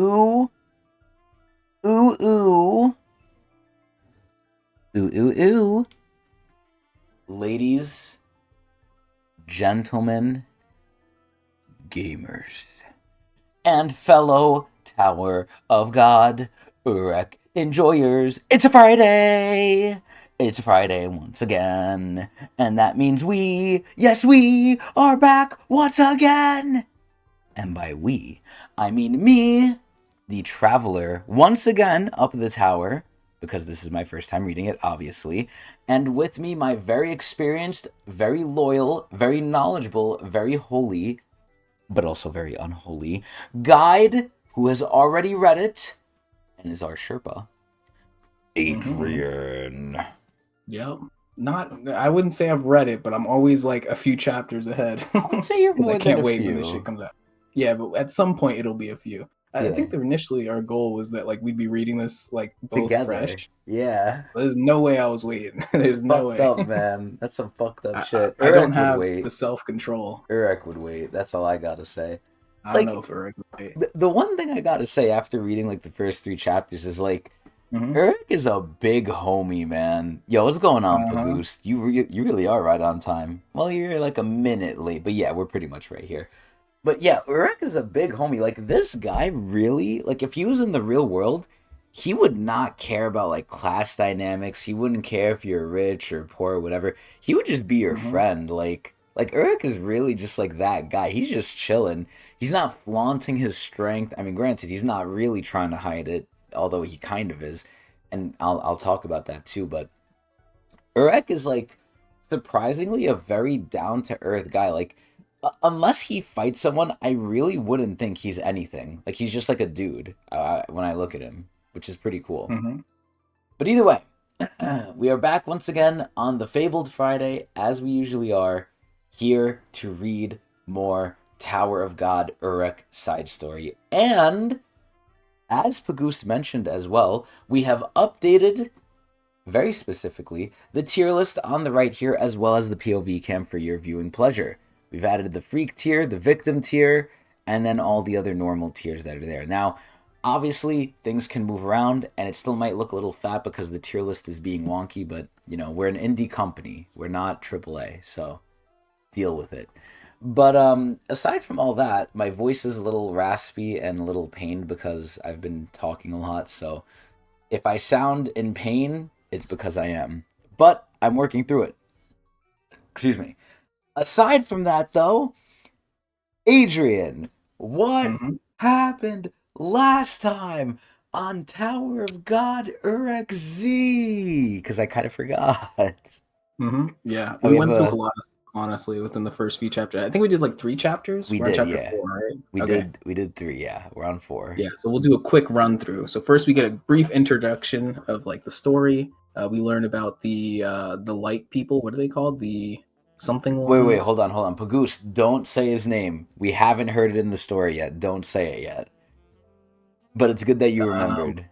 Ooh, ooh, ooh, ooh, ooh, ooh. Ladies, gentlemen, gamers, and fellow Tower of God, Urek enjoyers. It's a Friday! It's a Friday once again. And that means yes, we are back once again! And by we, I mean me, the traveler, once again up the tower, because this is my first time reading it, obviously. And with me, my very experienced, very loyal, very knowledgeable, very holy, but also very unholy guide who has already read it and is our Sherpa, Adrian. Yep. I wouldn't say I've read it, but I'm always like a few chapters ahead. I would say you're Because more I than can't a wait when this few. shit comes out. Yeah, but at some point it'll be a few. I Yeah, think that initially our goal was that like we'd be reading this like both together. fresh. Yeah. There's no way I was waiting. There's no Fucked way. up, man. That's some fucked up I, I, shit. I don't Urek would have wait. the self-control. Urek would wait. That's all I gotta say. I don't know Like, if Urek would wait. the one thing I gotta say after reading like the first three chapters is like, Mm-hmm. Urek is a big homie, man. Yo, what's going on, Uh-huh. Pagoose? You really are right on time. Well, you're like a minute late, but yeah, we're pretty much right here. But yeah, Urek is a big homie. Like this guy really, like if he was in the real world, he would not care about like class dynamics. He wouldn't care if you're rich or poor or whatever. He would just be your Mm-hmm. friend. Like Urek is really just like that guy. He's just chilling. He's not flaunting his strength. I mean, granted, he's not really trying to hide it, although he kind of is. And I'll talk about that too, but Urek is like surprisingly a very down to earth guy. Like unless he fights someone, I really wouldn't think he's anything. Like he's just like a dude when I look at him, which is pretty cool. Mm-hmm. But either way, we are back once again on the Fabled Friday, as we usually are, here to read more Tower of God Urek side story. And as Pagoost mentioned as well, we have updated very specifically the tier list on the right here, as well as the POV cam for your viewing pleasure. We've added the freak tier, the victim tier, and then all the other normal tiers that are there. Now, obviously, things can move around, and it still might look a little fat because the tier list is being wonky, but, you know, we're an indie company. We're not AAA, so deal with it. But aside from all that, my voice is a little raspy and a little pained because I've been talking a lot, so if I sound in pain, it's because I am. But I'm working through it. Excuse me. Aside from that, though, Adrian, what Mm-hmm. happened last time on Tower of God Urek Z? Because I kind of forgot. Mm-hmm. Yeah, And we we have went through a a. lot, honestly, within the first few chapters. I think we did like 3 chapters. We We're on did, chapter yeah. 4, right? We Okay. did. We did 3. Yeah, we're on 4. Yeah, so we'll do a quick run through. So first, we get a brief introduction of like the story. We learn about the light people. What are they called? The something Wait, ones. hold on. Pagoose, don't say his name. We haven't heard it in the story yet. Don't say it yet. But it's good that you Um, remembered.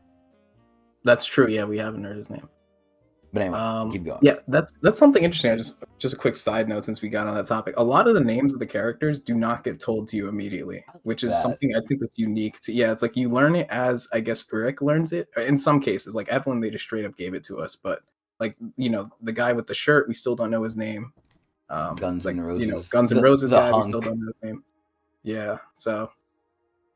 that's true. Yeah, we haven't heard his name. But anyway, keep going. Yeah, that's something interesting. Just a quick side note since we got on that topic. A lot of the names of the characters do not get told to you immediately, which is That something I think that's unique to. Yeah, it's like you learn it as I guess Urek learns it. In some cases, like Evelyn, they just straight up gave it to us. But like the guy with the shirt, we still don't know his name. Guns Like N' Roses, Guns N' Roses the guy, we still hunk. don't know his name. Yeah, so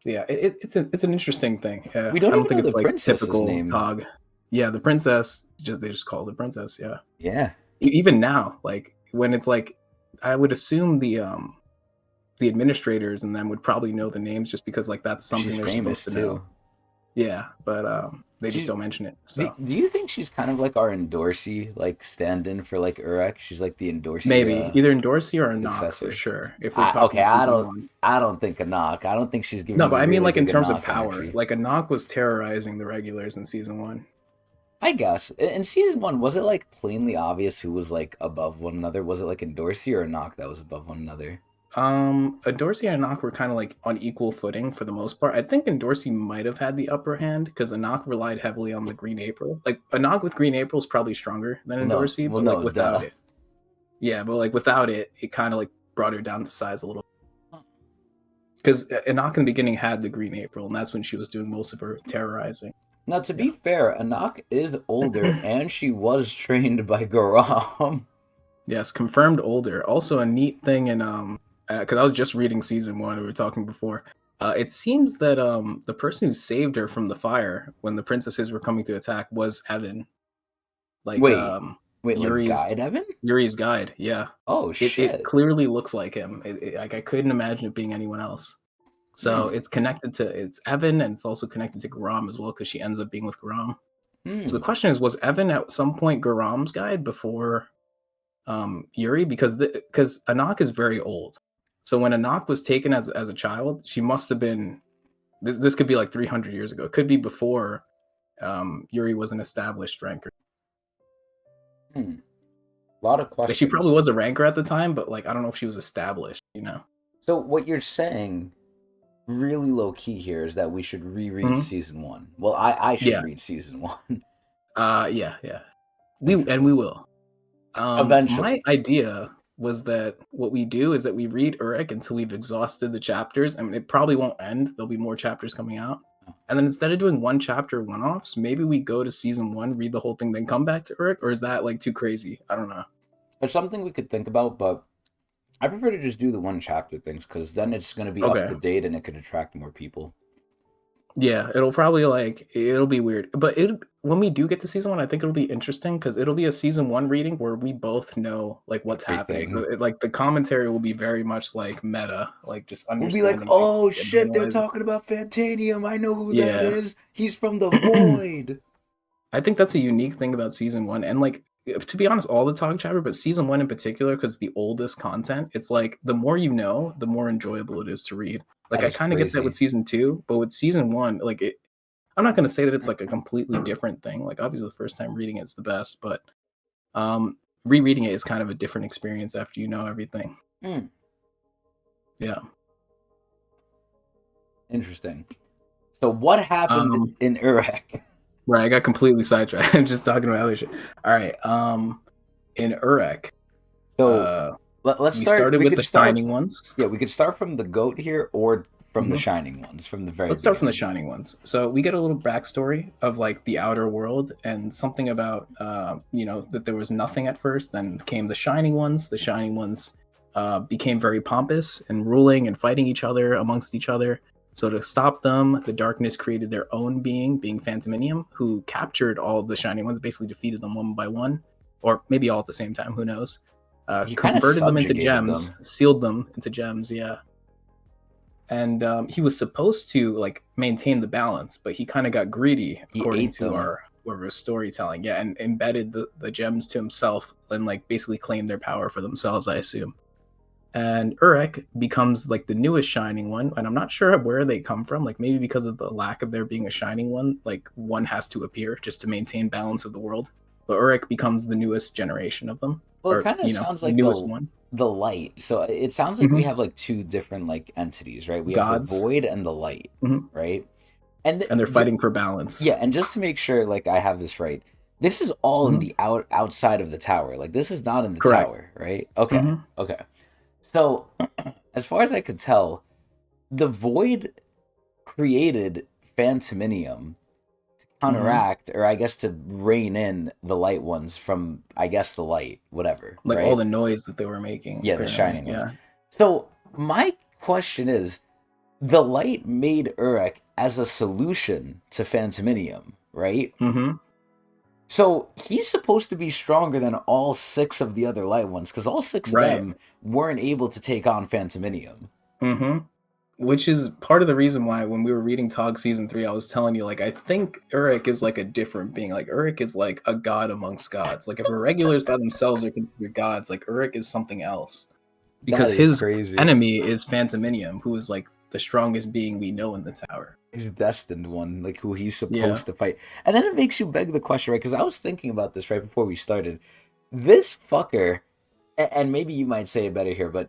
yeah, it's an interesting thing. Yeah, We don't I don't even think know the it's like princess's typical name. Tog. Yeah, the princess, they just call her the princess. Yeah. Yeah, Even now, like when it's like, I would assume the administrators and them would probably know the names just because like that's something she's they're famous supposed to know. too. Yeah, but they just She, don't mention it. do, So do you think she's kind of like our Endorsey, like stand-in for like Urek? She's like the Endorsey maybe either Dorsey or a knock for successor. sure. If we're Okay, talking season one. I don't think a knock. I don't think she's No, giving but me I mean really like in big a terms of knock power, energy. like a knock was terrorizing the regulars in season one. I guess in season 1, was it like plainly obvious who was like above one another? Was it like Endorsey or a knock that was above one another? A Dorsey and Anak were kind of like on equal footing for the most part. I think Dorsey might have had the upper hand because Anak relied heavily on the Green April. Like Anak with Green April is probably stronger than Dorsey, Well, but like no, without duh. it, yeah, but like without it, it kind of like brought her down to size a little. because Anak in the beginning had the Green April, and that's when she was doing most of her terrorizing. Now, to be Yeah. fair, Anak is older, and she was trained by Garam. Yes, confirmed older. Also, a neat thing in because I was just reading season 1. We were talking before. It seems that the person who saved her from the fire when the princesses were coming to attack was Evan, like Wait, like Yuri's Guide Evan? guide. Yeah, Oh it shit. clearly looks like him. Like I couldn't imagine it being anyone else. So Hmm. it's connected to it's Evan, and it's also connected to Garam as well because she ends up being with Garam. So the Hmm. question is, was Evan at some point Garam's guide before Yuri? Because Anak is very old. So when Anak was taken as a child, she must have been. This could be like 300 years ago. It could be before Yuri was an established ranker. Hmm. A lot of Like she probably questions. was a ranker at the time, but like I don't know if she was established. You know. So what you're saying, really low key here, is that we should reread Mhm. season one. Well, I should Yeah. read season one. Yeah. We Interesting. will. My Eventually. idea was that what we do is that we read Urek until we've exhausted the chapters. I mean, it probably won't end. There'll be more chapters coming out. And then instead of doing one chapter one offs, maybe we go to season 1, read the whole thing, then come back to Urek. Or is that like too crazy? I don't know. It's something we could think about, but I prefer to just do the one chapter things because then it's going to be up Okay. to date and it could attract more people. Yeah, it'll probably it'll be weird. But when we do get to season 1, I think it'll be interesting because it'll be a season 1 reading where we both know like what's happening. So Everything. like the commentary will be very much like meta, like just We'll be like, understanding things oh and shit, they're analyzing. talking about Fantanium. I know who that Yeah. is. He's from the Void. I think that's a unique thing about season 1, and like to be honest, all the talk chapter, but season 1 in particular, because the oldest content, it's like the more you know, the more enjoyable it is to read. Like That I is kind of get that with crazy. season 2, but with season 1, like it, I'm not going to say that it's like a completely different thing. Like obviously, the first time reading it's the best, but rereading it is kind of a different experience after you know everything. Hmm. Yeah. Interesting. So what happened Um, in Urek? right. I got completely sidetracked. I'm just talking about other shit. All right. In Urek, So uh, let's we start. started We with could the start. shining ones. Yeah, we could start from the goat here or from the Mhm. shining ones from the very Let's start from the beginning. shining ones. So we get a little backstory of like the outer world and something about that there was nothing at first. Then came the shining ones. The shining ones became very pompous and ruling and fighting each other amongst each other. So to stop them, the darkness created their own being Phantominium, who captured all of the shining ones, basically defeated them one by one, or maybe all at the same time. Who knows? He kind of Converted them into subjugated gems, them. sealed them into gems. Yeah, and he was supposed to like maintain the balance, but he kind of got greedy He according ate to them. our storytelling. Yeah, and embedded the gems to himself and like basically claimed their power for themselves, I assume. And Urek becomes like the newest shining one, and I'm not sure where they come from. Like maybe because of the lack of there being a shining one, like one has to appear just to maintain balance of the world. But Urek becomes the newest generation of them, Well, it or kind of sounds like newest one. the light. So it sounds like we Hmm. have like two different like entities, right? We have the Gods, void and the light, hmm right? And and they're fighting for balance. yeah, and just to make sure like I have this right, this is all in Hmm. the outside of the tower. Like this is not in the Correct. tower, right? Okay. Hmm. Okay. So as far as I could tell, the void created Phantominium to Hmm. counteract, or I guess to rein in the light ones from, I guess, the light, whatever, Like all right? the noise that they were making, Yeah, the apparently. shining ones. Yeah. So my question is, the light made Urek as a solution to Phantominium, right? Hmm. So he's supposed to be stronger than all six of the other light ones, because all six of Right. them weren't able to take on Phantominium. Hmm. Which is part of the reason why when we were reading Tog season 3, I was telling you, like, I think Urek is like a different being. Like, Urek is like a god amongst gods. Like, if irregulars by themselves are considered gods, like, Urek is something else. That Because is his crazy. enemy is Phantominium, who is like the strongest being we know in the tower. He's destined one, like who he's Yeah. supposed to fight. And then it makes you beg the question, right? Because I was thinking about this right before we started. This fucker, and maybe you might say it better here, but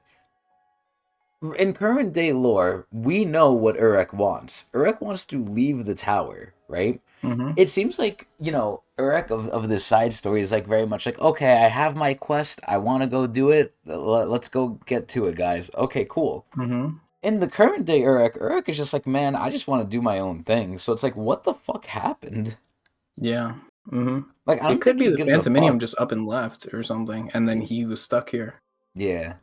in current day lore, we know what Urek wants. Urek wants to leave the tower, right? Hmm. It seems like, Urek of this side story is like very much like, okay, I have my quest. I want to go do it. Let's go get to it, guys. Okay, cool. Hmm. in the current day Urek is just like, man, I just want to do my own thing. So it's like, what the fuck happened? Yeah. Hmm. Like, I It don't could think be he the gives a Phantominium fuck. just up and left or something, and then he was stuck here. Yeah.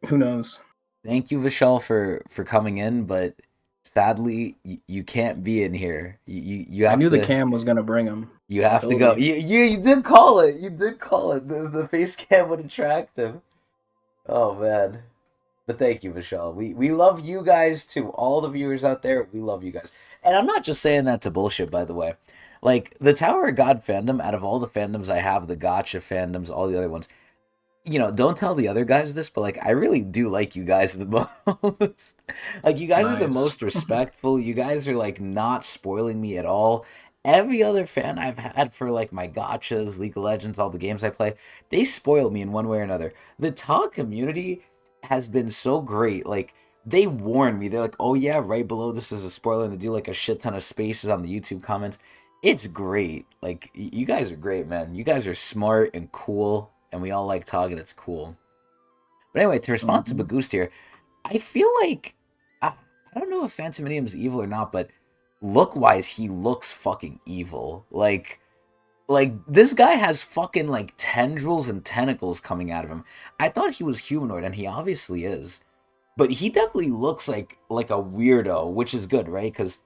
Who knows? Thank you, Vishal, for coming in, but sadly, you can't be in here. You I have knew the to cam was gonna bring him. you I have to told go. you. You did call it. You did call it. The face cam would attract him. Oh man. But thank you, Vishal. We love you guys too. All the viewers out there, we love you guys. And I'm not just saying that to bullshit, by the way. Like the Tower of God fandom, out of all the fandoms I have, the gotcha fandoms, all the other ones, don't tell the other guys this, but like I really do like you guys the most. Like you guys are the Nice. most respectful. You guys are like not spoiling me at all. Every other fan I've had for like my gotchas, League of Legends, all the games I play, they spoil me in one way or another. The TOG community has been so great. Like they warn me. They're like, "Oh yeah, right below this is a spoiler," and they do like a shit ton of spaces on the YouTube comments. It's great. Like you guys are great, man. You guys are smart and cool, and we all like Tog, and it's cool. But anyway, to respond to Hmm. Bagoost here, I feel like I don't know if Phantominium's evil or not, but look wise, he looks fucking evil. Like this guy has fucking like tendrils and tentacles coming out of him. I thought he was humanoid, and he obviously is. But he definitely looks like a weirdo, which is good, right? Because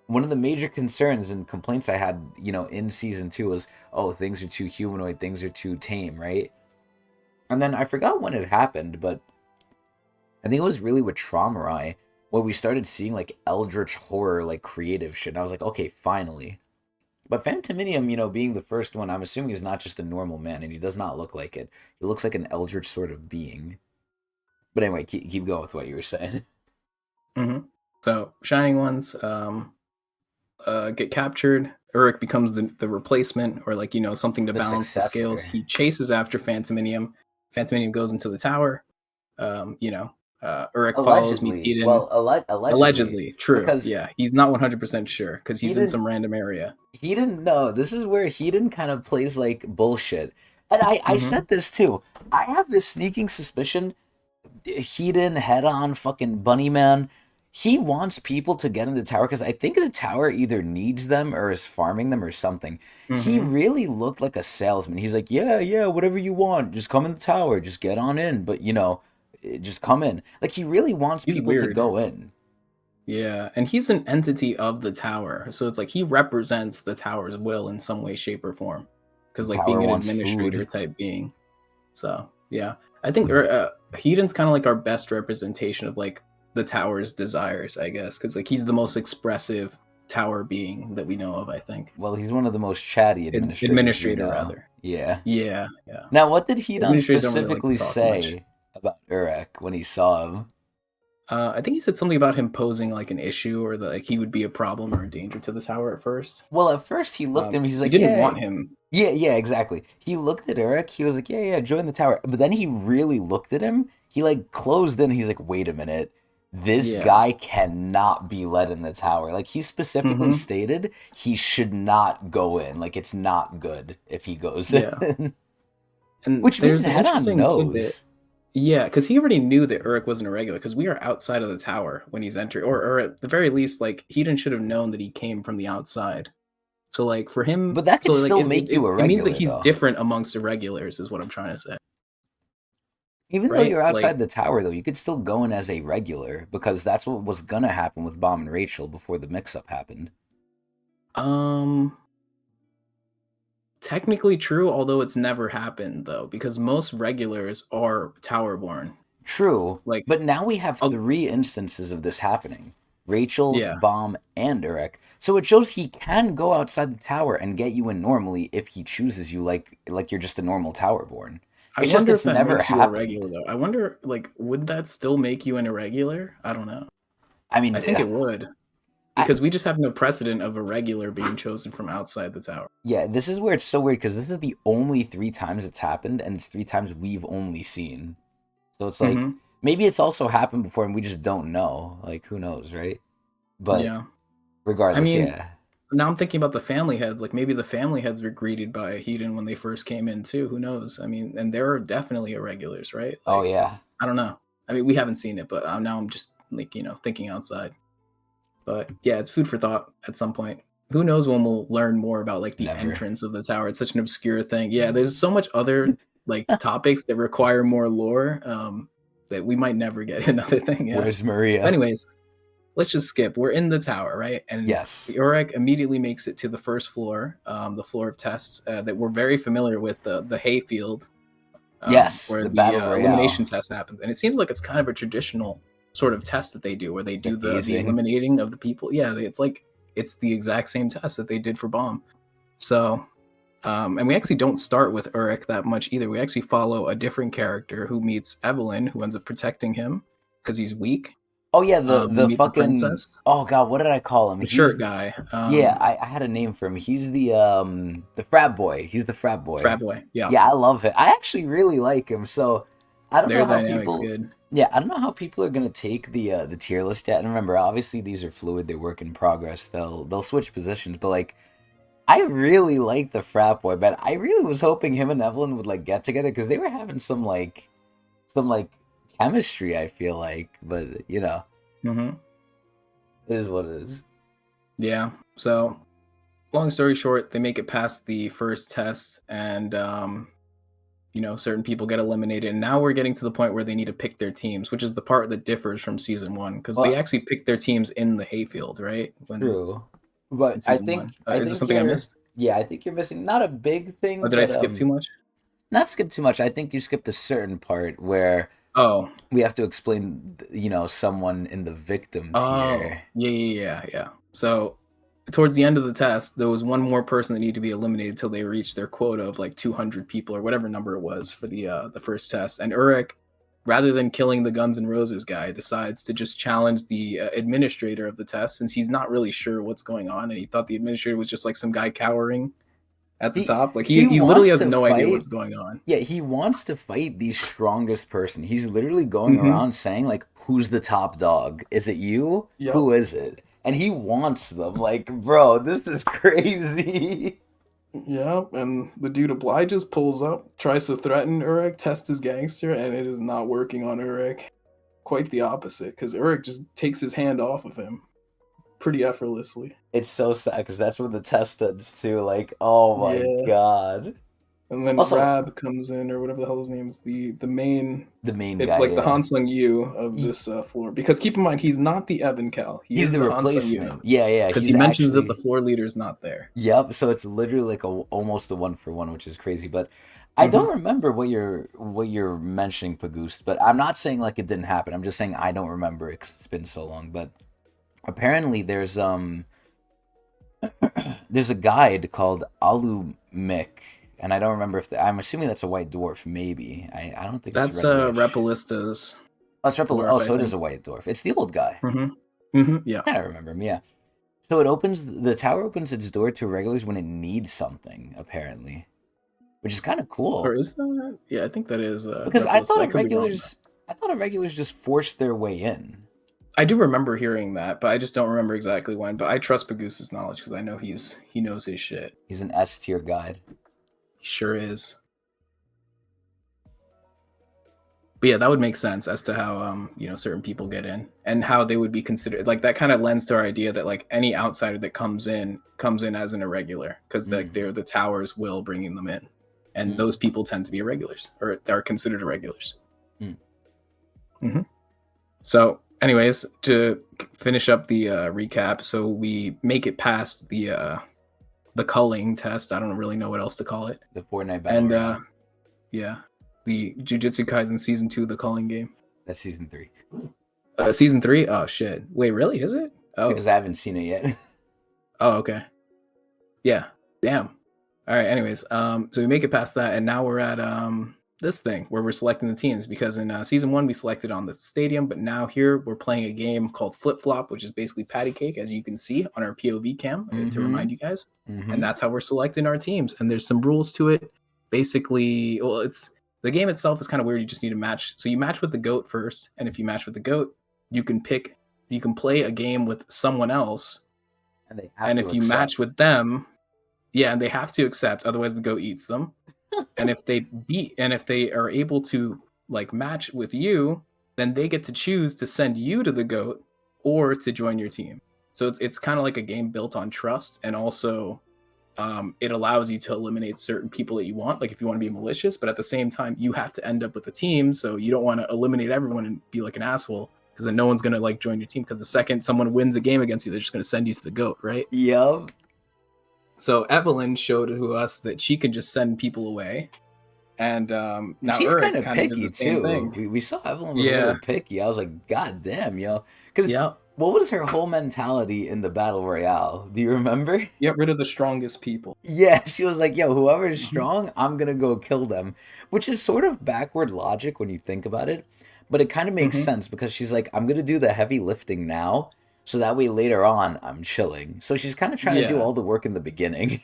one of the major concerns and complaints I had, in season 2 was, oh, things are too humanoid, things are too tame, right? And then I forgot when it happened, but I think it was really with Traumarai where we started seeing like eldritch horror, like creative shit. And I was like, okay, finally. But Phantominium, being the first one, I'm assuming is not just a normal man, and he does not look like it. He looks like an eldritch sort of being. But anyway, keep going with what you were saying. Hmm. So Shining Ones get captured. Urek becomes the replacement, or like something to The balance the scales. successor. He chases after Phantominium. Phantominium goes into the tower. Urek follows, meets Allegedly. Eden. Well, allegedly. Allegedly, true. Because Yeah, he's not 100% sure because he he's in didn't some random area. he didn't know. This is where Hedon kind of plays like bullshit. And I Hmm. said this too. I have this sneaking suspicion Hedon, head on, fucking bunny man. He wants people to get in the tower because I think the tower either needs them or is farming them or something. He Hmm. really looked like a salesman. He's like, yeah, yeah, whatever you want, just come in the tower, just get on in. But just come in. Like he really wants He's people to weird. go in. Yeah, and he's an entity of the tower, so it's like he represents the tower's will in some way, shape, or form. The Because like tower being an wants administrator food. type being. So yeah, I think Hedon's kind of like our best representation of like the tower's desires, I guess, because like he's the most expressive tower being that we know of. I think Well, he's one of the most chatty administrators we administrator know. rather. Yeah. Yeah, yeah. Now, what did Hedon Administrators don't really like to specifically talk much. say about Urek when he saw him? I think he said something about him posing like an issue or that like he would be a problem or a danger to the tower at first. Well, at first he looked at him. He's We like, didn't "Yeah, want him. yeah, yeah, exactly." He looked at Urek. He was like, "Yeah, yeah, join the tower." But then he really looked at him. He like closed in. He's like, "Wait a minute. This Yeah. guy cannot be let in the tower." Like he specifically Hmm. stated he should not go in. Like it's not good if he goes Yeah. in. And Which means there's an head on interesting tidbit. knows. Yeah, because he already knew that Uruk wasn't a regular because we are outside of the tower when he's entered, or at the very least, like Hedon should have known that he came from the outside. So like for him, But that so could like still it, make it, you it a it means that regular he's though. different amongst irregulars, is what I'm trying to say, Even though right? you're Like, outside the tower, though, you could still go in as a regular because that's what was gonna happen with Bomb and Rachel before the mix-up happened. um, technically true, although it's never happened though, because most regulars are tower-born. True, Like, but now we have I'll, 3 instances of this happening. Rachel, yeah, Bomb, and Urek. So it shows he can go outside the tower and get you in normally if he chooses you like you're just a normal tower born. I It's just wonder it's if that never makes you a happened. regular though. I wonder, like, would that still make you an irregular? I don't know. I I mean, think it would. I, Because we just have no precedent of a regular being chosen from outside the tower. yeah, this is where it's so weird because this is the only 3 times it's happened, and it's 3 times we've only seen. So it's like Hmm. maybe it's also happened before and we just don't know. Like who knows, right? But Yeah. I regardless, mean, yeah. now I'm thinking about the family heads. Like maybe the family heads were greeted by Hedon when they first came in too. Who knows? I mean, and there are definitely irregulars, right? Oh Like yeah. I don't know. I mean, we haven't seen it, but now I'm just like, thinking outside. But yeah, it's food for thought at some point. Who knows when we'll learn more about like the Never. entrance of the tower? It's such an obscure thing. Yeah, there's so much other like topics that require more lore that we might never get another thing. Yeah. Where's Maria? Anyways, let's just skip. We're in the tower, right? And Yes. Urek immediately makes it to the first floor, the floor of tests that we're very familiar with, the hayfield. Yes, where the the battle royale. elimination test happens, and it seems like it's kind of a traditional sort of test that they do, where they do the eliminating of the people. Yeah, it's the exact same test that they did for Bomb. So, and we actually don't start with Urek that much either. We actually follow a different character who meets Evelyn, who ends up protecting him because he's weak. Oh yeah, the fucking princess. Oh god, what did I call him? The shirt guy. Yeah, I had a name for him. He's the frat boy. He's the frat boy. Frat boy. Yeah. Yeah, I love it. I actually really like him. So I don't know how dynamic's people. Good. Yeah, I don't know how people are gonna take the tier list yet. And remember, obviously these are fluid. They work in progress. They'll switch positions. But like, I really like the frat boy. But I really was hoping him and Evelyn would like get together because they were having some chemistry. I feel like, but you know. Mm-hmm. It is what it is. Yeah. So, long story short, they make it past the first test, and certain people get eliminated. And now we're getting to the point where they need to pick their teams, which is the part that differs from season 1, because they actually pick their teams in the hayfield, right? True. But I think is there something I missed? Yeah, I think you're missing not a big thing. Or did I skip too much? Not skip too much. I think you skipped a certain part where we have to explain, someone in the victim tier. Yeah. So towards the end of the test, there was one more person that needed to be eliminated until they reached their quota of like 200 people or whatever number it was for the first test. And Urek, rather than killing the Guns N' Roses guy, decides to just challenge the administrator of the test, since he's not really sure what's going on, and he thought the administrator was just like some guy cowering at the top. Like he literally has no idea what's going on. Yeah, he wants to fight the strongest person. He's literally going around saying like, "Who's the top dog? Is it you? Yep. Who is it?" And he wants them. Like, bro, this is crazy. Yep, and the dude obliges, pulls up, tries to threaten Urek, test his gangster, and it is not working on Urek. Quite the opposite, because Urek just takes his hand off of him pretty effortlessly. It's so sad, because that's what the test ends too. Like, oh my god. And then also, Rab comes in, or whatever the hell his name is, the main guy, like the Han Sung Yu of this floor. Because keep in mind, he's not the Evan Cal. He's the replacement. Yeah. Because he mentions that the floor leader's not there. Yep. So it's literally like almost a 1-for-1, which is crazy. But I don't remember what you're mentioning, Pagoose. But I'm not saying like it didn't happen. I'm just saying I don't remember it because it's been so long. But apparently there's a guide called Alu Mik. And I don't remember if I'm assuming that's a white dwarf. Maybe I don't think that's Repalista's. Oh, it's Repalista. Oh, so it is a white dwarf. It's the old guy. Yeah, I remember him. Yeah. So the tower opens its door to regulars when it needs something, apparently, which is kind of cool. Or is that? Yeah, I think that is. Because I thought regulars just forced their way in. I do remember hearing that, but I just don't remember exactly when. But I trust Pagoose's knowledge because I know he knows his shit. He's an S tier guide. Sure is. But yeah, that would make sense as to how certain people get in and how they would be considered. Like that kind of lends to our idea that like any outsider that comes in as an irregular because like they're the tower's will bringing them in, and those people tend to be irregulars or are considered irregulars. So, anyways, to finish up the recap, so we make it past the culling test. I don't really know what else to call it. The Fortnite battle. And the Jujutsu Kaisen season 2, the culling game. That's season 3. Season 3? Oh shit! Wait, really? Is it? Oh, because I haven't seen it yet. Oh, okay. Yeah. Damn. All right. Anyways, so we make it past that, and now we're at this thing where we're selecting the teams, because in season 1 we selected on the stadium, but now here we're playing a game called Flip Flop, which is basically patty cake, as you can see on our POV cam to remind you guys. And that's how we're selecting our teams. And there's some rules to it. Basically, well, the game itself is kind of weird. You just need to match. So you match with the goat first, and if you match with the goat, you can play a game with someone else. And if you match with them, yeah, and they have to accept, otherwise the goat eats them. And if they are able to like match with you, then they get to choose to send you to the goat or to join your team. So it's kind of like a game built on trust, and also it allows you to eliminate certain people that you want, like if you want to be malicious, but at the same time you have to end up with a team, so you don't want to eliminate everyone and be like an asshole, because then no one's gonna like join your team, because the second someone wins a game against you, they're just gonna send you to the goat, right? Yup. So Evelyn showed to us that she can just send people away, and now She's kind Urek of kind of did picky the same too. thing. We saw Evelyn was a Yeah, little picky. I was like, God damn, yo. Because yeah. what was her whole mentality in the battle royale? Do you remember? Get rid of the strongest people. Yeah, she was like, yo, whoever is Mhm. strong, I'm gonna go kill them. Which is sort of backward logic when you think about it. But it kind of makes Mhm. sense because she's like, I'm gonna do the heavy lifting now, so that way later on I'm chilling. So she's kind of trying to do Yeah. all the work in the beginning.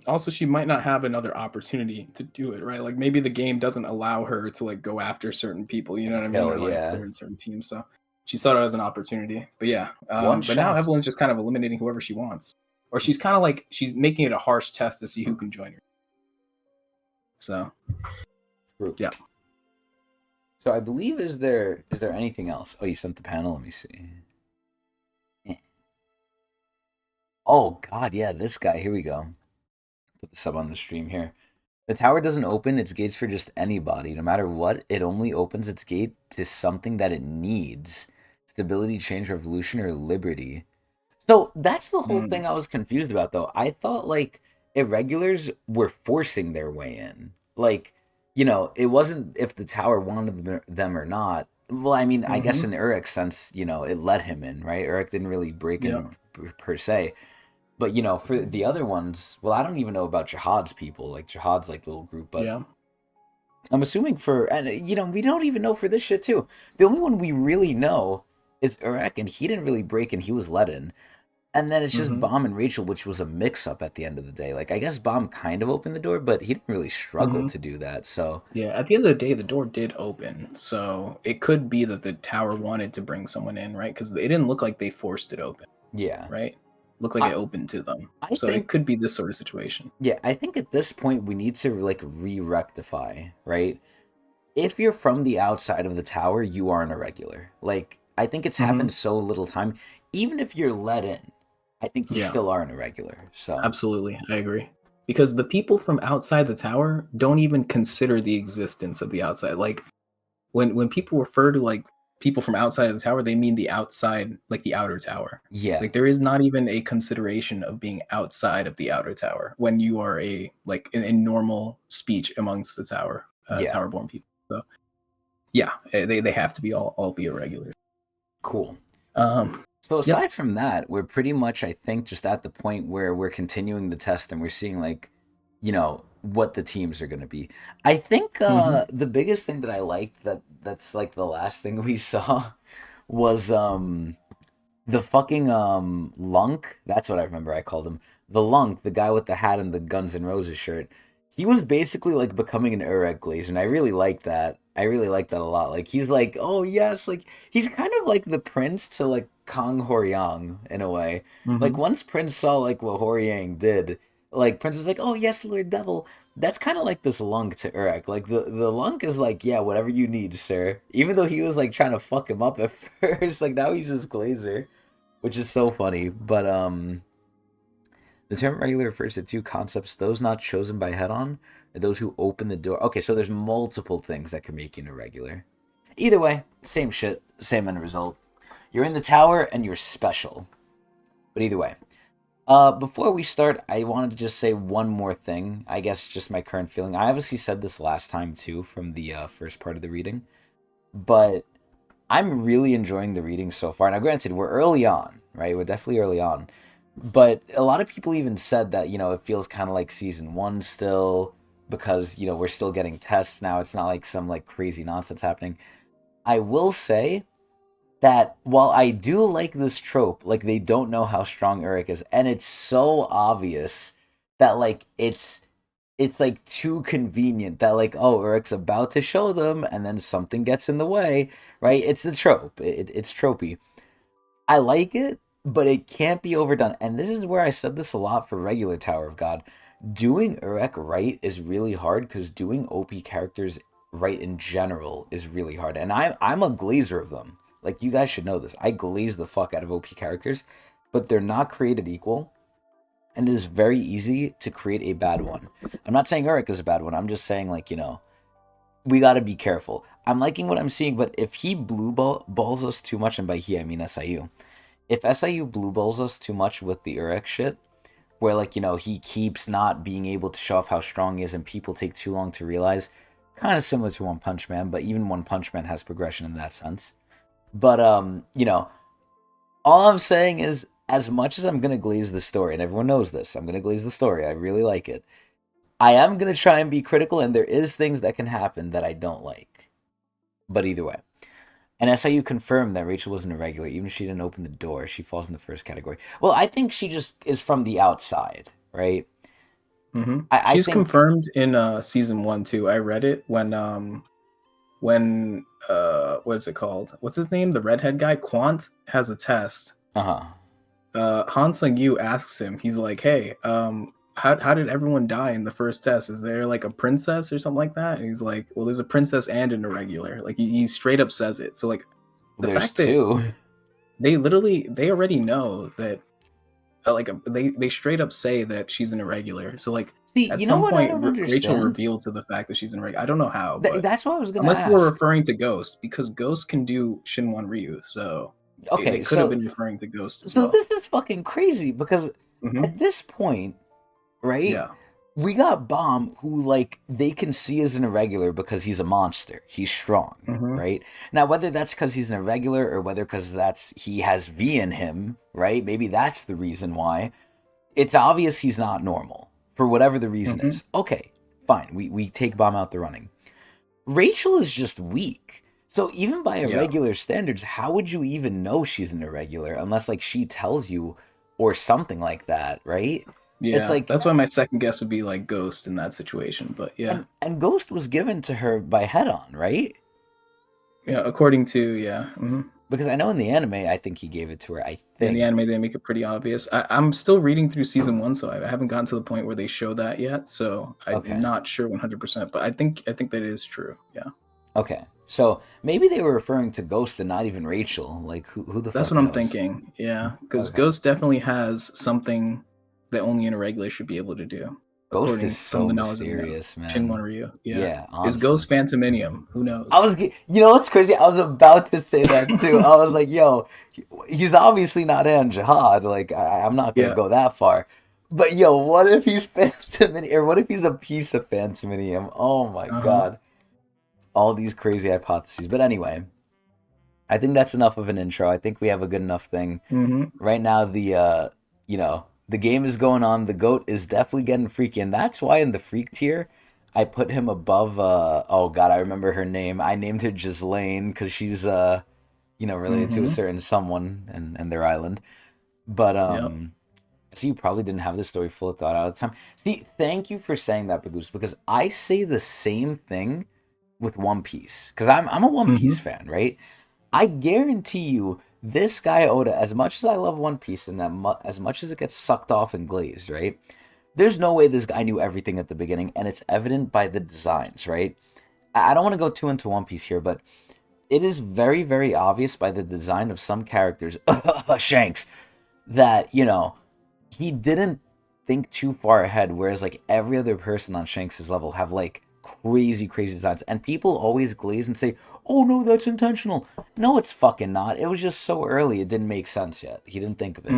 Also, she might not have another opportunity to do it, right? Like maybe the game doesn't allow her to like go after certain people, you know And what I mean? kill, Or like if yeah. they're in certain teams. So she saw it as an opportunity. But yeah, One but now shot. Evelyn's just kind of eliminating whoever she wants, or she's kind of like she's making it a harsh test to see who can join her. So True. yeah. So I believe is there anything else? Oh, you sent the panel. Let me see. Eh. Oh God, yeah, this guy. Here we go. Put the sub on the stream here. The tower doesn't open its gates for just anybody. No matter what, it only opens its gate to something that it needs. Stability, change, revolution, or liberty. So that's the whole Mm. thing I was confused about, though. I thought, like, irregulars were forcing their way in. Like, it wasn't if the tower wanted them or not. Well, I mean, I guess Mm-hmm. in Urek's sense, it let him in, right? Urek didn't really break Yeah. in per se. But for the other ones, well, I don't even know about Jihad's people, like Jihad's like little group. But Yeah. I'm assuming and we don't even know for this shit too. The only one we really know is Urek, and he didn't really break in; he was let in. And then it's just Mm-hmm. Bomb and Rachel, which was a mix-up at the end of the day. Like I guess Bomb kind of opened the door, but he didn't really struggle Mm-hmm. to do that. So Yeah. At the end of the day, the door did open, so it could be that the tower wanted to bring someone in, right? Because it didn't look like they forced it open, yeah, right? Looked like I it opened to them. I So it think could be this sort of situation. yeah, I think at this point we need to like re-rectify, right? If you're from the outside of the tower, you are an irregular. Like, I think it's Mm-hmm. happened so little time. Even if you're let in, I think you Yeah, still are an irregular. So, absolutely. I agree. Because the people from outside the tower don't even consider the existence of the outside. Like when people refer to like people from outside of the tower, they mean the outside, like the outer tower. yeah, Like there is not even a consideration of being outside of the outer tower when you are a like in normal speech amongst the tower, yeah, tower-born people. So yeah, they have to be all be irregular. cool. Um, So, yep. aside from that, we're pretty much, I think, just at the point where we're continuing the test and we're seeing, like, what the teams are going to be. I think Hmm. the biggest thing that I liked that's like the last thing we saw was the fucking Lunk, that's what I remember I called him. The Lunk, the guy with the hat and the Guns N' Roses shirt. He was basically like becoming an Urek Glaze, and I really like that. I really like that a lot. Like he's like, oh yes, like he's kind of like the prince to like Kong Horyang in a way. Like Hmm. once Prince saw like what Horyang did, like Prince is like, oh yes, Lord Devil. That's kind of like this Lunk to Urek. Like the Lunk is like, yeah, whatever you need, sir. Even though he was like trying to fuck him up at first, like now he's his glazer, which is so funny. But the term regular refers to two concepts: those not chosen by head-on, or those who open the door. Okay, so there's multiple things that can make you an irregular. Either way, same shit, same end result. You're in the tower and you're special. But either way, before we start, I wanted to just say one more thing. I guess just my current feeling. I obviously said this last time too, from the first part of the reading, but I'm really enjoying the reading so far. Now, granted, we're early on, right? We're definitely early on. But a lot of people even said that, it feels kind of like season one still because, we're still getting tests now. It's not like some like crazy nonsense happening. I will say that while I do like this trope, like they don't know how strong Urek is, and it's so obvious that like it's like too convenient that like oh Eric's about to show them and then something gets in the way, right? It's the trope. It's tropey. I like it, but it can't be overdone. And this is where I said this a lot for regular Tower of God. Doing Urek right is really hard because doing OP characters right in general is really hard. And I'm a glazer of them. Like, you guys should know this. I glaze the fuck out of OP characters, but they're not created equal. And it is very easy to create a bad one. I'm not saying Urek is a bad one. I'm just saying, like, we got to be careful. I'm liking what I'm seeing, but if he balls us too much, and by he I mean SIU, if SIU blue balls us too much with the Urek shit, where, like, he keeps not being able to show off how strong he is and people take too long to realize, kind of similar to One Punch Man, but even One Punch Man has progression in that sense. But, all I'm saying is, as much as I'm going to glaze the story, and everyone knows this, I'm going to glaze the story, I really like it, I am going to try and be critical, and there is things that can happen that I don't like. But either way. And SIU confirmed that Rachel was an irregular. Even if she didn't open the door, she falls in the first category. Well, I think she just is from the outside, right? Mm-hmm. She's confirmed in season 1 too. I read it when what is it called? What's his name? The redhead guy, Quant, has a test. Han Sung-yu asks him, he's like, hey, how did everyone die in the first test? Is there like a princess or something like that? And he's like, well, there's a princess and an irregular. Like, he straight up says it. So, like, there's fact two. They already know that, they straight up say that she's an irregular. So, like, at some point, Rachel revealed to the fact that she's an irregular. I don't know how. But that's what I was going to ask. Unless we're referring to Ghost, because Ghost can do Shinwon Ryu. So, they could have been referring to Ghost as well. So, this is fucking crazy because at this point, right? Yeah. We got Bomb, who, like, they can see as an irregular because he's a monster. He's strong, right? Now, whether that's because he's an irregular or whether because he has V in him, right? Maybe that's the reason why. It's obvious he's not normal, for whatever the reason is. Okay, fine. We take Bomb out the running. Rachel is just weak. So even by irregular standards, how would you even know she's an irregular unless, like, she tells you or something like that, right? Yeah, it's like, that's why my second guess would be like Ghost in that situation, but yeah. And Ghost was given to her by Head On, right? Yeah, according to, Because I know in the anime, I think he gave it to her, I think. In the anime, they make it pretty obvious. I'm still reading through season 1, so I haven't gotten to the point where they show that yet, so I'm not sure 100%, but I think that is true, yeah. Okay, so maybe they were referring to Ghost and not even Rachel. Like, who the fuck That's what I'm thinking, yeah. Because Ghost definitely has something that only an irregular should be able to do. Ghost is so mysterious, man. Shinwon Ryu. Yeah. Honestly. Is Ghost Phantominium? Who knows? You know what's crazy? I was about to say that too. I was like, yo, he's obviously not An Jihad. Like, I'm not going to go that far. But yo, what if he's Phantominium? Or what if he's a piece of Phantominium? Oh my God. All these crazy hypotheses. But anyway, I think that's enough of an intro. I think we have a good enough thing. Right now, the game is going on. The GOAT is definitely getting freaky. And that's why in the freak tier, I put him above, oh God, I remember her name. I named her Ghislaine because she's, related to a certain someone and their island. But, so you probably didn't have this story full thought out at the time. See, thank you for saying that, Bagoose, because I say the same thing with One Piece. Because I'm a One Piece fan, right? I guarantee you, this guy Oda, as much as I love One Piece and as much as it gets sucked off and glazed, right? There's no way this guy knew everything at the beginning, and it's evident by the designs, right? I don't want to go too into One Piece here, but it is very, very obvious by the design of some characters, Shanks, that, he didn't think too far ahead, whereas, like, every other person on Shanks' level have, like, crazy, crazy designs. And people always glaze and say, oh no, that's intentional. No, it's fucking not. It was just so early, it didn't make sense yet. He didn't think of it.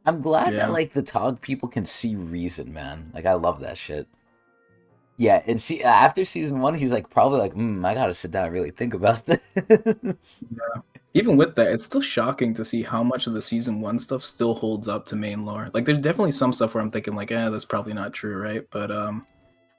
I'm glad that, like, the Tog people can see reason, man. Like, I love that shit. Yeah, and see, after season 1, he's like, probably like, I gotta sit down and really think about this. Yeah. Even with that, it's still shocking to see how much of the season 1 stuff still holds up to main lore. Like, there's definitely some stuff where I'm thinking, like, that's probably not true, right? But,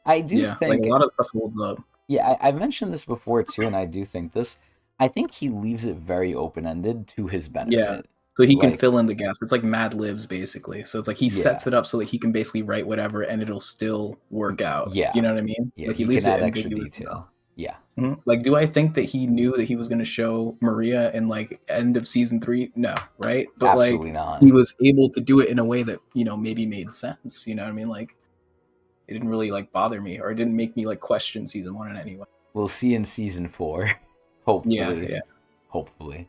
I do think, like, a lot of stuff holds up. Yeah, I mentioned this before too, and I do think this. I think he leaves it very open-ended to his benefit. Yeah, so he can fill in the gaps. It's like Mad Libs, basically. So it's like he sets it up so that he can basically write whatever, and it'll still work out. Yeah, you know what I mean? Yeah, like he leaves it extra detail. Yeah. Like, do I think that he knew that he was going to show Maria in, like, end of season 3? No, right? But absolutely like, not. He was able to do it in a way that maybe made sense. You know what I mean? Like, it didn't really, like, bother me, or it didn't make me, like, question season 1 in any way. we'll see in season 4. Yeah, Hopefully. yeah. Hopefully.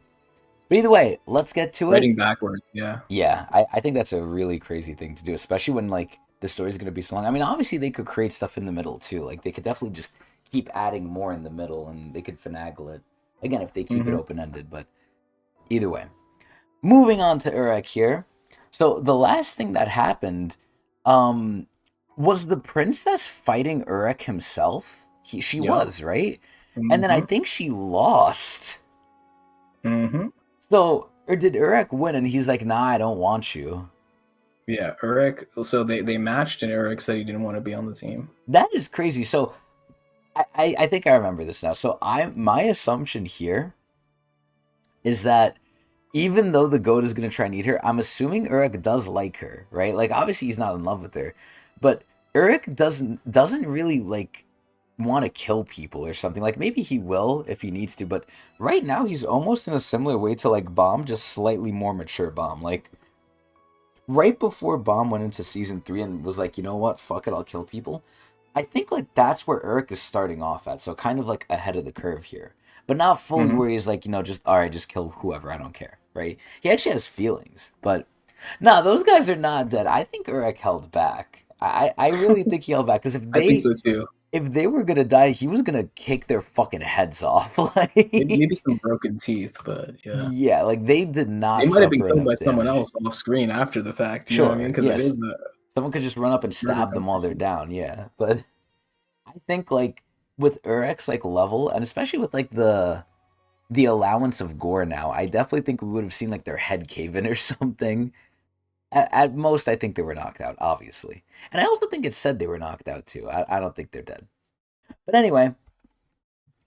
But either way, let's get to it. Writing backwards, yeah. Yeah, I think that's a really crazy thing to do, especially when like the story's gonna be so long. I mean, obviously they could create stuff in the middle too. Like they could definitely just keep adding more in the middle, and they could finagle it again if they keep it Hmm. open ended. But either way, moving on to Urek here. So the last thing that happened, um, was the princess fighting Urek himself. She Yep. was right, and then I Hmm. think she lost. Hmm. So, or did Urek win? And he's like, "Nah, I don't want you." Yeah, Urek. So they matched, and Urek said he didn't want to be on the team. That is crazy. So I think I remember this now. So my assumption here is that even though the goat is gonna try and eat her, I'm assuming Urek does like her, right? Like obviously he's not in love with her, but Urek doesn't really like want to kill people or something. Like maybe he will if he needs to, but right now he's almost in a similar way to like Bomb, just slightly more mature Bomb. Like right before Bomb went into season 3 and was like, you know what, fuck it, I'll kill people. I think like that's where Urek is starting off at, so kind of like ahead of the curve here, but not fully Hmm. where he's like, just all right, just kill whoever, I don't care, right? He actually has feelings, but nah, those guys are not dead. I think Urek held back. I really think he held back because I think so too. if they were gonna die, he was gonna kick their fucking heads off. Maybe Like, some broken teeth, but yeah. yeah, like they did They not might have been suffer killed enough by someone damage. else off screen after the fact. You know what I mean? Sure, Because it yes, is a someone could just run up and murder stab them while they're competition. down. Yeah, but I think like with Urek's like level, and especially with like the allowance of gore now, I definitely think we would have seen like their head cave in or something. At most, I think they were knocked out, obviously, and I also think it said they were knocked out too. I don't think they're dead. But anyway,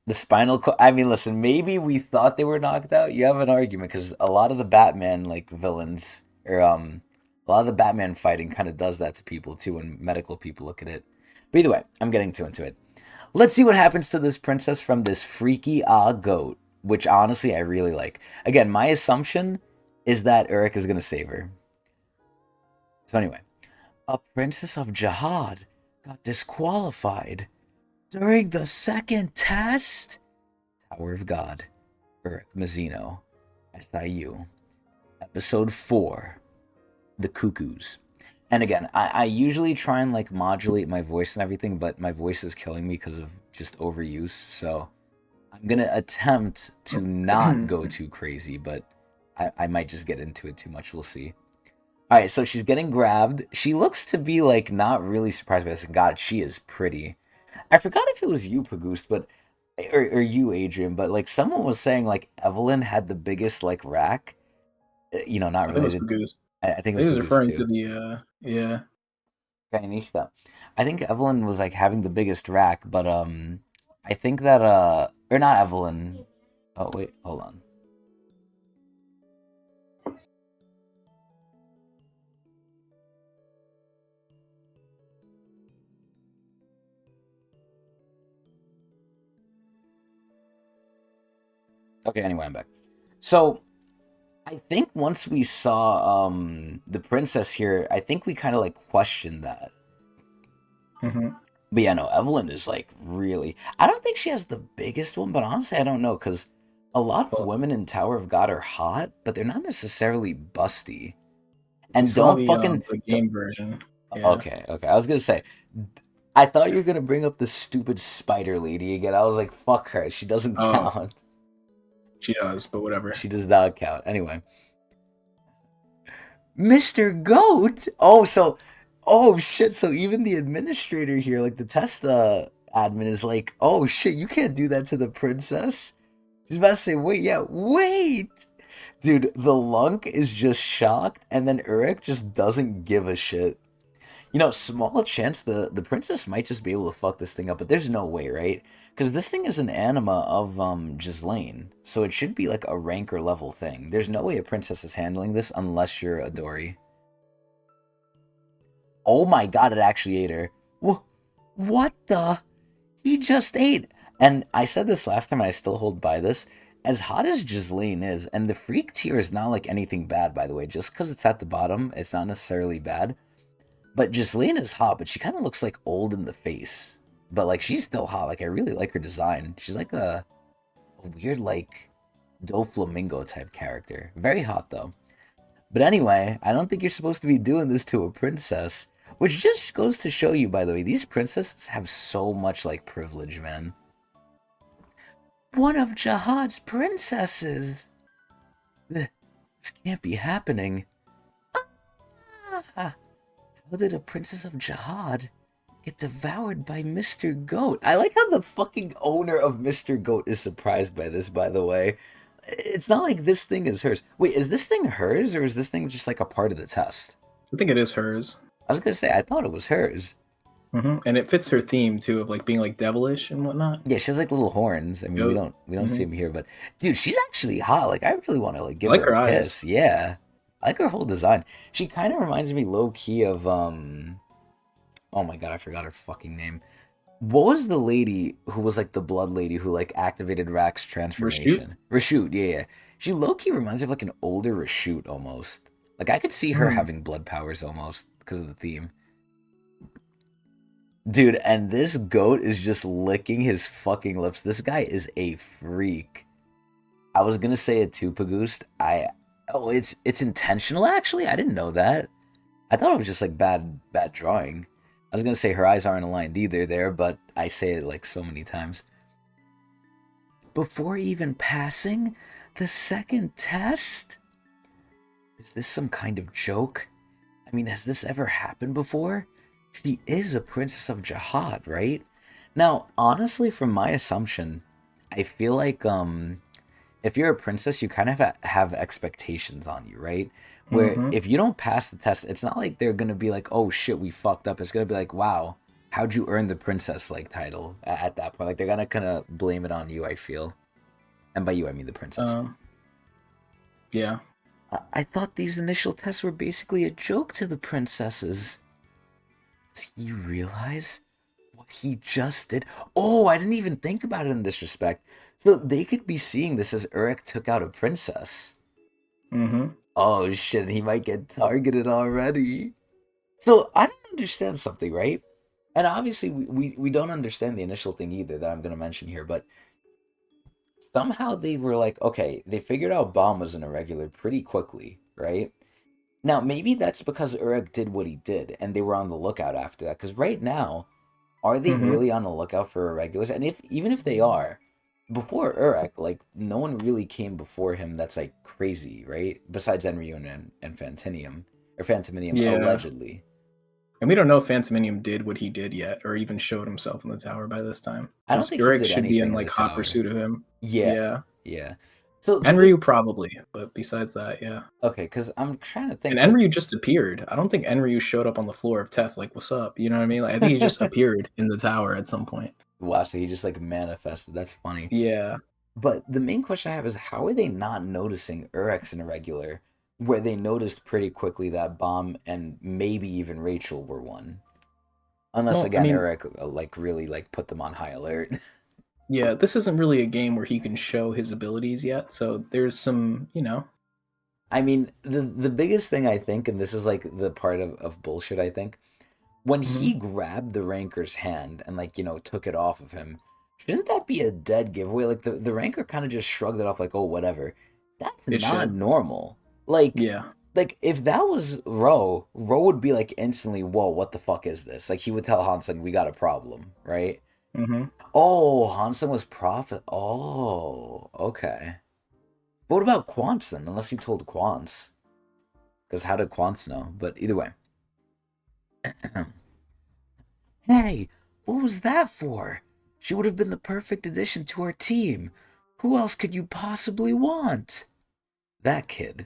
the spinal cord. I mean, listen, maybe we thought they were knocked out. You have an argument because a lot of the Batman like villains or a lot of the Batman fighting kind of does that to people too when medical people look at it. But either way, I'm getting too into it. Let's see what happens to this princess from this freaky goat, which honestly I really like. Again, my assumption is that Urek is gonna save her. So anyway, a princess of Jihad got disqualified during the second test. Tower of God, Urek Mazino, SIU, episode 4, The Cuckoos. And again, I usually try and like modulate my voice and everything, but my voice is killing me because of just overuse. So I'm gonna attempt to not go too crazy, but I might just get into it too much. We'll see. All right, so she's getting grabbed. She looks to be like not really surprised by this. God, she is pretty. I forgot if it was you, Pagoost, but or you, Adrian, but like someone was saying like Evelyn had the biggest like rack. Not I think it was related. Pagoose. I think it I think was he was Pagoost referring to too. the yeah. Kainishta. I think Evelyn was like having the biggest rack, but I think that or not Evelyn. Oh wait, hold on. Okay, anyway, I'm back. So I think once we saw the princess here, I think we kind of like questioned that. Hmm. But yeah, no, Evelyn is like really. I don't think she has the biggest one, but honestly, I don't know because a lot of Well, women in Tower of God are hot, but they're not necessarily busty. we And saw don't fucking. the game version. Yeah. Okay, okay. I was gonna say, I thought you were gonna bring up the stupid spider lady again. I was like, fuck her. She doesn't Oh, count. she does, but whatever. She does not count. Anyway, Mr. Goat. Oh shit. So even the administrator here, like the test admin, is like, oh shit, you can't do that to the princess. She's about to say, wait, yeah, wait. Dude, the Lunk is just shocked, and then Urek just doesn't give a shit. Small chance the princess might just be able to fuck this thing up, but there's no way, right? Because this thing is an anima of Ghislaine, so it should be like a rank or level thing. There's no way a princess is handling this unless you're a Dory. Oh my god, it actually ate her. What the? He just ate. And I said this last time, and I still hold by this. As hot as Ghislaine is, and the freak tier is not like anything bad, by the way. Just because it's at the bottom, it's not necessarily bad. But Ghislaine is hot, but she kind of looks like old in the face. But like she's still hot. Like I really like her design. She's like a weird like Doflamingo type character. Very hot though. But anyway, I don't think you're supposed to be doing this to a princess. Which just goes to show you, by the way, these princesses have so much like privilege, man. One of Jihad's princesses. This can't be happening. Ah, how did a princess of Jihad get devoured by Mr. Goat? I like how the fucking owner of Mr. Goat is surprised by this, by the way. It's not like this thing is hers. Wait, is this thing hers, or is this thing just like a part of the test? I think it is hers. I was gonna say, I thought it was hers. And it fits her theme too of like being like devilish and whatnot. Yeah, she has like little horns. I mean, we don't see them here, but dude, she's actually hot. Like, I really want to like give like her a her kiss. eyes. Yeah, I like her whole design. She kind of reminds me low key of Oh my god, I forgot her fucking name. What was the lady who was like the blood lady who like activated Rack's transformation? Rashut, yeah, yeah. She low key reminds me of like an older Rashut almost. Like I could see her having blood powers almost because of the theme. Dude, and this goat is just licking his fucking lips. This guy is a freak. I was gonna say a Tupagoost. Oh, it's intentional actually. I didn't know that. I thought it was just like bad drawing. I was gonna say her eyes aren't aligned either there, but I say it like so many times. Before even passing the second test? Is this some kind of joke? I mean, has this ever happened before? She is a princess of Jihad, right? Now, honestly, from my assumption, I feel like if you're a princess, you kind of have expectations on you, right? Where if you don't pass the test, it's not like they're gonna be like, "Oh shit, we fucked up." It's gonna be like, "Wow, how'd you earn the princess like title at that point?" Like they're gonna kind of blame it on you. I feel, and by you I mean the princess. Yeah. I thought these initial tests were basically a joke to the princesses. Does he realize what he just did? Oh, I didn't even think about it in this respect. So they could be seeing this as Urek took out a princess. Oh shit, he might get targeted already. So I don't understand something, right? And obviously we don't understand the initial thing either that I'm going to mention here, but somehow they were like, okay, they figured out Bomb was an irregular pretty quickly, right? Now, maybe that's because Urek did what he did, and they were on the lookout after that. Because right now, are they really on the lookout for irregulars? And even if they are, before Urek, like, no one really came before him that's, like, crazy, right? Besides Enryu and Fantinium. Or Phantominium, Yeah. allegedly. And we don't know if Phantominium did what he did yet, or even showed himself in the tower by this time. I don't think Urek he did should be anything in like the hot tower. pursuit of him. Yeah. So Enryu probably, but besides that, yeah. Okay, because I'm trying to think. And Enryu just appeared. I don't think Enryu showed up on the floor of Test like, "What's up?" You know what I mean? Like, I think he just appeared in the tower at some point. Wow, so he just like manifested. That's funny. Yeah. But the main question I have is how are they not noticing Urek's an irregular, where they noticed pretty quickly that Bomb and maybe even Rachel were one? Unless Well, again, I mean, Urek like really like put them on high alert. yeah, this isn't really a game where he can show his abilities yet, so there's some, I mean, the biggest thing I think, and this is like the part of bullshit I think, when he grabbed the ranker's hand and like, took it off of him, shouldn't that be a dead giveaway? Like the ranker kind of just shrugged it off like, oh, whatever. That's It not should. normal. Like, Yeah. like if that was Ro would be like instantly, whoa, what the fuck is this? Like he would tell Hansen, we got a problem, right? Oh, Hansen was Prophet. Oh, okay. But what about Quants then? Unless he told Quants. Because how did Quants know? But either way. Hey, what was that for? She would have been the perfect addition to our team. Who else could you possibly want? That kid.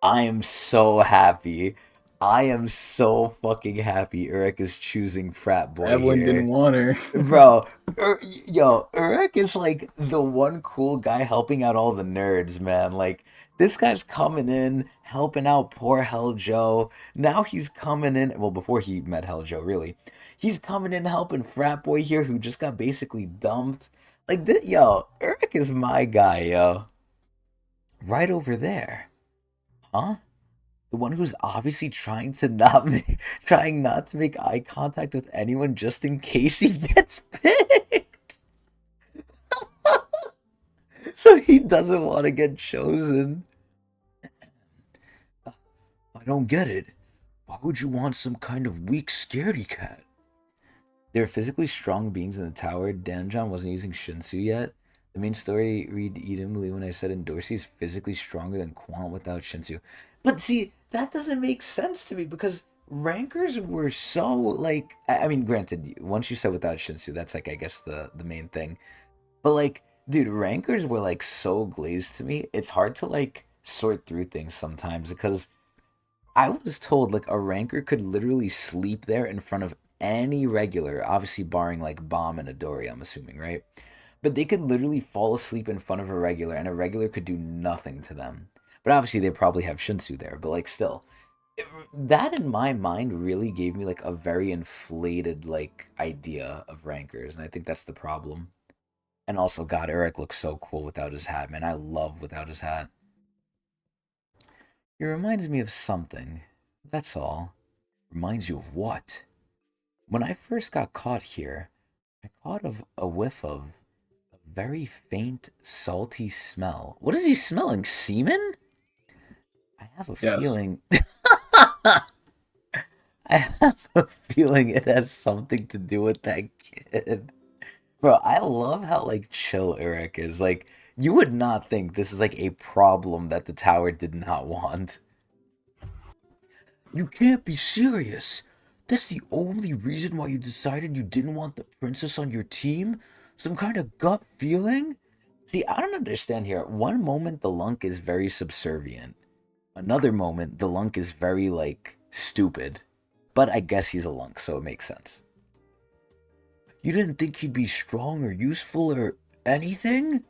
I am so happy. I am so fucking happy Urek is choosing frat boy Everyone here. didn't want her. Bro, Urek is like the one cool guy helping out all the nerds, man. Like, this guy's coming in, helping out poor Hell Joe. Now he's coming in, well, before he met Hell Joe, really. He's coming in helping frat boy here who just got basically dumped. Like, Urek is my guy, yo. Right over there. Huh? The one who's obviously trying not to make eye contact with anyone just in case he gets picked. So he doesn't want to get chosen. I don't get it. Why would you want some kind of weak scaredy cat? There are physically strong beings in the tower. Danjon wasn't using Shinsu yet. The main story read evenly when I said Endorsi's physically stronger than Quant without Shinsu. But see, that doesn't make sense to me because rankers were so like I mean, granted, once you said without Shinsu, that's like I guess the main thing. But like, dude, rankers were like so glazed to me. It's hard to like sort through things sometimes because I was told like a ranker could literally sleep there in front of any regular, obviously barring like Bomb and Adori, I'm assuming, right? But they could literally fall asleep in front of a regular and a regular could do nothing to them. But obviously they probably have Shinsu there, but like still. That in my mind really gave me like a very inflated like idea of rankers, and I think that's the problem. And also, God, Urek looks so cool without his hat, man. I love without his hat. He reminds me of something. That's all. Reminds you of what? When I first got caught here, I caught a whiff of a very faint, salty smell. What is he smelling? Semen? I have a Yes. feeling. I have a feeling it has something to do with that kid. Bro, I love how like chill Urek is. Like, you would not think this is like a problem that the tower did not want. You can't be serious. That's the only reason why you decided you didn't want the princess on your team? Some kind of gut feeling? See, I don't understand here. One moment the lunk is very subservient. Another moment the lunk is very like stupid. But I guess he's a lunk, so it makes sense. You didn't think he'd be strong or useful or anything?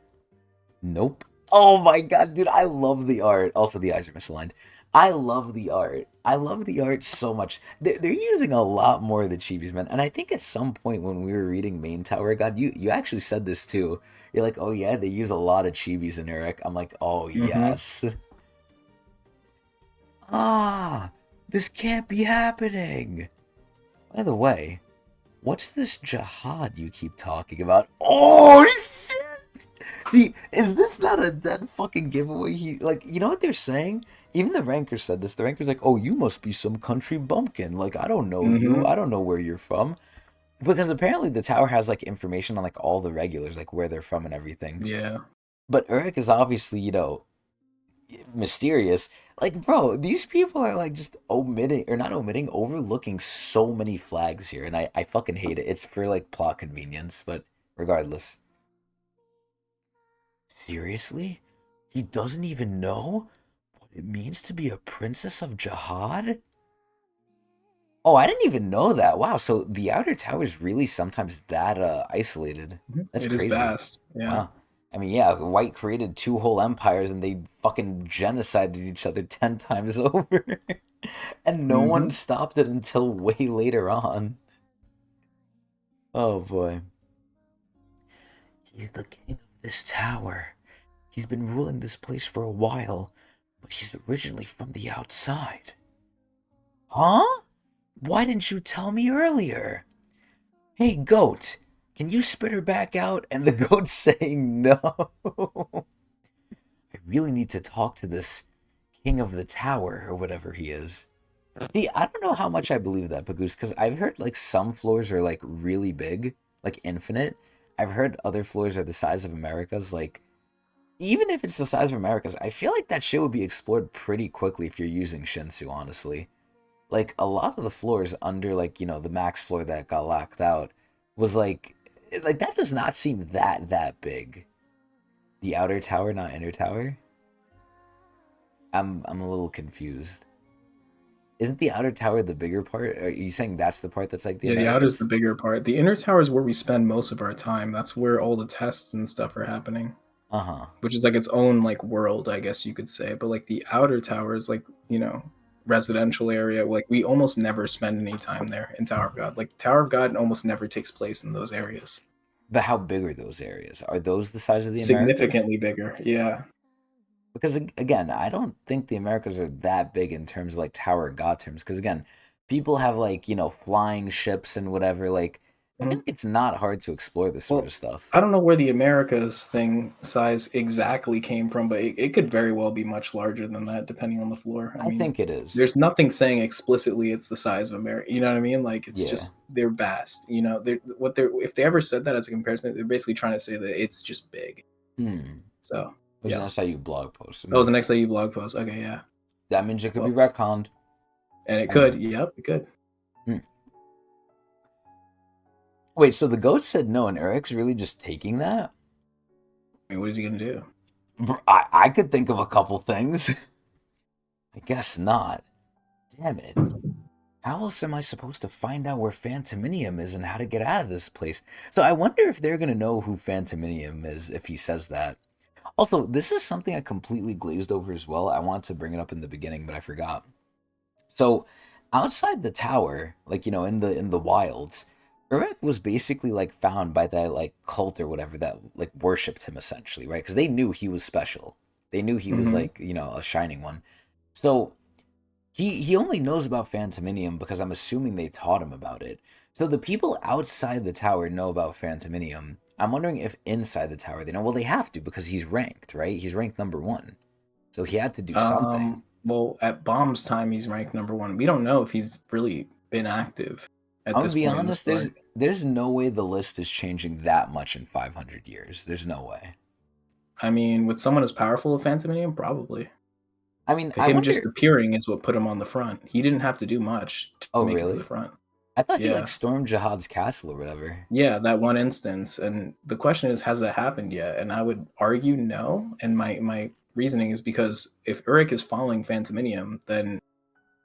Nope. Oh my god, dude, I love the art. Also, the eyes are misaligned. I love the art. I love the art so much. They're using a lot more of the chibis, man. And I think at some point when we were reading Main Tower God, you actually said this too. You're like, oh yeah, they use a lot of chibis in Urek. I'm like, oh Mm-hmm. yes. Ah, this can't be happening. By the way, what's this jihad you keep talking about? Oh shit! See, is this not a dead fucking giveaway? He like, you know what they're saying? Even the ranker said this. The ranker's like, "Oh, you must be some country bumpkin. Like, I don't know you. Mm-hmm. I don't know where you're from." Because apparently the tower has like information on like all the regulars, like where they're from and everything. Yeah. But Urek is obviously, mysterious. Like, bro, these people are like just omitting or not omitting, overlooking so many flags here, and I fucking hate it. It's for like plot convenience, but regardless. Seriously? He doesn't even know what it means to be a princess of Jihad? Oh, I didn't even know that. Wow, so the Outer Tower is really sometimes that isolated. Mhm. That's It is crazy. vast. Yeah. Wow. I mean, yeah, White created two whole empires and they fucking genocided each other 10 times over. And no one Mm-hmm. stopped it until way later on. Oh boy. He's the king of this tower. He's been ruling this place for a while, but he's originally from the outside. Huh? Why didn't you tell me earlier? Hey, goat, can you spit her back out? And the goat's saying no. I really need to talk to this king of the tower or whatever he is. See, I don't know how much I believe that, Pagoose, because I've heard like some floors are like really big, like infinite. I've heard other floors are the size of America's. Like, even if it's the size of America's, I feel like that shit would be explored pretty quickly if you're using Shinsu, honestly. Like, a lot of the floors under, like, the max floor that got locked out was like, that does not seem that big. The outer tower, not inner tower? I'm a little confused. Isn't the outer tower the bigger part? Are you saying that's the part that's like the Yeah, the outer is the Americas? bigger part. The inner tower is where we spend most of our time. That's where all the tests and stuff are happening, Uh-huh. which is like its own like world, I guess you could say. But like the outer tower is like, residential area. Like we almost never spend any time there in Tower of God. Like Tower of God almost never takes place in those areas. But how big are those areas? Are those the size of the Americas? Significantly bigger. Yeah. Because again, I don't think the Americas are that big in terms of like Tower of God terms. Because again, people have like flying ships and whatever. Like I feel Mhm. like it's not hard to explore this sort Well, of stuff. I don't know where the Americas thing size exactly came from, but it could very well be much larger than that, depending on the floor. I I mean, think it is. there's nothing saying explicitly it's the size of America. You know what I mean? Like it's Yeah. just they're vast. They're if they ever said that as a comparison, they're basically trying to say that it's just big. Hmm. So It was an yeah, SIU blog post. that was an XIU blog post. Okay, yeah. That means it could be Well, retconned. and it could. Anyway. Yep, it could. Hmm. Wait, so the goat said no, and Eric's really just taking that? I mean, what is he gonna do? I could think of a couple things. I guess not. Damn it. How else am I supposed to find out where Phantominium is and how to get out of this place? So I wonder if they're gonna know who Phantominium is if he says that. Also, this is something I completely glazed over as well. I wanted to bring it up in the beginning, but I forgot. So outside the tower, like in the wilds, Urek was basically like found by that like cult or whatever that like worshipped him essentially, right? Because they knew he was special. They knew he was Hmm. like a shining one. So he only knows about Phantominium because I'm assuming they taught him about it. So the people outside the tower know about Phantominium. I'm wondering if inside the tower they know. Well, they have to because he's ranked, right? He's ranked number one. So he had to do something. Well, at Bomb's time, he's ranked number one. We don't know if he's really been active at I'm gonna this be point in the honest. story. There's no way the list is changing that much in 500 years. There's no way. I mean, with someone as powerful as Phantominium, probably. I mean, I Him just wonder. appearing is what put him on the front. He didn't have to do much Oh, to make it to the really? front. I thought he like Yeah. stormed Jihad's castle or whatever. Yeah, that one instance. And the question is, has that happened yet? And I would argue no. And my reasoning is because if Urek is following Phantominium, then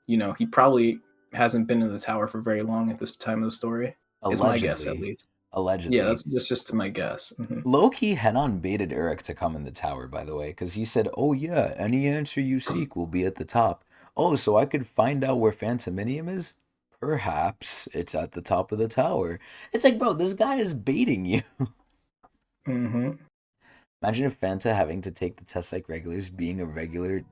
he probably hasn't been in the tower for very long at this time of the story. Is my guess, at Allegedly, least. Yeah, allegedly. that's just my guess. Hmm. Loki had on baited Urek to come in the tower, by the way, because he said, "Oh yeah, any answer you seek will be at the top." Oh, so I could find out where Phantominium is? Perhaps it's at the top of the tower. It's like, bro, this guy is baiting you. Hmm. Imagine if Fanta having to take the test like regulars, being a regular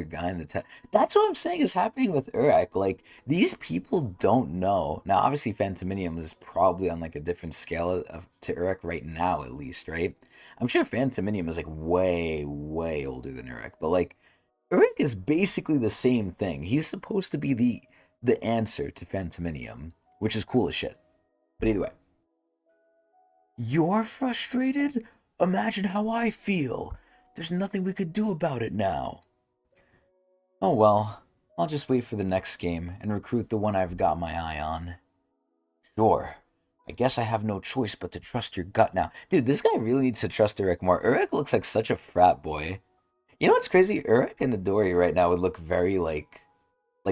guy in the test. That's what I'm saying is happening with Urek. Like these people don't know. Now, obviously, Phantominium is probably on like a different scale to Urek right now, at least, right? I'm sure Phantominium is like way older than Urek, but like Urek is basically the same thing. He's supposed to be the answer to Phantominium, which is cool as shit. But either way. You're frustrated? Imagine how I feel. There's nothing we could do about it now. Oh well, I'll just wait for the next game and recruit the one I've got my eye on. Sure. I guess I have no choice but to trust your gut now. Dude, this guy really needs to trust Urek more. Urek looks like such a frat boy. You know what's crazy? Urek and Midori right now would look very like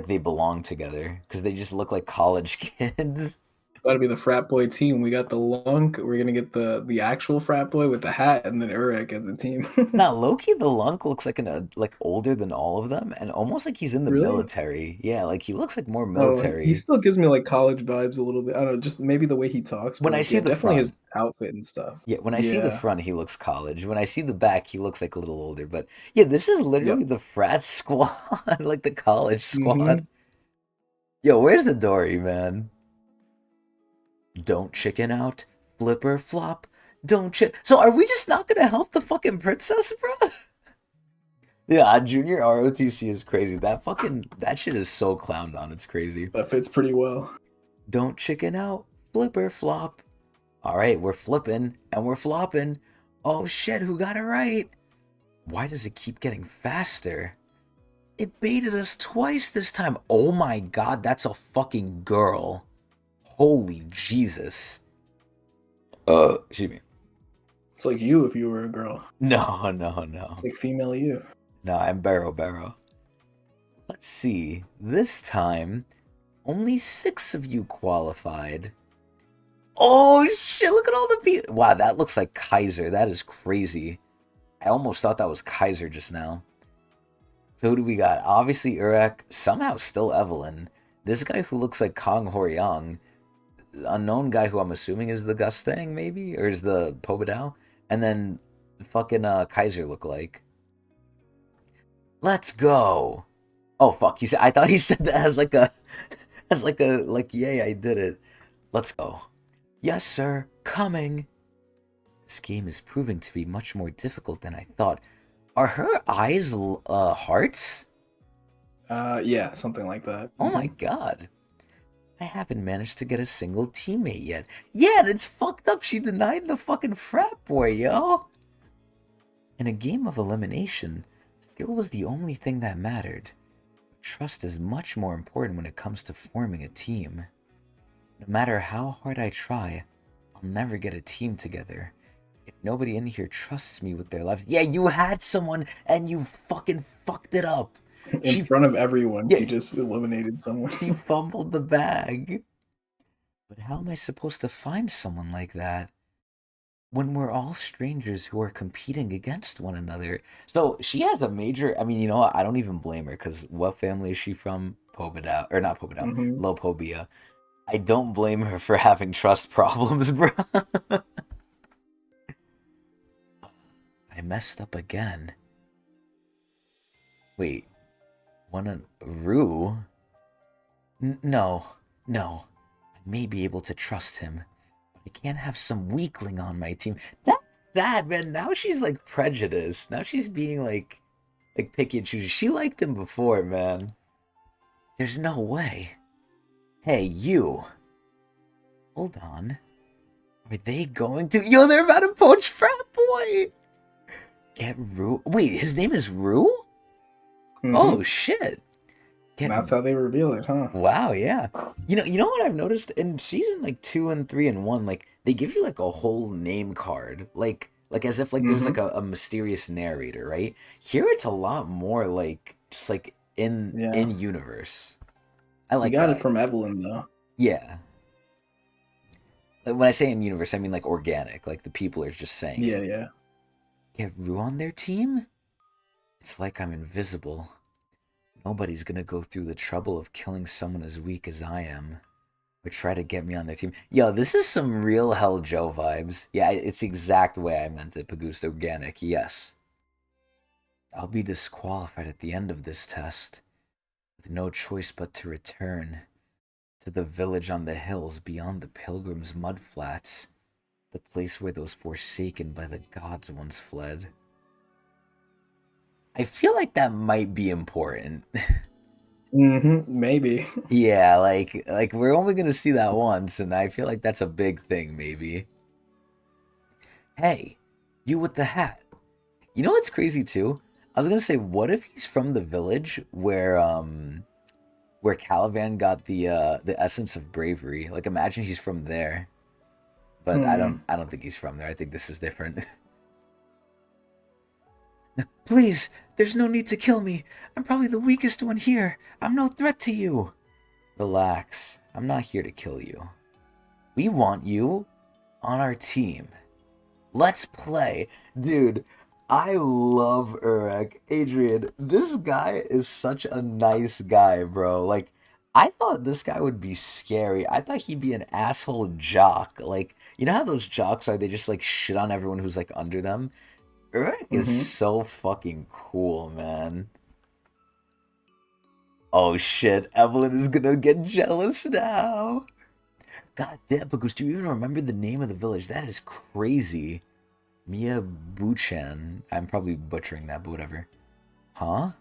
they belong together because they just look like college kids. Got to be the frat boy team. We got the Lunk. We're gonna get the actual frat boy with the hat, and then Urek as a team. Now, Loki the Lunk looks like like older than all of them, and almost like he's in the Really? military. Yeah, like he looks like more Oh, he military. still gives me like college vibes a little bit. I don't know, just maybe the way he talks, but When I like see yeah, the definitely front, his outfit and stuff. yeah, when I see the Yeah. front, he looks college. When I see the back, he looks like a little older. But yeah, this is Yep. literally the frat squad, like the college squad. Hmm. Yo, where's the Dory, man? Don't chicken out, flipper flop. Don't chick. So are we just not gonna help the fucking princess, bro? Yeah, Junior ROTC is crazy. That shit is so clowned on. It's crazy. That fits pretty well. Don't chicken out, flipper flop. All right, we're flipping and we're flopping. Oh shit, who got it right? Why does it keep getting faster? It baited us twice this time. Oh my god, that's a fucking girl. Holy Jesus. Excuse me. It's like you if you were a girl. No, no, no. It's like female you. No, I'm Barrow. Let's see. This time, only 6 of you qualified. Oh shit, look at all the people. Wow, that looks like Kaiser. That is crazy. I almost thought that was Kaiser just now. So who do we got? Obviously Urek, somehow still Evelyn. This guy who looks like Kong Horyang. Unknown guy who I'm assuming is the Gustang, maybe? Or is the Pobadao? And then fucking Kaiser look like. Let's go. Oh fuck, he said I thought he said that as like a like yay, I did it. Let's go. Yes, sir. Coming. This game is proving to be much more difficult than I thought. Are her eyes hearts? Yeah, something like that. Oh my god. I haven't managed to get a single teammate yet. Yeah, and it's fucked up. She denied the fucking frat boy, yo. In a game of elimination, skill was the only thing that mattered. Trust is much more important when it comes to forming a team. No matter how hard I try, I'll never get a team together. If nobody in here trusts me with their lives... Yeah, you had someone and you fucking fucked it up. In front of everyone, Yeah. she just eliminated someone. She fumbled the bag. But how am I supposed to find someone like that when we're all strangers who are competing against one another? So she has a major... I mean, you know what? I don't even blame her, because what family is she from? Pobedao. Or not Pobedao. Mhm. Lopobia. I don't blame her for having trust problems, bro. I messed up again. Wait. Rue? No. I may be able to trust him, but I can't have some weakling on my team. That's sad, man. Now she's like prejudiced. Now she's being like picky and choosy. She liked him before, man. There's no way. Hey, you. Hold on. Are they going to... Yo, they're about to poach frat boy! Get Rue... Wait, his name is Rue? Mhm. Oh, shit. That's how they reveal it, huh? Wow, yeah. You know what I've noticed? In season, like, 2 and 3 and 1, like, they give you, like, a whole name card. Like as if, like, there's, like, a mysterious narrator, right? Here, it's a lot more, like, just, like, in universe. I like You got that. it from Evelyn, though. Yeah. Like, when I say in universe, I mean, like, organic. Like, the people are just saying Yeah, it. yeah. Get Rue on their team? It's like I'm invisible. Nobody's gonna go through the trouble of killing someone as weak as I am, or try to get me on their team. Yo, this is some real Hell Joe vibes. Yeah, it's the exact way I meant it, Pagoost Organic, yes. I'll be disqualified at the end of this test, with no choice but to return to the village on the hills beyond the Pilgrim's mud flats, the place where those forsaken by the gods once fled. I feel like that might be important. Maybe. Yeah, like we're only gonna see that once, and I feel like that's a big thing, maybe. Hey, you with the hat. You know what's crazy too? I was gonna say, what if he's from the village where Caliban got the essence of bravery? Like, imagine he's from there. But I don't think he's from there. I think this is different. Please, there's no need to kill me. I'm probably the weakest one here. I'm no threat to you. Relax. I'm not here to kill you. We want you on our team. Let's play. Dude, I love Urek. Adrian, this guy is such a nice guy, bro. Like, I thought this guy would be scary. I thought he'd be an asshole jock. Like, you know how those jocks are? They just, like, shit on everyone who's, like, under them? Urek is so fucking cool, man. Oh shit, Evelyn is gonna get jealous now. God damn, because do you even remember the name of the village? That is crazy. Mia Buchan. I'm probably butchering that, but whatever. Huh?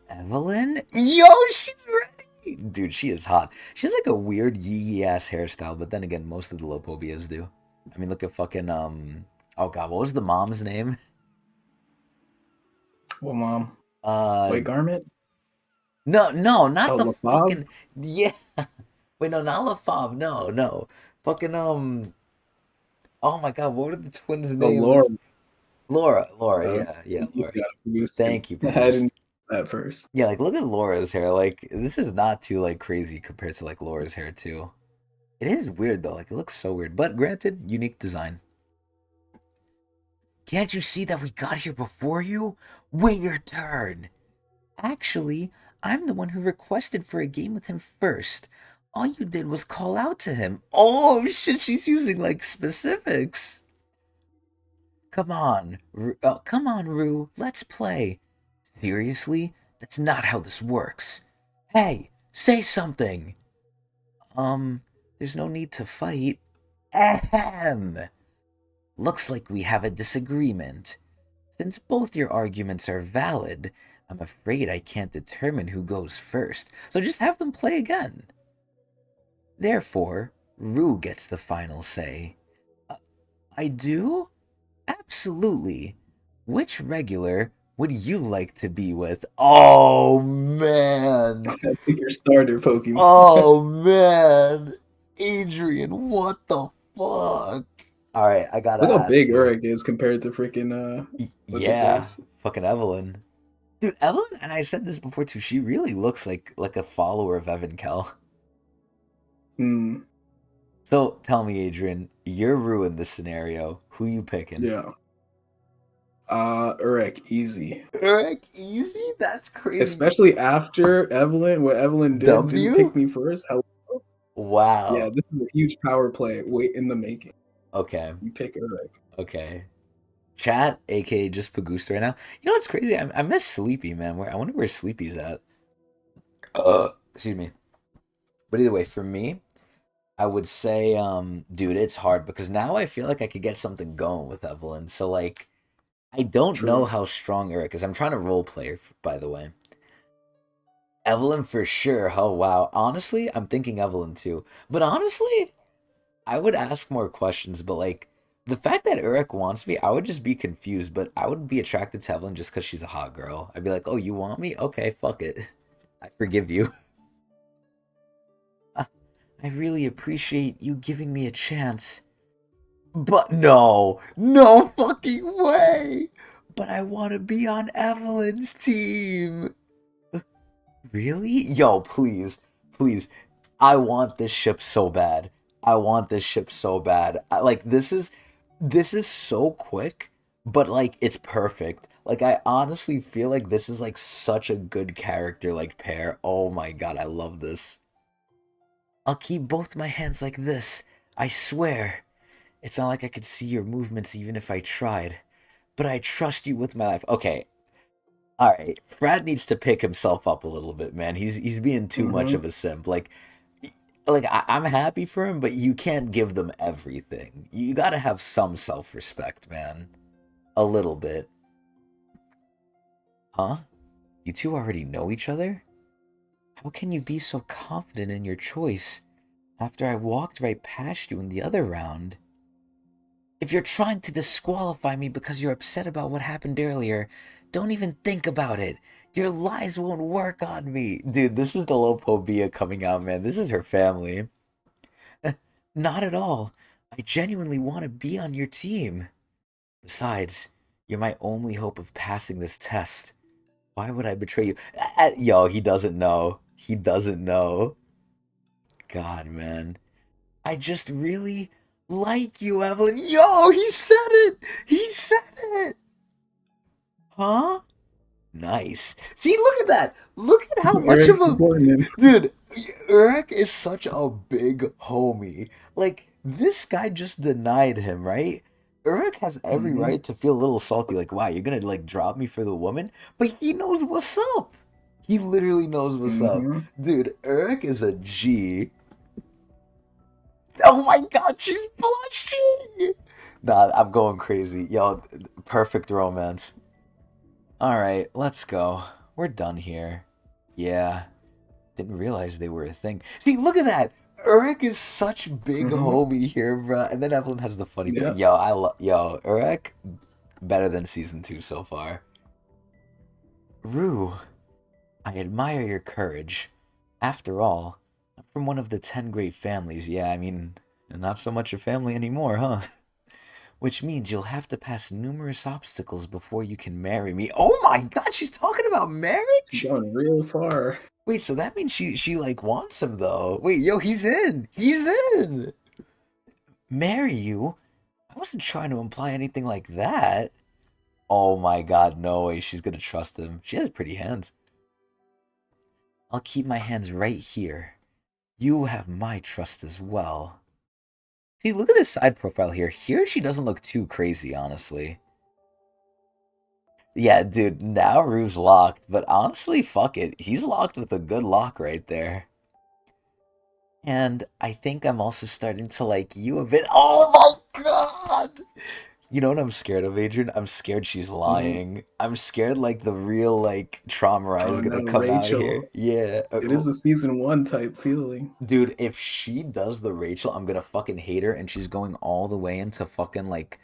Evelyn? Yo, she's ready! Dude, she is hot. She has like a weird yee ass hairstyle, but then again, most of the Lopobias do. I mean, look at fucking, oh god, what was the mom's name? Well, Mom. Wait, Garment? No, not the LaFave? fucking... Yeah. Wait, no, not LaFave. No. Fucking, oh my god, what were the twins' names? Laura. Laura, yeah, Laura. Thank you, I hadn't Bruce. at first. Yeah, like, look at Laura's hair. Like, this is not too, like, crazy compared to, like, Laura's hair, too. It is weird, though. Like, it looks so weird. But, granted, unique design. Can't you see that we got here before you? Wait your turn. Actually, I'm the one who requested for a game with him first. All you did was call out to him. Oh, shit, she's using, like, specifics. Come on, Rue, let's play. Seriously? That's not how this works. Hey, say something. Um, there's no need to fight. Ahem. Looks like we have a disagreement. Since both your arguments are valid, I'm afraid I can't determine who goes first, so just have them play again. Therefore, Rue gets the final say. I do? Absolutely. Which regular would you like to be with? Oh, man. Pick your starter Pokemon. Oh, man. Adrian, what the fuck? All right, I gotta Look how ask big you. Urek is compared to freaking what's her Yeah, face? fucking Evelyn. Dude, Evelyn, and I said this before too, she really looks like a follower of Evan Kell. Hmm. So tell me, Adrian, you're ruined this scenario. Who you picking? Yeah. Urek, easy. Urek, easy? That's crazy. Especially after Evelyn, what Evelyn didn't W? pick me first. Yeah, Wow. this is a huge power play. Wait in the making. Okay, You pick Urek. okay. Chat, aka just Pagusta right now. You know what's crazy? I miss Sleepy, man. I wonder where Sleepy's at. Excuse me. But either way, for me, I would say, dude, it's hard because now I feel like I could get something going with Evelyn. So like, I don't know True. how strong Eric is. I'm trying to role play, by the way. Evelyn for sure. Oh wow. Honestly, I'm thinking Evelyn too. But honestly, I would ask more questions. But like, the fact that Eric wants me, I would just be confused. But I would be attracted to Evelyn just because she's a hot girl. I'd be like, oh, you want me? Okay, fuck it. I forgive you. I really appreciate you giving me a chance. But no, no fucking way. But I want to be on Evelyn's team. Really? Yo, please, please. I want this ship so bad. I want this ship so bad. Like this is so quick, but like it's perfect. Like I honestly feel like this is like such a good character like pair. Oh my god, I love this. I'll keep both my hands like this. I swear. It's not like I could see your movements even if I tried. But I trust you with my life. Okay, all right. Frat needs to pick himself up a little bit, man. He's being too much Mm-hmm. of a simp. I'm happy for him, but you can't give them everything. You got to have some self-respect, man. A little bit. Huh? You two already know each other? How can you be so confident in your choice after I walked right past you in the other round? If you're trying to disqualify me because you're upset about what happened earlier, don't even think about it. Your lies won't work on me. Dude, this is the Lopobia coming out, man. This is her family. Not at all. I genuinely want to be on your team. Besides, you're my only hope of passing this test. Why would I betray you? Yo, he doesn't know. He doesn't know. God, man. I just really like you, Evelyn. Yo, he said it! He said it! Huh? Nice. See, look at that. Look at how much of Urek's a supporting him. dude. Urek is such a big homie. Like this guy just denied him, right? Urek has every Mm-hmm. right to feel a little salty. Like, wow, you're gonna like drop me for the woman, but he knows what's up. He literally knows what's up, Mm-hmm. dude. Urek is a G. Oh my god, she's blushing. Nah, I'm going crazy. Yo, perfect romance. All right, let's go. We're done here. Yeah, didn't realize they were a thing. See, look at that. Urek is such big Mm-hmm. homie here, bruh. And then Evelyn has the funny thing. Yeah. Yo, Urek better than season 2 so far. Rue, I admire your courage. After all, I'm from one of the 10 great families. Yeah, I mean, not so much a family anymore, huh? Which means you'll have to pass numerous obstacles before you can marry me. Oh my god, she's talking about She's marriage? going real far. Wait, so that means she like wants him though. Wait, yo, he's in. He's in. Marry you? I wasn't trying to imply anything like that. Oh my god, no way she's gonna trust him. She has pretty hands. I'll keep my hands right here. You have my trust as well. See, look at his side profile here. Here, she doesn't look too crazy, honestly. Yeah, dude, now Rue's locked, but honestly, fuck it. He's locked with a good lock right there. And I think I'm also starting to like you a bit. Oh my god! You know what I'm scared of, Adrian? I'm scared she's Mhm. lying. I'm scared like the real like trauma is Oh gonna no, come out here. Rachel. Yeah. It is a season one type feeling. Dude, if she does the Rachel, I'm gonna fucking hate her and she's going all the way into fucking like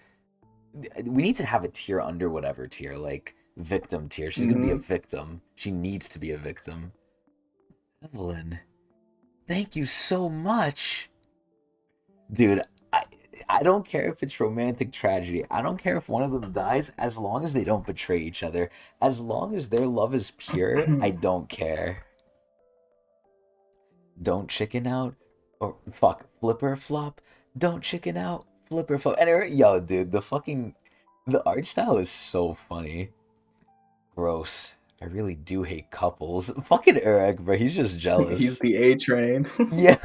we need to have a tier under whatever tier, like victim tier. She's gonna be a Hmm. victim. She needs to be a victim. Evelyn, thank you so much. Dude, I I don't care if it's romantic tragedy. I don't care if one of them dies as long as they don't betray each other. As long as their love is pure, I don't care. Don't chicken out or fuck, flipper flop. Don't chicken out, flipper flop. And yo, dude, the art style is so funny. Gross. I really do hate couples. Fucking Urek, bro, he's just He's jealous. the A train. Yeah.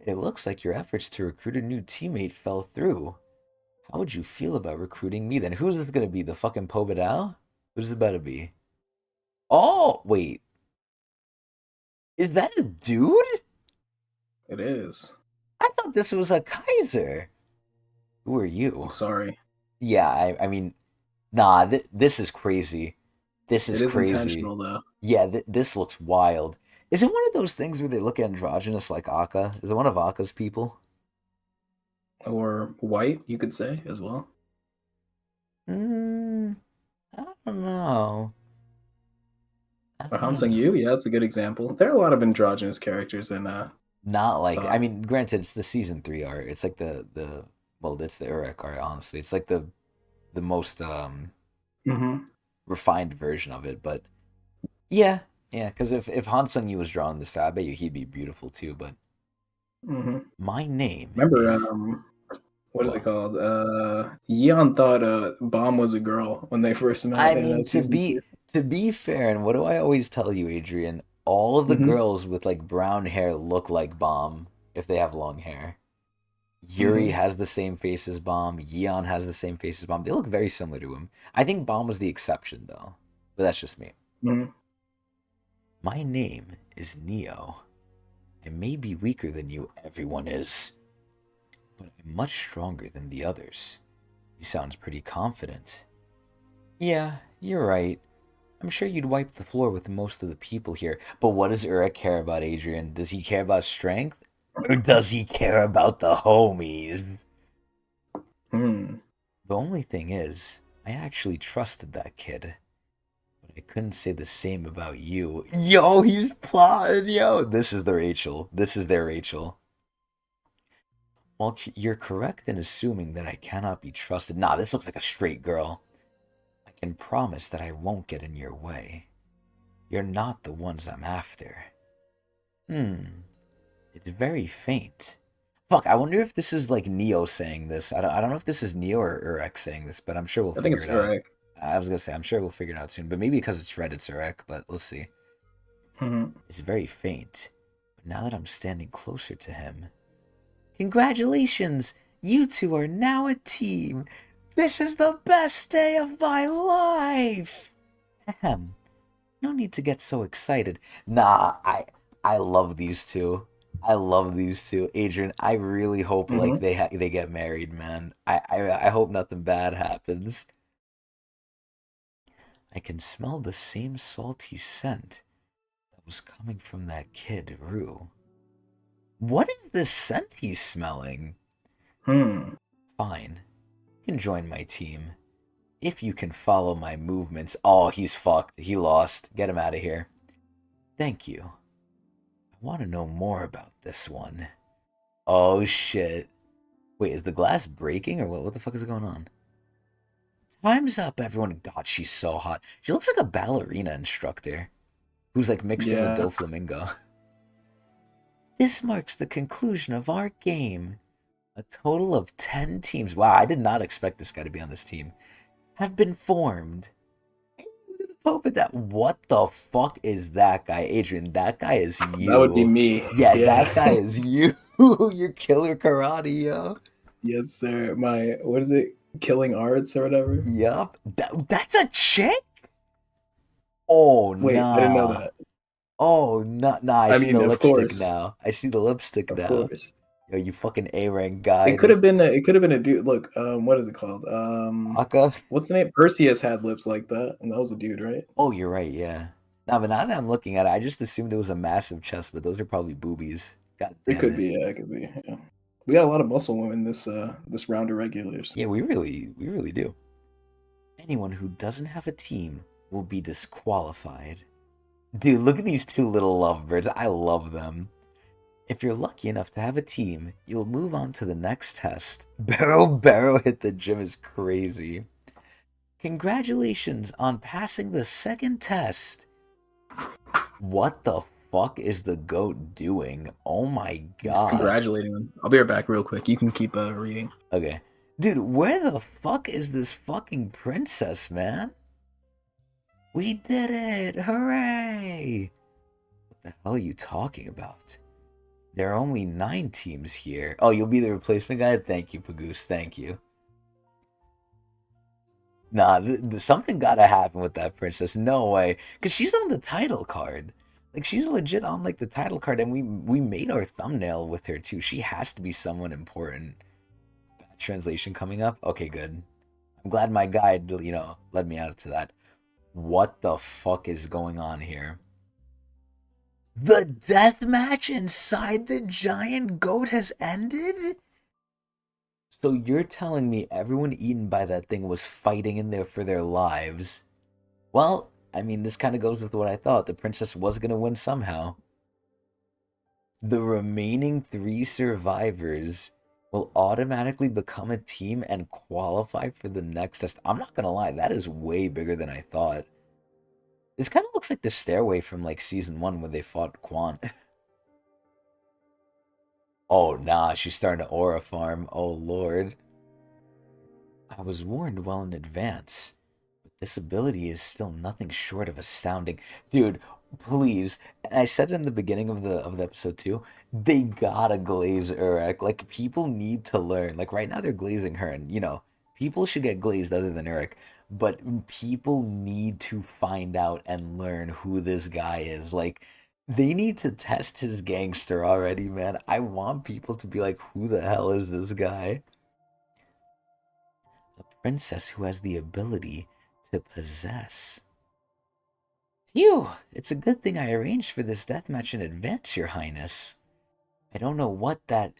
It looks like your efforts to recruit a new teammate fell through. How would you feel about recruiting me then? Who's this gonna be? The fucking Pobedal? Who's it about to be? Oh, wait. Is that a dude? It is. I thought this was a Kaiser. Who are I'm you? sorry. Yeah, I mean, nah, this is crazy. This It is is crazy. intentional though. Yeah, this looks wild. Is it one of those things where they look androgynous like Akka? Is it one of Akka's people? Or white, you could say as well. Hmm, I don't know. I Or don't Hansung know. Yu, yeah, that's a good example. There are a lot of androgynous characters in Not like I Top. mean, granted, it's the season 3 art. It's like the well, it's the Urek art. Honestly, it's like the most Hmm. refined version of it. But yeah, yeah, because if Han Sung Yu was drawing this, I bet you he'd be beautiful too. But Hmm. my name Remember, is what is it well. called? Yeon thought Bomb was a girl when they first met I in mean, season two. to be fair, and what do I always tell you, Adrian? All of the Hmm. girls with like brown hair look like Bomb if they have long hair. Yuri Hmm. has the same face as Bomb. Yeon has the same face as Bomb. They look very similar to him. I think Bomb was the exception, though. But that's just me. Hmm. My name is Neo. I may be weaker than you, everyone is, but I'm much stronger than the others. He sounds pretty confident. Yeah, you're right. I'm sure you'd wipe the floor with most of the people here. But what does Urek care about, Adrian? Does he care about strength? Or does he care about the homies? Hmm. The only thing is, I actually trusted that kid. But I couldn't say the same about you. Yo, he's plotting, yo. This is the Rachel. This is their Rachel. Well, you're correct in assuming that I cannot be trusted. Nah, this looks like a straight girl. I can promise that I won't get in your way. You're not the ones I'm after. Hmm, it's very faint. Fuck, I wonder if this is like Neo saying this. I don't know if this is Neo or Urek saying this, but I'm sure we'll I think figure it's it out. Urek. I was gonna say, I'm sure we'll figure it out soon, but maybe because it's Red, it's Urek, but let's see. Hmm. It's very faint, but now that I'm standing closer to him. Congratulations! You two are now a team! This is the best day of my life! Ahem. No need to get so excited. Nah, I love these two. I love these two. Adrian, I really hope like Hmm. they get married, man. I hope nothing bad happens. I can smell the same salty scent that was coming from that kid, Rue. What is this scent he's smelling? Hmm. Fine. You can join my team. If you can follow my movements. Oh, he's fucked. He lost. Get him out of here. Thank you. I want to know more about this one. Oh shit. Wait, is the glass breaking or what the fuck is going on? Time's up, everyone. God, she's so hot. She looks like a ballerina instructor who's like mixed in with Yeah. Doflamingo. This marks the conclusion of our game. A total of 10 teams. Wow, I did not expect this guy to be on this team. Have been formed. Pope at that. What the fuck is that guy, Adrian? That guy is That would be you. me. Yeah, Yeah. that guy is you. You're killer karate, yo. Yes, sir. My what is it? Killing arts or whatever. Yup. That's a chick? Oh, Wait, I didn't know nah. that. Oh, nah. I I see the mean, lipstick now. I see the lipstick of now. course. Yo, you fucking A-rank guy. It could have been a dude. Look, what is it called? Aka? What's the name? Perseus had lips like that, and that was a dude, right? Oh, you're right, yeah. Now, but now that I'm looking at it, I just assumed it was a massive chest, but those are probably boobies. God It damn could it. be, yeah, it could be. Yeah. We got a lot of muscle women this round of regulars. Yeah, we really do. Anyone who doesn't have a team will be disqualified. Dude, look at these two little lovebirds. I love them. If you're lucky enough to have a team, you'll move on to the next test. Barrow hit the gym is crazy. Congratulations on passing the second test. What the fuck is the goat doing? Oh my Just god. congratulating them. I'll be right back real quick. You can keep reading. Okay. Dude, where the fuck is this fucking princess, man? We did it! Hooray! What the hell are you talking about? There are only 9 teams here. Oh, you'll be the replacement guy? Thank you, Pagoose. Thank you. Nah, something gotta happen with that princess. No way. Because she's on the title card. Like, she's legit on, like, the title card, and we made our thumbnail with her, too. She has to be someone important. Bad translation coming up? Okay, good. I'm glad my guide, led me out to that. What the fuck is going on here? The death match inside the giant goat has ended? So you're telling me everyone eaten by that thing was fighting in there for their lives? Well, I mean, this kind of goes with what I thought. The princess was going to win somehow. The remaining 3 survivors will automatically become a team and qualify for the next test. I'm not going to lie, that is way bigger than I thought. This kind of looks like the stairway from, like, season 1 where they fought Quan. Oh, nah, she's starting to aura farm. Oh, Lord. I was warned well in advance, but this ability is still nothing short of astounding. Dude, please, and I said it in the beginning of the episode too, they gotta glaze Urek. Like, people need to learn. Like, right now they're glazing her, and, people should get glazed other than Urek. But people need to find out and learn who this guy is. Like, they need to test his gangster already, man. I want people to be like, who the hell is this guy? A princess who has the ability to possess. Phew, it's a good thing I arranged for this deathmatch in advance, Your Highness. I don't know what that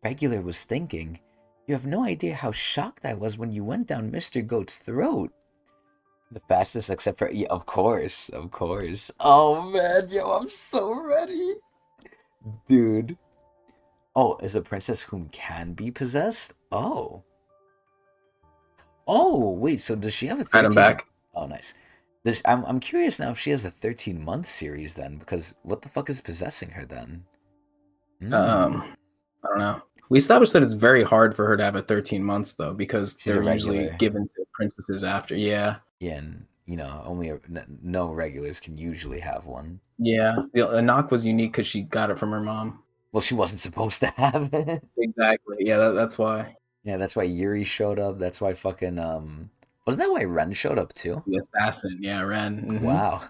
regular was thinking. You have no idea how shocked I was when you went down Mr. Goat's throat. The fastest except for... Yeah, of course. Oh, man, yo, I'm so ready. Dude. Oh, is a princess whom can be possessed? Oh. Oh, wait, so does she have a 13... I'm back. Oh, nice. I'm curious now if she has a 13-month series then, because what the fuck is possessing her then? I don't know. We established that it's very hard for her to have a 13 months though, because She's they're a usually regular. given to princesses after. Yeah. Yeah, and only no regulars can usually have one. Yeah. The knock was unique because she got it from her mom. Well, she wasn't supposed to have it. Exactly. Yeah, that's why. Yeah, that's why Yuri showed up. That's why fucking wasn't that why Ren showed up too? The assassin. Yeah, Ren. Mm-hmm. Wow.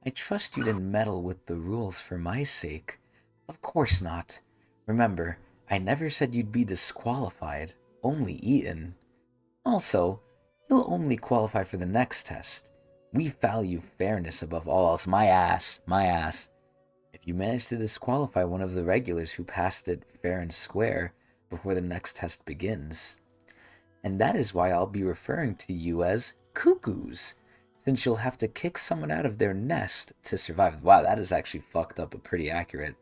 I trust you didn't meddle with the rules for my sake. Of course not. Remember, I never said you'd be disqualified, only eaten. Also, you'll only qualify for the next test. We value fairness above all else. My ass. If you manage to disqualify one of the regulars who passed it fair and square before the next test begins. And that is why I'll be referring to you as cuckoos, since you'll have to kick someone out of their nest to survive. Wow, that is actually fucked up but pretty accurate.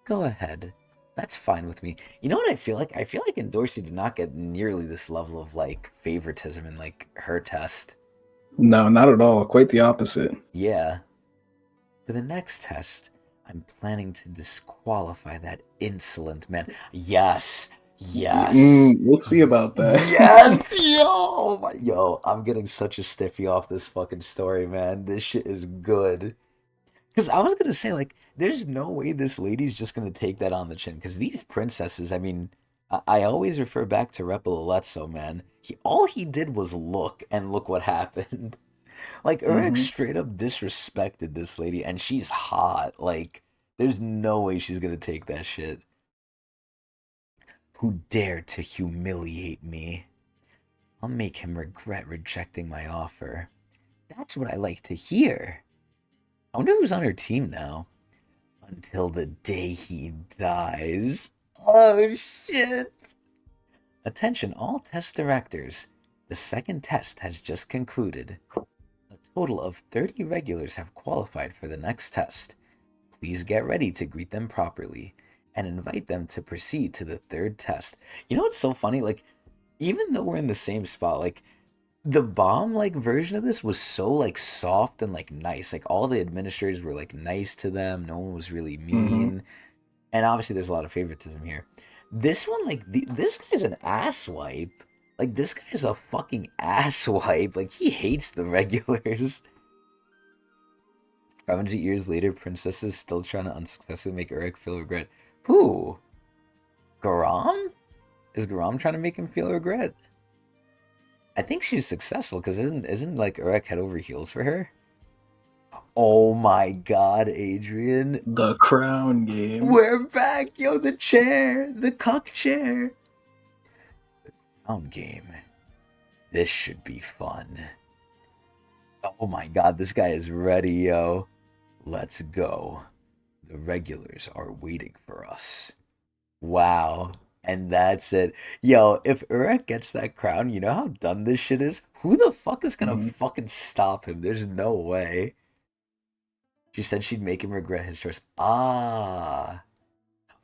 Go ahead. That's fine with me. You know what I feel like? I feel like Endorsi did not get nearly this level of, like, favoritism in, like, her test. No, not at all. Quite the opposite. Yeah. For the next test, I'm planning to disqualify that insolent man. Yes! Yes. We'll see about that. Yes, yo, I'm getting such a stiffy off this fucking story, man. This shit is good. Because I was gonna say, like, there's no way this lady's just gonna take that on the chin. Because these princesses, I mean, I always refer back to Repoletso, man. All he did was look, and look what happened. Like, Urek Hmm. straight up disrespected this lady, and she's hot. Like, there's no way she's gonna take that shit. Who dared to humiliate me? I'll make him regret rejecting my offer. That's what I like to hear. I wonder who's on her team now. Until the day he dies. Oh shit! Attention, all test directors. The second test has just concluded. A total of 30 regulars have qualified for the next test. Please get ready to greet them properly and invite them to proceed to the third test. You know what's so funny? Like, even though we're in the same spot, like, the bomb like version of this was so like soft and like nice. Like all the administrators were like nice to them. No one was really Hmm. mean. And obviously there's a lot of favoritism here. This one, like this guy's an asswipe. Like this guy's a fucking asswipe. Like he hates the regulars. 500 years later, Princess is still trying to unsuccessfully make Urek feel regret. Who? Garam? Is Garam trying to make him feel regret? I think she's successful because isn't like Urek head over heels for her? Oh my god, Adrian. The crown game. We're back, yo, the chair, the cuck chair. The crown game. This should be fun. Oh my god, this guy is ready, yo. Let's go. The regulars are waiting for us. Wow. And that's it. Yo, if Urek gets that crown, you know how done this shit is? Who the fuck is gonna Mhm. fucking stop him? There's no way. She said she'd make him regret his choice. Ah.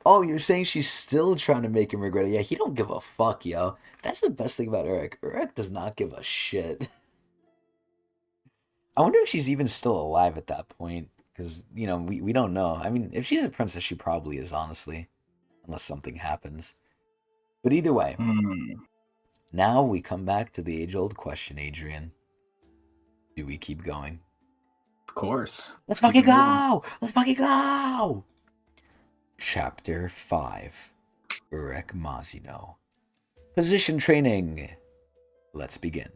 Oh, you're saying she's still trying to make him regret it. Yeah, he don't give a fuck, yo. That's the best thing about Urek. Urek does not give a shit. I wonder if she's even still alive at that point. Because, you know, we don't know. I mean, if she's a princess, she probably is, honestly. Unless something happens. But either way, Hmm. now we come back to the age-old question, Adrian. Do we keep going? Of course. Let's Keep fucking it moving. go! Let's fucking go! Chapter 5. Urek Mazino. Position training. Let's begin.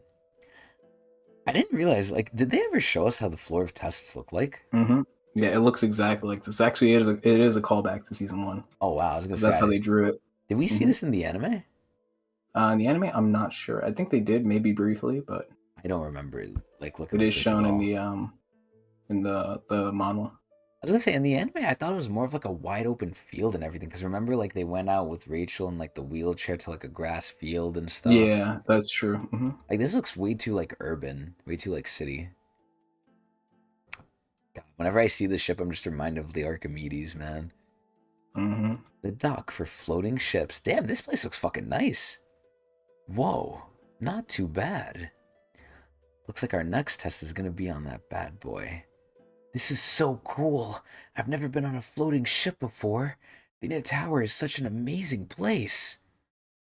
I didn't realize, like, did they ever show us how the floor of tests look like? Hmm. Yeah, it looks exactly like this. Actually, it is a callback to season 1. Oh, wow, I was gonna That's how say, they drew it. did we see Hmm. this in the anime? In the anime, I'm not sure. I think they did, maybe briefly, but I don't remember, like, looking it like is this at shown in all. the manhwa. I was gonna say, in the anime, I thought it was more of like a wide open field and everything. Because remember, like, they went out with Rachel in, like, the wheelchair to, like, a grass field and stuff. Yeah, that's true. Hmm. Like, this looks way too, like, urban. Way too, like, city. God, whenever I see this ship, I'm just reminded of the Archimedes, man. Hmm. The dock for floating ships. Damn, this place looks fucking nice. Whoa, not too bad. Looks like our next test is gonna be on that bad boy. This is so cool. I've never been on a floating ship before. The Inner Tower is such an amazing place.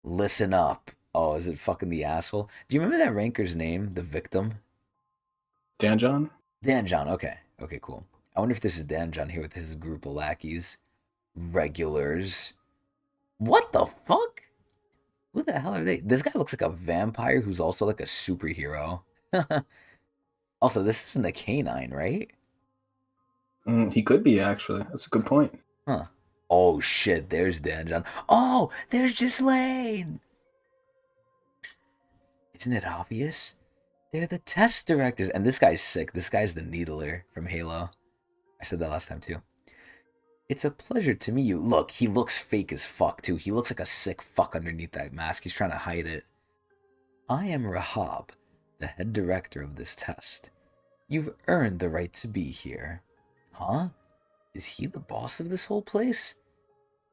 Listen up. Oh, is it fucking the asshole? Do you remember that ranker's name? The victim? Danjon? Danjon. Okay. Okay, cool. I wonder if this is Danjon here with his group of lackeys. Regulars. What the fuck? Who the hell are they? This guy looks like a vampire who's also like a superhero. Also, this isn't a canine, right? He could be, actually. That's a good point. Huh. Oh shit, there's Danjon. Oh, there's Ghislaine! Isn't it obvious? They're the test directors. And this guy's sick. This guy's the Needler from Halo. I said that last time too. It's a pleasure to meet you. Look, he looks fake as fuck too. He looks like a sick fuck underneath that mask. He's trying to hide it. I am Rahab, the head director of this test. You've earned the right to be here. Huh? Is he the boss of this whole place?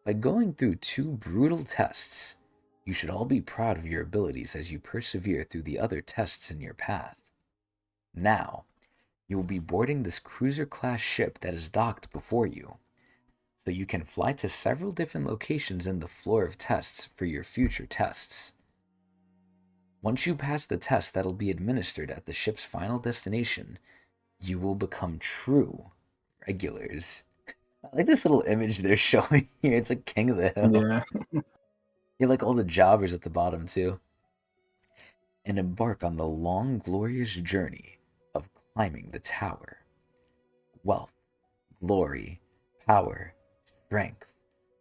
By going through 2 brutal tests, you should all be proud of your abilities as you persevere through the other tests in your path. Now, you will be boarding this cruiser-class ship that is docked before you. so you can fly to several different locations in the floor of tests for your future tests. Once you pass the test that'll be administered at the ship's final destination, you will become true regulars. I like this little image they're showing here. It's like King of the Hill. Yeah. You like all the jobbers at the bottom too. And embark on the long, glorious journey of climbing the tower. Wealth, glory, power, strength.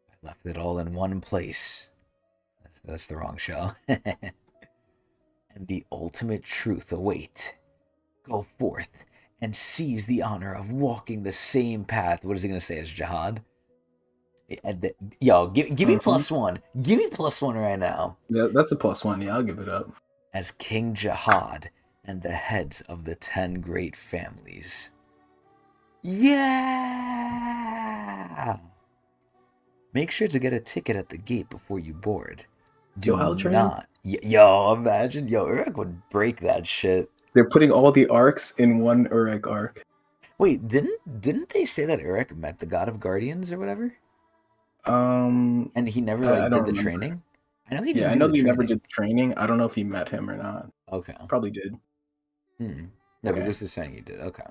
I left it all in one place. That's the wrong show. And the ultimate truth await. Go forth and seize the honor of walking the same path. What is he going to say as Jihad? Yo, give me +1. Give me +1 right now. Yeah, that's a +1. Yeah, I'll give it up. As King Jihad and the heads of the 10 great families. Yeah! Make sure to get a ticket at the gate before you board. Do not. Yo, imagine. Yo, Urek would break that shit. They're putting all the arcs in one Urek arc. Wait, didn't they say that Urek met the God of Guardians or whatever? And he never did the training? I know he didn't. Yeah, I know he never did the training. I don't know if he met him or not. Okay. Probably did. No, but this is saying he did. Okay.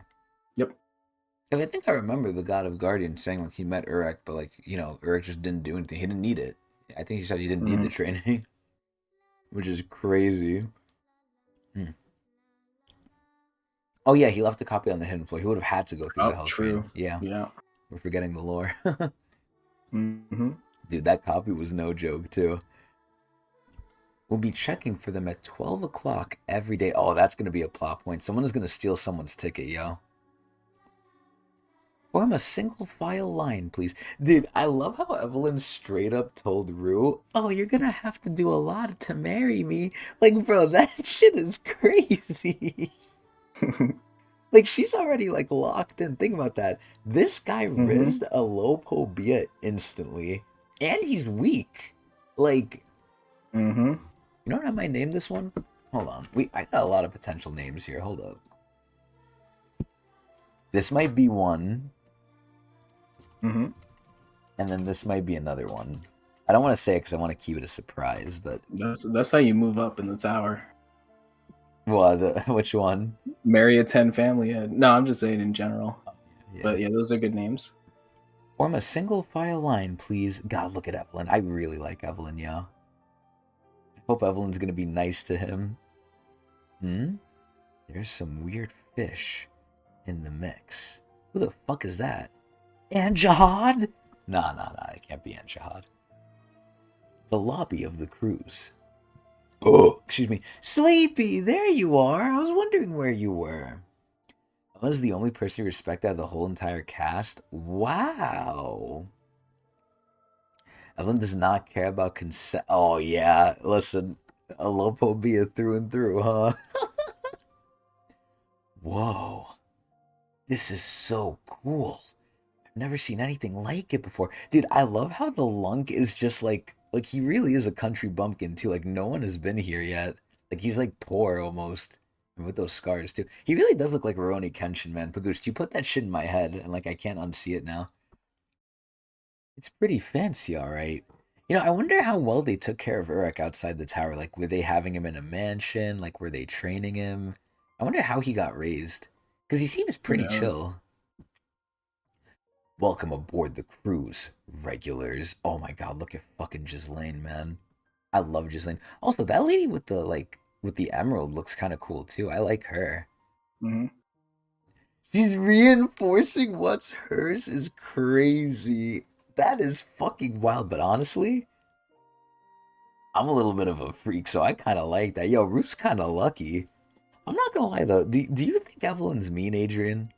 Yep. Because I think I remember the God of Guardians saying like he met Urek, but like, Urek just didn't do anything. He didn't need it. I think he said he didn't need the training. Which is crazy. Oh yeah, he left a copy on the hidden floor. He would have had to go through the hell train. Yeah. We're forgetting the lore. Dude, that copy was no joke too. We'll be checking for them at 12 o'clock every day. Oh, that's going to be a plot point. Someone is going to steal someone's ticket, yo. Form a single file line, please. Dude, I love how Evelyn straight up told Rue, oh, you're going to have to do a lot to marry me. Like, bro, that shit is crazy. Like, she's already, like, locked in. Think about that. This guy rizzed a low Pobia instantly. And he's weak. Like, you know what I might name this one? Hold on. I got a lot of potential names here. Hold up. This might be one. And then this might be another one. I don't want to say it because I want to keep it a surprise, but... That's how you move up in the tower. What? Which one? Marry a 10 family head. No, I'm just saying in general. Yeah. But yeah, those are good names. Form a single file line, please. God, look at Evelyn. I really like Evelyn, yo. I hope Evelyn's going to be nice to him. There's some weird fish in the mix. Who the fuck is that? Jihad? Nah, it can't be Jihad. The lobby of the cruise. Oh, excuse me. Sleepy, there you are. I was wondering where you were. I was the only person you respect out of the whole entire cast? Wow. Evelyn does not care about consent. Oh, yeah. Listen, a Lopobia through and through, huh? Whoa. This is so cool. I've never seen anything like it before. Dude, I love how the Lunk is just like he really is a country bumpkin too. Like, no one has been here yet. Like, he's like poor almost. And with those scars too. He really does look like Rurouni Kenshin, man. Pagoose, you put that shit in my head and like I can't unsee it now. It's pretty fancy, alright. I wonder how well they took care of Urek outside the tower. Like, were they having him in a mansion? Like, were they training him? I wonder how he got raised. Because he seems pretty chill. Welcome aboard the cruise, regulars. Oh my god, look at fucking Ghislaine, man. I love Ghislaine. Also, that lady with the emerald looks kind of cool too. I like her. She's reinforcing what's hers is crazy. That is fucking wild. But honestly, I'm a little bit of a freak, so I kind of like that. Yo, Ruth's kind of lucky. I'm not gonna lie though. Do you think Evelyn's mean, Adrian?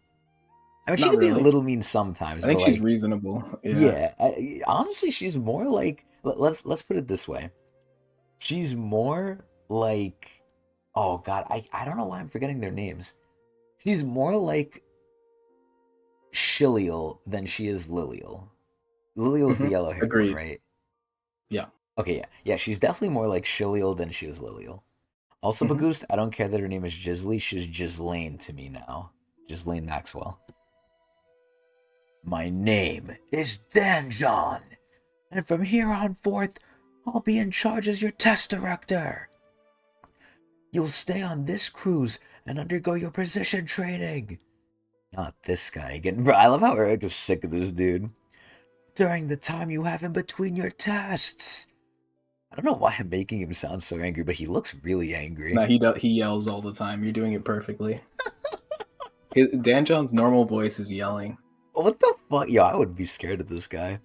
I mean, she can be a little mean sometimes. I think she's reasonable. Yeah. Honestly, she's more like. Let's put it this way. She's more like. Oh God, I don't know why I'm forgetting their names. She's more like Shiliel than she is Liliel. Liliel's the yellow haired one, right? Yeah. Okay, yeah. She's definitely more like Shiliel than she is Liliel. Also, Bagoost, I don't care that her name is Gisley. She's Ghislaine to me now. Ghislaine Maxwell. My name is Danjon, and from here on forth, I'll be in charge as your test director. You'll stay on this cruise and undergo your position training. Not this guy again. Bro, I love how Urek is sick of this dude. During the time you have in between your tests. I don't know why I'm making him sound so angry, but he looks really angry. Nah, he yells all the time. You're doing it perfectly. Dan John's normal voice is yelling. What the fuck? Yo, I would be scared of this guy.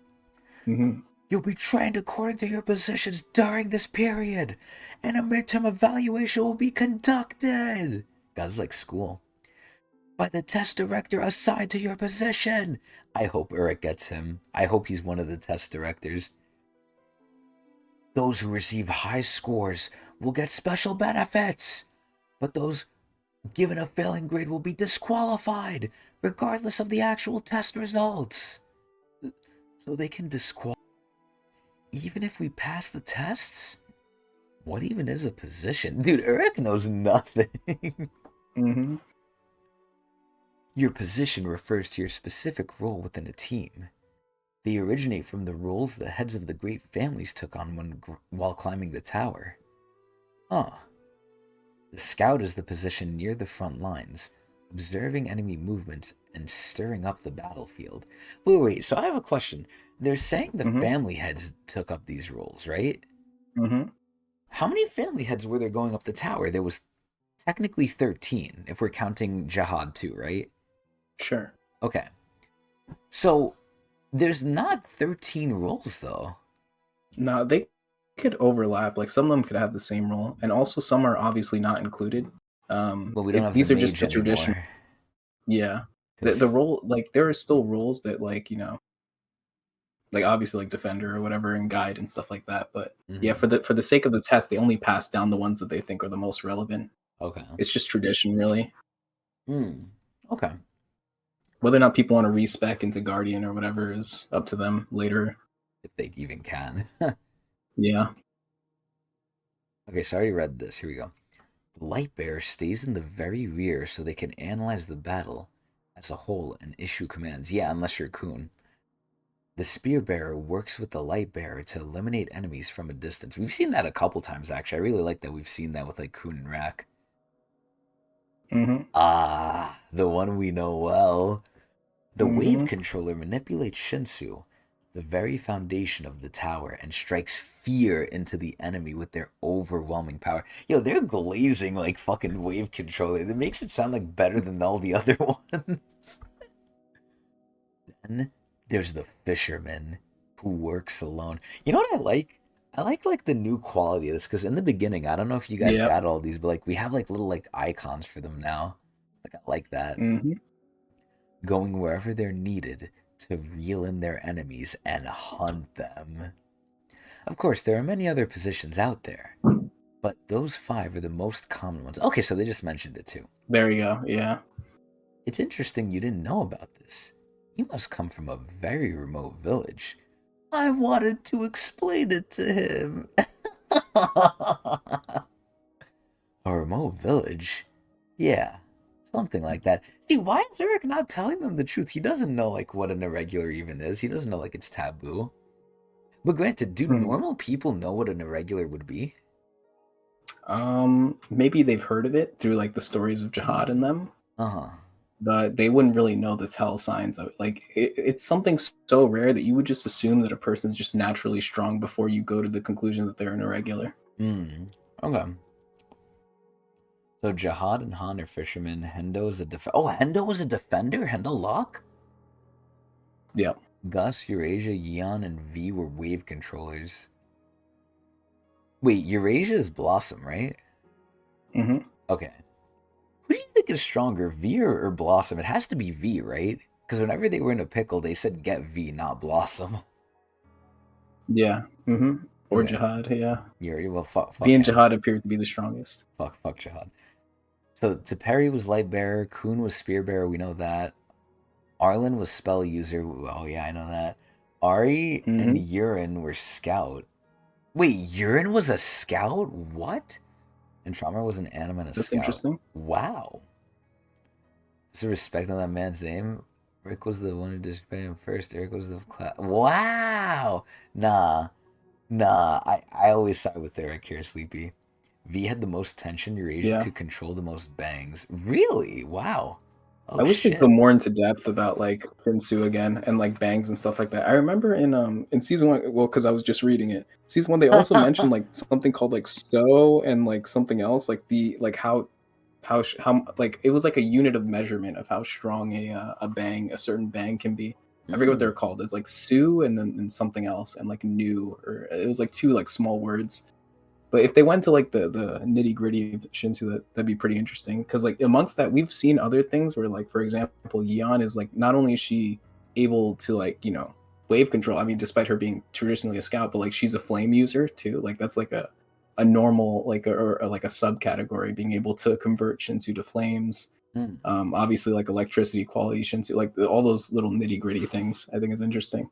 Mm-hmm. You'll be trained according to your positions during this period, and a midterm evaluation will be conducted. God, this is like school. By the test director assigned to your position. I hope Urek gets him. I hope he's one of the test directors. Those who receive high scores will get special benefits, but those given a failing grade will be disqualified, regardless of the actual test results. So they can disqualify even if we pass the tests? What even is a position? Dude, Urek knows nothing. Mm-hmm. Your position refers to your specific role within a team. They originate from the roles the heads of the great families took on while climbing the tower. Huh. The scout is the position near the front lines, observing enemy movements and stirring up the battlefield. Wait, so I have a question. They're saying the family heads took up these roles, right? Mm-hmm. How many family heads were there going up the tower? There was technically 13, if we're counting Jihad too, right? Sure. Okay. So, there's not 13 roles, though. No, they could overlap. Like, some of them could have the same role, and also some are obviously not included. But we don't have these the are just the mage tradition. anymore. Yeah. The role, like, there are still roles that, like, you know, like, obviously, like, defender or whatever, and guide and stuff like that. But, yeah, for the sake of the test, they only pass down the ones that they think are the most relevant. Okay. It's just tradition, really. Okay. Whether or not people want to respec into Guardian or whatever is up to them later. If they even can. Yeah. Okay, so I already read this. Here we go. The light bearer stays in the very rear so they can analyze the battle as a whole and issue commands. Yeah, unless you're Kun. The spear bearer works with the light bearer to eliminate enemies from a distance. We've seen that a couple times, actually. I really like that we've seen that with, like, Kun and Rak. Mm-hmm. Ah, the one we know well. The wave controller manipulates Shinsu, the very foundation of the tower, and strikes fear into the enemy with their overwhelming power. Yo, they're glazing like fucking wave controller. It makes it sound like better than all the other ones. Then there's the fisherman who works alone. You know what I like? I like the new quality of this, because in the beginning, I don't know if you guys got all these, but like we have like little like icons for them now. Like I like that. Going wherever they're needed to reel in their enemies and hunt them. Of course, there are many other positions out there, but those 5 are the most common ones. Okay, so they just mentioned it too. There you go, yeah. It's interesting you didn't know about this. You must come from a very remote village. I wanted to explain it to him. A remote village? Yeah. Something like that. See, why is Urek not telling them the truth? He doesn't know, like, what an irregular even is. He doesn't know, like, it's taboo. But granted, do normal people know what an irregular would be? Maybe they've heard of it through, like, the stories of Jihad in them. Uh-huh. But they wouldn't really know the tell signs of it. Like, it's something so rare that you would just assume that a person's just naturally strong before you go to the conclusion that they're an irregular. Okay. So Jihad and Han are fishermen. Hendo is a Hendo was a defender? Hendo Locke? Yep. Gus, Eurasia, Yeon, and V were wave controllers. Wait, Eurasia is Blossom, right? Okay. Who do you think is stronger, V or Blossom? It has to be V, right? Because whenever they were in a pickle, they said get V, not Blossom. Yeah. Or Jihad, yeah. You already, well, fuck V and Jihad appeared to be the strongest. Fuck Jihad. So T'Peri was light bearer, Kun was spear bearer, we know that. Arlen was spell user, oh yeah, I know that. Ari and Urine were scout. Wait, Urine was a scout? What? And Trauma was an anim and a scout. That's interesting. Wow. Is there respect on that man's name? Rick was the one who disbanded him first. Eric was the class. Wow. Nah. Nah. I always side with Eric here, Sleepy. V had the most tension. Eurasia Yeah. could control the most bangs. Really? Wow. I Oh wish they'd go shit. more into depth about like Shinsu again and like bangs and stuff like that. I remember in season one, well, because I was just reading it. Season one, they also mentioned like something called like so and like something else, like the like how like it was like a unit of measurement of how strong a bang, a certain bang can be. I forget what they're Mm. called. It's like Su and then and something else and like new, or it was like two like small words. But if they went to like the nitty gritty of Shinsu, that'd be pretty interesting. Because like amongst that, we've seen other things where like, for example, Yan is like, not only is she able to like, you know, wave control. I mean, despite her being traditionally a scout, but like she's a flame user too. Like that's like a normal like or like a subcategory, being able to convert Shinsu to flames. Mm. Obviously like electricity quality Shinsu, like all those little nitty gritty things I think is interesting.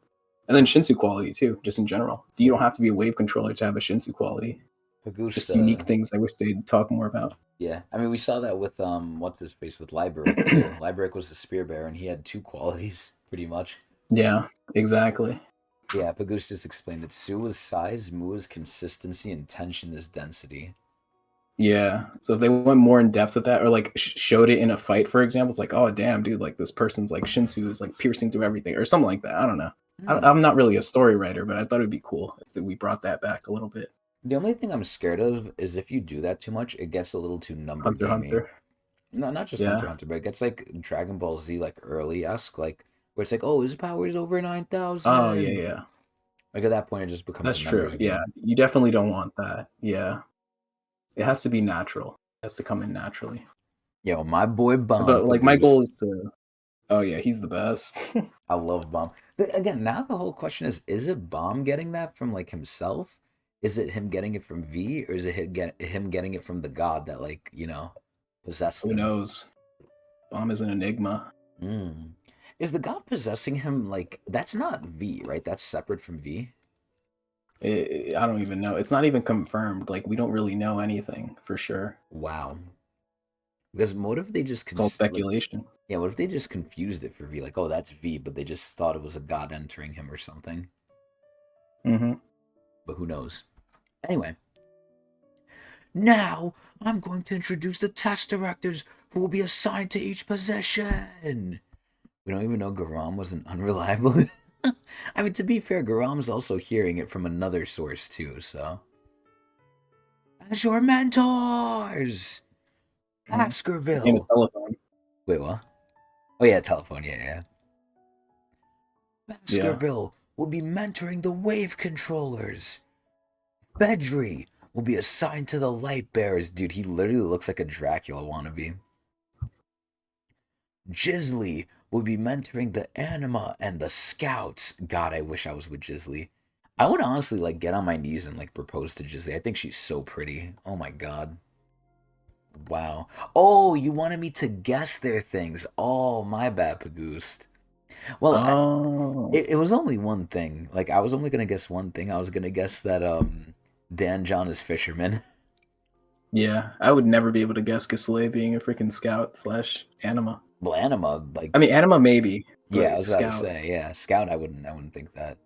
And then Shinsu quality too, just in general. You don't have to be a wave controller to have a Shinsu quality. Just unique Pagusta. things I wish they'd talk more about. Yeah. I mean, we saw that with what's his face with Liberick too. Liberick was the spear bearer, and he had two qualities pretty much. Yeah, exactly. Yeah, Pagoose just explained it. Su is size, Mu is consistency, and tension is density. Yeah. So if they went more in depth with that, or like showed it in a fight, for example, it's like, oh damn, dude, like this person's like Shinsu is like piercing through everything, or something like that. I don't know. Hmm. I'm not really a story writer, but I thought it'd be cool if we brought that back a little bit. The only thing I'm scared of is if you do that too much, it gets a little too number Hunter gamey. Hunter. No, not just Hunter x Yeah. Hunter, but it gets like Dragon Ball Z, like early esque, like where it's like, oh, his power is over Oh yeah, 9,000. yeah. Like at that point, it just becomes That's a true. numbers Yeah. game. You definitely don't want that. Yeah. It has to be natural. It has to come in naturally. Yo, my boy Bomb But like my Pagoose. goal is to, oh yeah, he's the best. I love Bomb. But again, now the whole question is it Bomb getting that from like himself? Is it him getting it from V, or is it him getting it from the god that like, possessed Who him? knows? Bomb is an enigma. Mm. Is the god possessing him like that's not V, right? That's separate from V. I don't even know. It's not even confirmed. Like we don't really know anything for sure. Wow. Because what if they just It's all speculation. yeah, what if they just confused it for V? Like, oh, that's V, but they just thought it was a god entering him or something. Mm-hmm. But who knows? Anyway, now I'm going to introduce the test directors who will be assigned to each position. We don't even know Garam wasn't unreliable. I mean, to be fair, Garam's also hearing it from another source too, so. As your mentors! Name a Baskerville! telephone. Wait, what? Oh yeah, telephone, yeah. Yeah. Baskerville will be mentoring the wave controllers. Bedry will be assigned to the light bearers. Dude, he literally looks like a Dracula wannabe. Jizzly will be mentoring the anima and the scouts. God, I wish I was with Jizzly. I would honestly like get on my knees and like propose to Jizzly. I think she's so pretty. Oh my god. Wow. Oh, you wanted me to guess their things. Oh, my bad, Pagoose. Well, Oh. it was only one thing. Like I was only gonna guess one thing. I was gonna guess that Dan John is fisherman. Yeah. I would never be able to guess Gasly being a freaking scout slash anima. Well, anima, like I mean, anima maybe, yeah, I but was about to scout. say, yeah, scout. I wouldn't think that.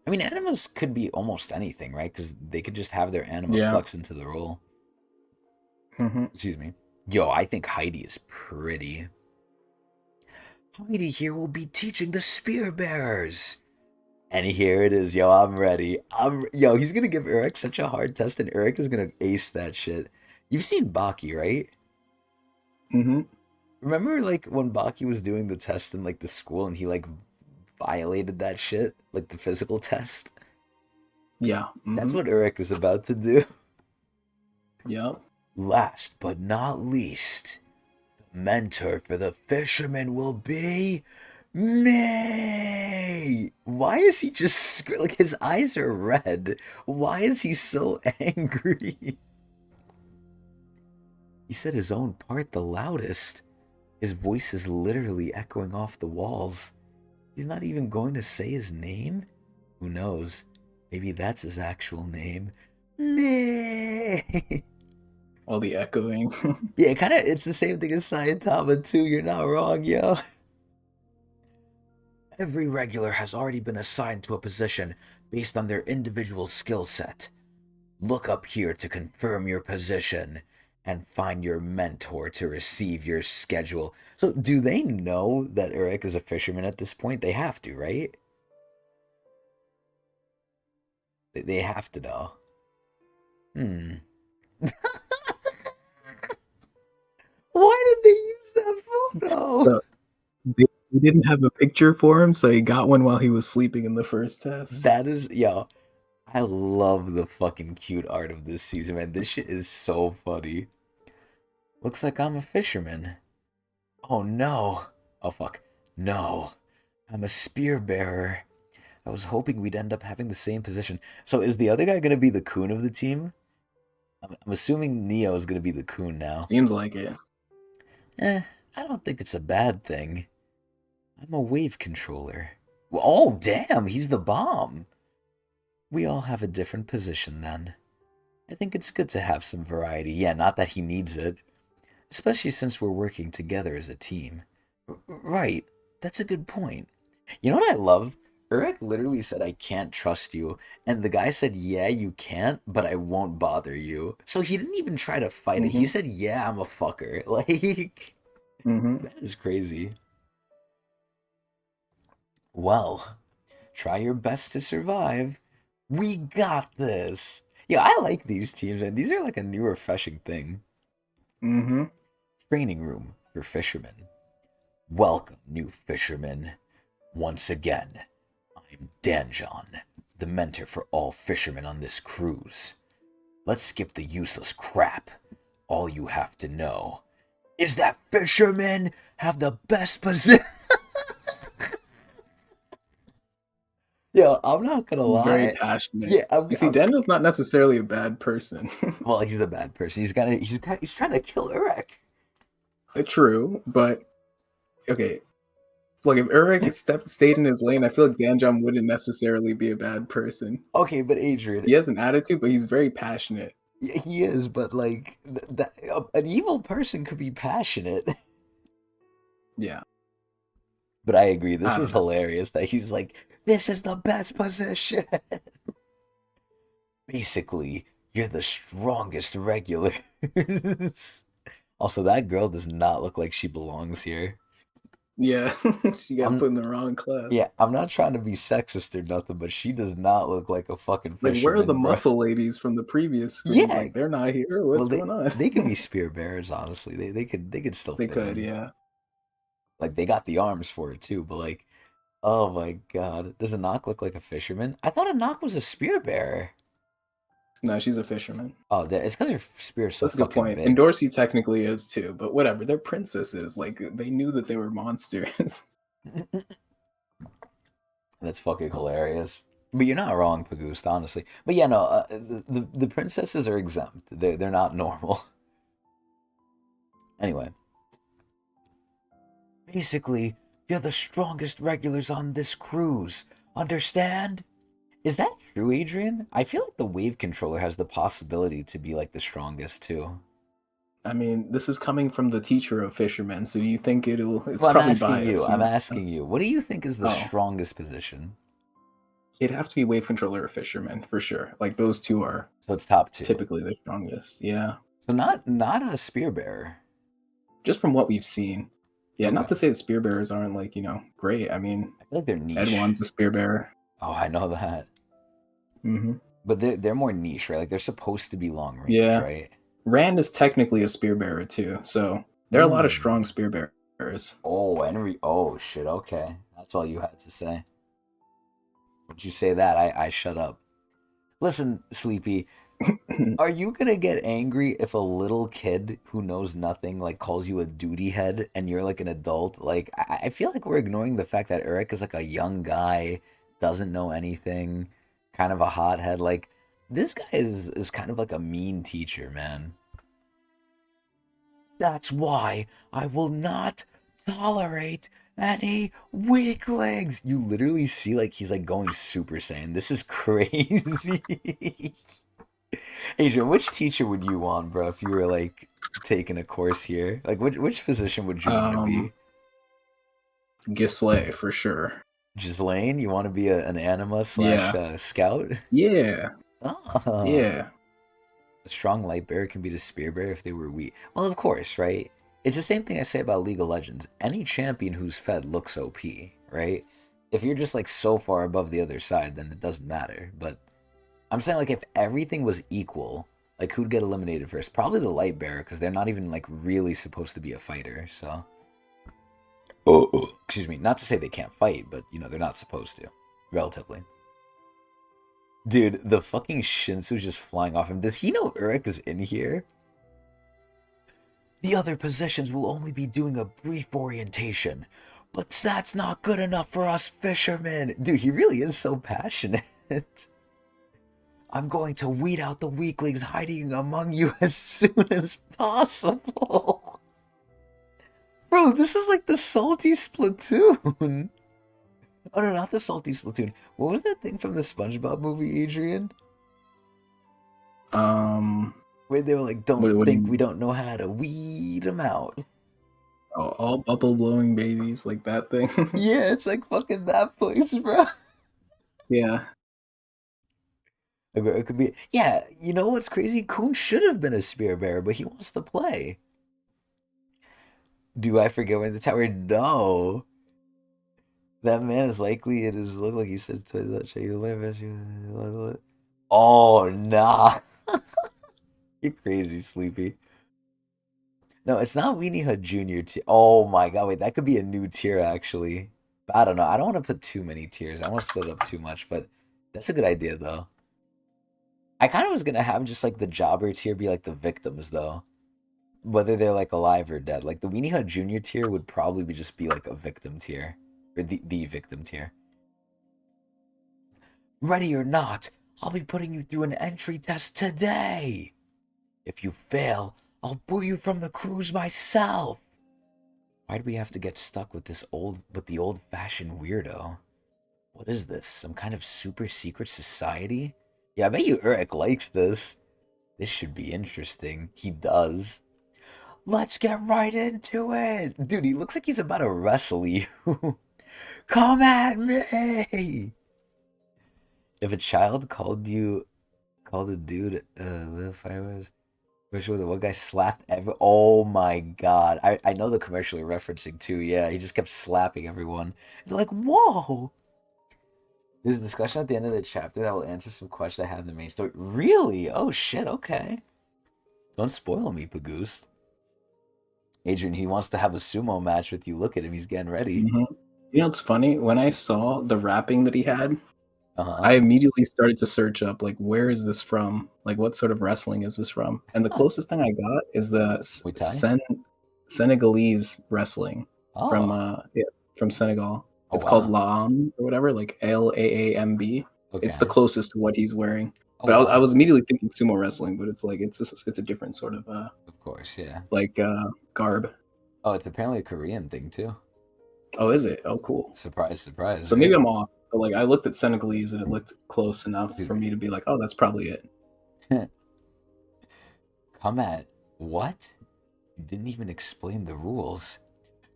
I mean, animas could be almost anything, right? Because they could just have their anima Yeah. flex into the role. Mm-hmm. Excuse me. Yo, I think Heidi is pretty. Heidi here will be teaching the spear bearers. And here it is, yo. I'm ready. Yo. He's gonna give Urek such a hard test, and Urek is gonna ace that shit. You've seen Baki, right? Mm-hmm. Remember, like when Baki was doing the test in like the school, and he like violated that shit, like the physical test. Yeah. That's Mm-hmm. what Urek is about to do. Yep. Last but not least, the mentor for the fishermen will be me. Why is he just like his eyes are red? Why is he so angry? He said his own part the loudest. His voice is literally echoing off the walls. He's not even going to say his name? Who knows? Maybe that's his actual name. Me. All the echoing. Yeah, it's the same thing as Saitama too. You're not wrong, yo. Every regular has already been assigned to a position based on their individual skill set. Look up here to confirm your position and find your mentor to receive your schedule. So, do they know that Urek is a fisherman at this point? They have to, right? They have to know. Hmm. Why did they use that photo? So they didn't have a picture for him, so he got one while he was sleeping in the first test. That is, yo, I love the fucking cute art of this season, man. This shit is so funny. Looks like I'm a fisherman. Oh no. Oh fuck. No. I'm a spear bearer. I was hoping we'd end up having the same position. So is the other guy gonna be the coon of the team? I'm assuming Neo is gonna be the coon now. Seems like it. I don't think it's a bad thing. I'm a wave controller. Well, oh damn, he's the bomb. We all have a different position then. I think it's good to have some variety. Yeah, not that he needs it. Especially since we're working together as a team. Right, that's a good point. You know what I love? Urek literally said, I can't trust you. And the guy said, yeah, you can't, but I won't bother you. So he didn't even try to fight it. He said, yeah, I'm a fucker. Like, that is crazy. Well, try your best to survive. We got this. Yeah, I like these teams, man. These are like a new, refreshing thing. Training room for fishermen. Welcome, new fishermen. Once again, I'm Danjon, the mentor for all fishermen on this cruise. Let's skip the useless crap. All you have to know is that fishermen have the best position. Yo, I'm not gonna lie. Very passionate. Yeah, you see, Danjon's not necessarily a bad person. Well, he's a bad person. He's trying to kill Urek. True, but okay. Like if Urek stayed in his lane, I feel like Danjon wouldn't necessarily be a bad person. Okay, but Adrian, he has an attitude, but he's very passionate. Yeah, he is, but like an evil person could be passionate. Yeah. But I agree. This is hilarious that he's like, this is the best position. Basically, you're the strongest regulars. Also, that girl does not look like she belongs here. Yeah, she got put in the wrong class. Yeah, I'm not trying to be sexist or nothing, but she does not look like a fucking fisherman. Like, where are the muscle ladies from the previous screens? Yeah, like they're not here. What's going on? They could be spear bearers, honestly. They could still. They could, yeah. Like they got the arms for it too, but like, oh my god, does Anak look like a fisherman? I thought Anak was a spear bearer. No, she's a fisherman. Oh, it's because her spear is so That's a good point. big. And Dorsey technically is too, but whatever. They're princesses. Like they knew that they were monsters. That's fucking hilarious. But you're not wrong, Pagoost, honestly. But yeah, no, the princesses are exempt. They're not normal. Anyway. Basically, you're the strongest regulars on this cruise. Understand? Is that true, Adrian? I feel like the wave controller has the possibility to be like the strongest too. I mean, this is coming from the teacher of fishermen, so do you think it's well, probably I'm asking biased? I'm asking you. What do you think is the strongest position? It'd have to be wave controller or fisherman for sure. Like those two are. So it's top two. Typically the strongest. Yeah. So not a spear bearer. Just from what we've seen. Yeah, okay. Not to say that spear bearers aren't like, great. I mean, I feel like they're niche. Edwin's a spear bearer. Oh, I know that. Mm-hmm. But they're more niche, right? Like they're supposed to be long range, right? Rand is technically a spear bearer too, so there are a lot of strong spear bearers. Oh, Henry. Oh shit. Okay, that's all you had to say. Once you say that, I shut up. Listen, Sleepy. Are you gonna get angry if a little kid who knows nothing like calls you a duty head and you're like an adult? Like I feel like we're ignoring the fact that Urek is like a young guy, doesn't know anything, kind of a hothead. Like this guy is kind of like a mean teacher, man. That's why I will not tolerate any weaklings. You literally see like he's like going Super Saiyan. This is crazy. Adrian, which teacher would you want, bro, if you were like taking a course here? Like which position would you want to be? Gisley for sure. Ghislaine, you want to be an anima slash Yeah. scout? Yeah. Oh. Yeah. A strong light bearer can beat a spear bearer if they were weak. Well, of course, right? It's the same thing I say about League of Legends. Any champion who's fed looks OP, right? If you're just like so far above the other side, then it doesn't matter. But I'm saying like if everything was equal, like who'd get eliminated first? Probably the light bearer because they're not even like really supposed to be a fighter. So, excuse me. Not to say they can't fight, but you know they're not supposed to, relatively. Dude, the fucking Shinsu's just flying off him. Does he know Urek is in here? The other positions will only be doing a brief orientation, but that's not good enough for us fishermen. Dude, he really is so passionate. I'm going to weed out the weaklings hiding among you as soon as possible. Bro, this is like the salty Splatoon. Oh no, not the salty Splatoon. What was that thing from the SpongeBob movie, Adrian? Where they were like, don't What do think you we don't know how to weed them out. all bubble blowing babies, like that thing? Yeah, it's like fucking that place, bro. Yeah. It could be. Yeah, you know what's crazy? Kun should have been a spear bearer, but he wants to play. Do I forget when the tower? No. That man is likely. It is look like he says to that you live. Oh nah. You're crazy, Sleepy. No, it's not Weenie Hut Junior tier. Oh my god, wait, that could be a new tier actually. But I don't know. I don't want to put too many tiers. I want to split it up too much, but that's a good idea though. I kind of was gonna have just like the jobber tier be like the victims though, whether they're like alive or dead. Like the Weenie Hut Junior tier would probably just be like a victim tier, or the victim tier. Ready or not, I'll be putting you through an entry test today. If you fail, I'll boo you from the cruise myself. Why do we have to get stuck with the old-fashioned weirdo? What is this? Some kind of super secret society? Yeah, I bet you Urek likes this. This should be interesting. He does. Let's get right into it. Dude, he looks like he's about to wrestle you. Come at me! If a child called a dude, if I was... Commercial where the one guy slapped oh my god. I know the commercial you're referencing too, yeah. He just kept slapping everyone. They're like, whoa! There's a discussion at the end of the chapter that will answer some questions I had in the main story. Really? Oh shit, okay. Don't spoil me, Pagoose. Adrian, he wants to have a sumo match with you. Look at him, he's getting ready. Mm-hmm. You know what's funny? When I saw the rapping that he had, Uh-huh. I immediately started to search up like where is this from? Like what sort of wrestling is this from? And the closest thing I got is the Muay Thai? Senegalese wrestling from Oh. from Senegal. Oh It's called wow. Laam or whatever, like Laamb. It's the Okay. closest to what he's wearing. Oh But I wow. was immediately thinking sumo wrestling, but it's like it's a different sort of Of course, yeah. like garb. Oh, it's apparently a Korean thing too. Oh, is it? Oh, cool. Surprise, surprise, So maybe right? I'm off. But like I looked at Senegalese and it looked close enough for Dude, me to be like, oh, that's probably it. come at what? You didn't even explain the rules.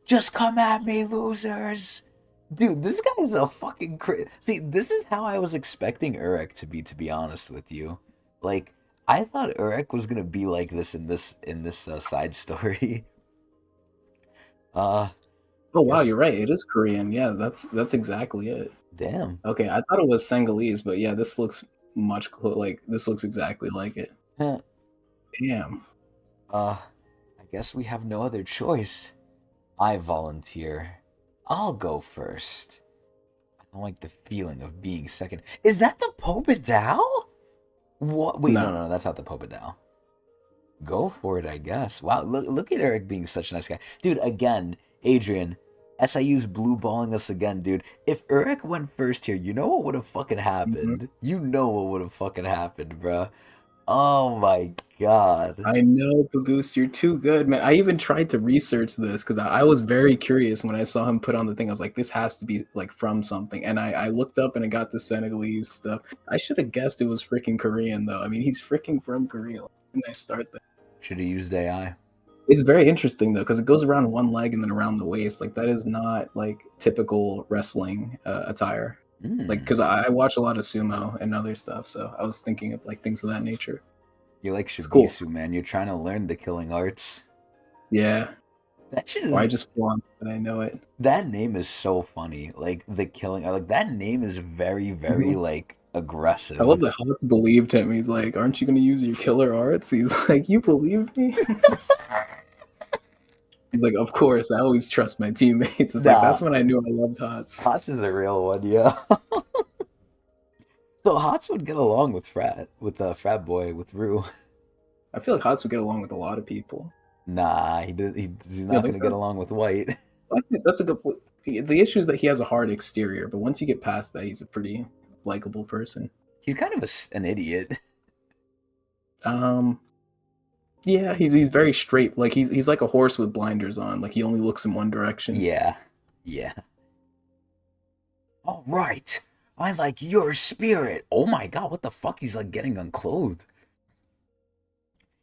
Just come at me, losers! Dude, this guy is a fucking See, this is how I was expecting Urek to be honest with you. Like, I thought Urek was gonna be like this in this side story. Uh, Oh wow, yes. you're right. It is Korean. Yeah, that's exactly it. Damn. Okay, I thought it was Senegalese, but yeah, this looks like this looks exactly like it. Huh. Damn. I guess we have no other choice. I volunteer. I'll go first. I don't like the feeling of being second. Is that the Popodao? What? Wait, no, No. no, no, that's not the Popodao. Go for it, I guess. Wow, look at Eric being such a nice guy. Dude, again, Adrian, SIU's blue balling us again, dude. If Eric went first here, you know what would have fucking Mhm. happened? You know what would have fucking happened, bruh. Oh my god. I know, Pagoose, you're too good, man. I even tried to research this because I was very curious when I saw him put on the thing. I was like, this has to be like from something. And I looked up and it got the Senegalese stuff. I should have guessed it was freaking Korean, though. I mean, he's freaking from Korea. When I start that. Should have used AI. It's very interesting though, because it goes around one leg and then around the waist. Like that is not like typical wrestling attire. Like, Mm. because I watch a lot of sumo and other stuff, so I was thinking of like things of that nature. You're like It's cool. Shibisu, man. You're trying to learn the killing arts. Yeah. That shit Or I is just flaunt that I know it. that name is so funny. Like the killing, like that name is very, very Mhm. like I aggressive. love that Hans believed him. He's like, "Aren't you going to use your killer arts?" He's like, "You believe me?" He's like, "Of course. I always trust my teammates." It's like Nah, that's when I knew I loved Hans. Hots is a real one, yeah. So Hots would get along with Frat Boy, with Rue. I feel like Hans would get along with a lot of people. Nah, he's You don't not think gonna get so? along with White. I think that's a good. The issue is that he has a hard exterior, but once you get past that, he's a pretty likable person. He's kind of an idiot. Um, yeah, he's very straight. Like he's like a horse with blinders on. Like he only looks in one direction. Yeah, yeah. All right, I like your spirit. Oh my god, what the fuck? He's like getting unclothed.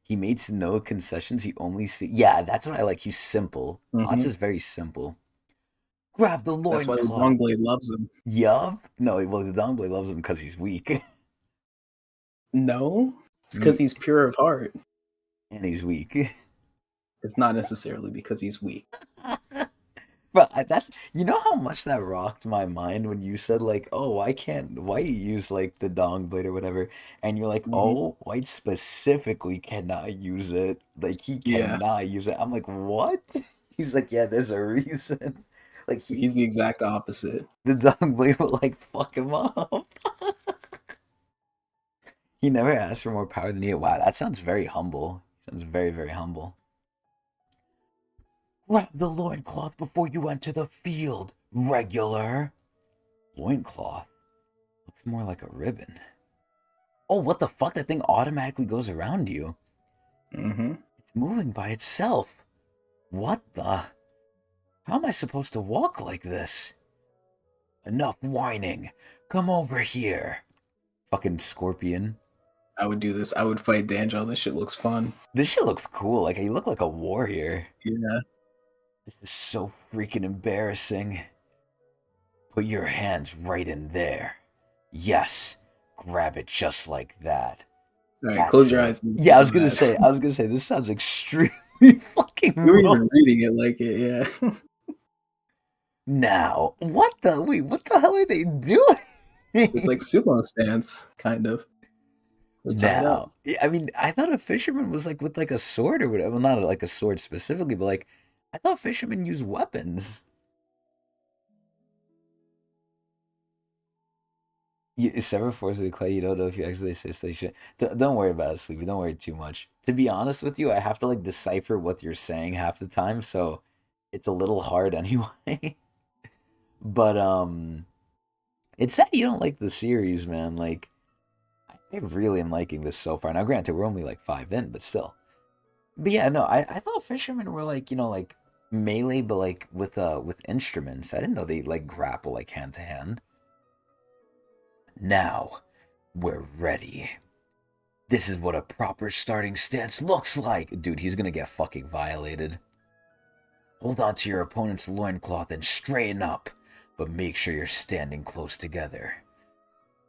He makes no concessions. He only see. Yeah, that's what I like. He's simple. Hots Hmm. is very simple. Grab the That's why the loincloth. Longblade loves him. Yup. No, well, the Dongblade loves him because he's weak. No, it's because Ye- he's pure of heart. and he's weak. It's not necessarily because he's weak. But that's you know how much that rocked my mind when you said like, oh, why you use like the dong blade or whatever, and you're like, Hmm. oh, White specifically cannot use it, like he Yeah, cannot use it. I'm like, what? He's like, yeah, there's a reason. Like he's the exact opposite. the dong blade will like fuck him up. He never asked for more power than you. Wow, that sounds very humble. Sounds very, very humble. Grab the loincloth before you enter the field, regular. Loincloth? Looks more like a ribbon. Oh, what the fuck? That thing automatically goes around you. Hmm. It's moving by itself. What the? How am I supposed to walk like this? Enough whining. Come over here. Fucking scorpion. I would do this. I would fight Danjo. This shit looks fun. This shit looks cool. Like, you look like a warrior. Yeah. This is so freaking embarrassing. Put your hands right in there. Yes. Grab it just like that. All right, That's close your it. eyes. And Yeah, think of that. I was gonna say, this sounds extremely fucking You were wrong. even reading it like it, yeah. Now, what the hell are they doing? It's like sumo stance, kind of. They're tied up. Now, yeah, I mean, I thought a fisherman was like with like a sword or whatever. Well, not like a sword specifically, but like, I thought fishermen use weapons. You sever force of the clay. You don't know if you actually assist. They should. Don't worry about it, Sleepy. Don't worry too much. To be honest with you, I have to like decipher what you're saying half the time, so it's a little hard anyway. But it's sad you don't like the series, man. Like, I really am liking this so far. Now, granted, we're only like 5 in, but still. But yeah, no, I thought fishermen were like, like melee, but like with instruments. I didn't know they like grapple like hand to hand. Now, we're ready. This is what a proper starting stance looks like. Dude, he's gonna get fucking violated. Hold on to your opponent's loincloth and straighten up, but make sure you're standing close together.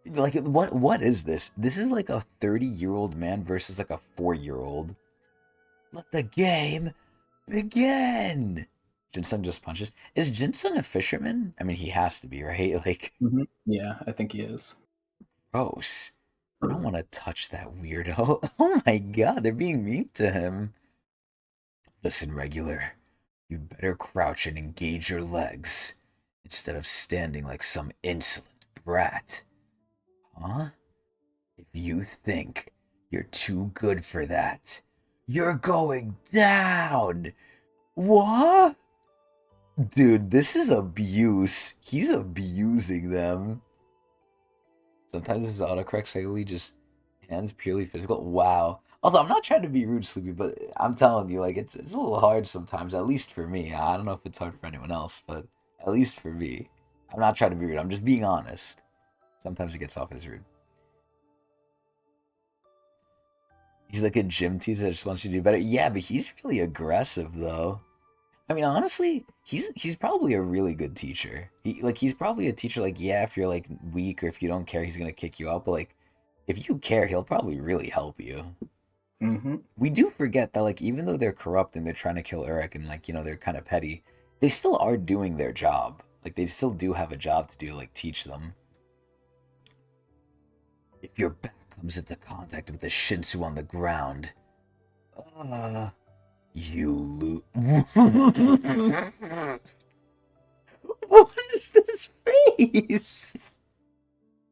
Like, what is this? This is like a 30-year-old man versus like a 4-year-old. Let the game begin! Jinsung just punches. Is Jinsung a fisherman? I mean, he has to be, right? Like, Yeah, I think he is. gross. I don't want to touch that weirdo. Oh my god, they're being mean to him. Listen, regular. You better crouch and engage your legs instead of standing like some insolent brat. Huh? If you think you're too good for that, you're going down! What? Dude, this is abuse. He's abusing them. Sometimes his autocorrect slightly just hands purely physical. Wow. Although I'm not trying to be rude, Sleepy, but I'm telling you, like it's a little hard sometimes, at least for me. I don't know if it's hard for anyone else, but at least for me. I'm not trying to be rude, I'm just being honest. Sometimes it gets off as rude. He's like a gym teacher that just wants you to do better. Yeah, but he's really aggressive though. I mean, honestly, he's probably a really good teacher. He's probably a teacher. Like, yeah, if you're like weak or if you don't care, he's gonna kick you out. But like, if you care, he'll probably really help you. Mm-hmm. We do forget that like even though they're corrupt and they're trying to kill Urek and like they're kind of petty, they still are doing their job. Like they still do have a job to do, like teach them. If your back comes into contact with the Shinsu on the ground, uh, you lose. What is this face?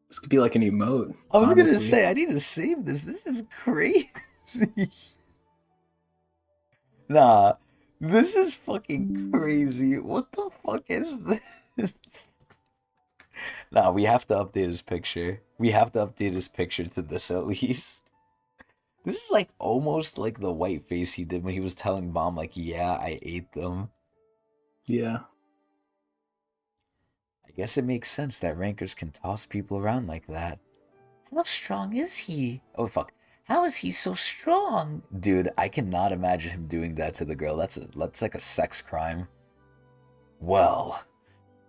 This could be like an emote. I was gonna Honestly. say I need to save this. This is crazy. Nah, this is fucking crazy. What the fuck is this? Nah, we have to update his picture. We have to update his picture to this at least. This is like almost like the white face he did when he was telling Mom, like, yeah, I ate them. Yeah. I guess it makes sense that rankers can toss people around like that. How strong is he? Oh, fuck. How is he so strong? Dude, I cannot imagine him doing that to the girl. That's like a sex crime. Well,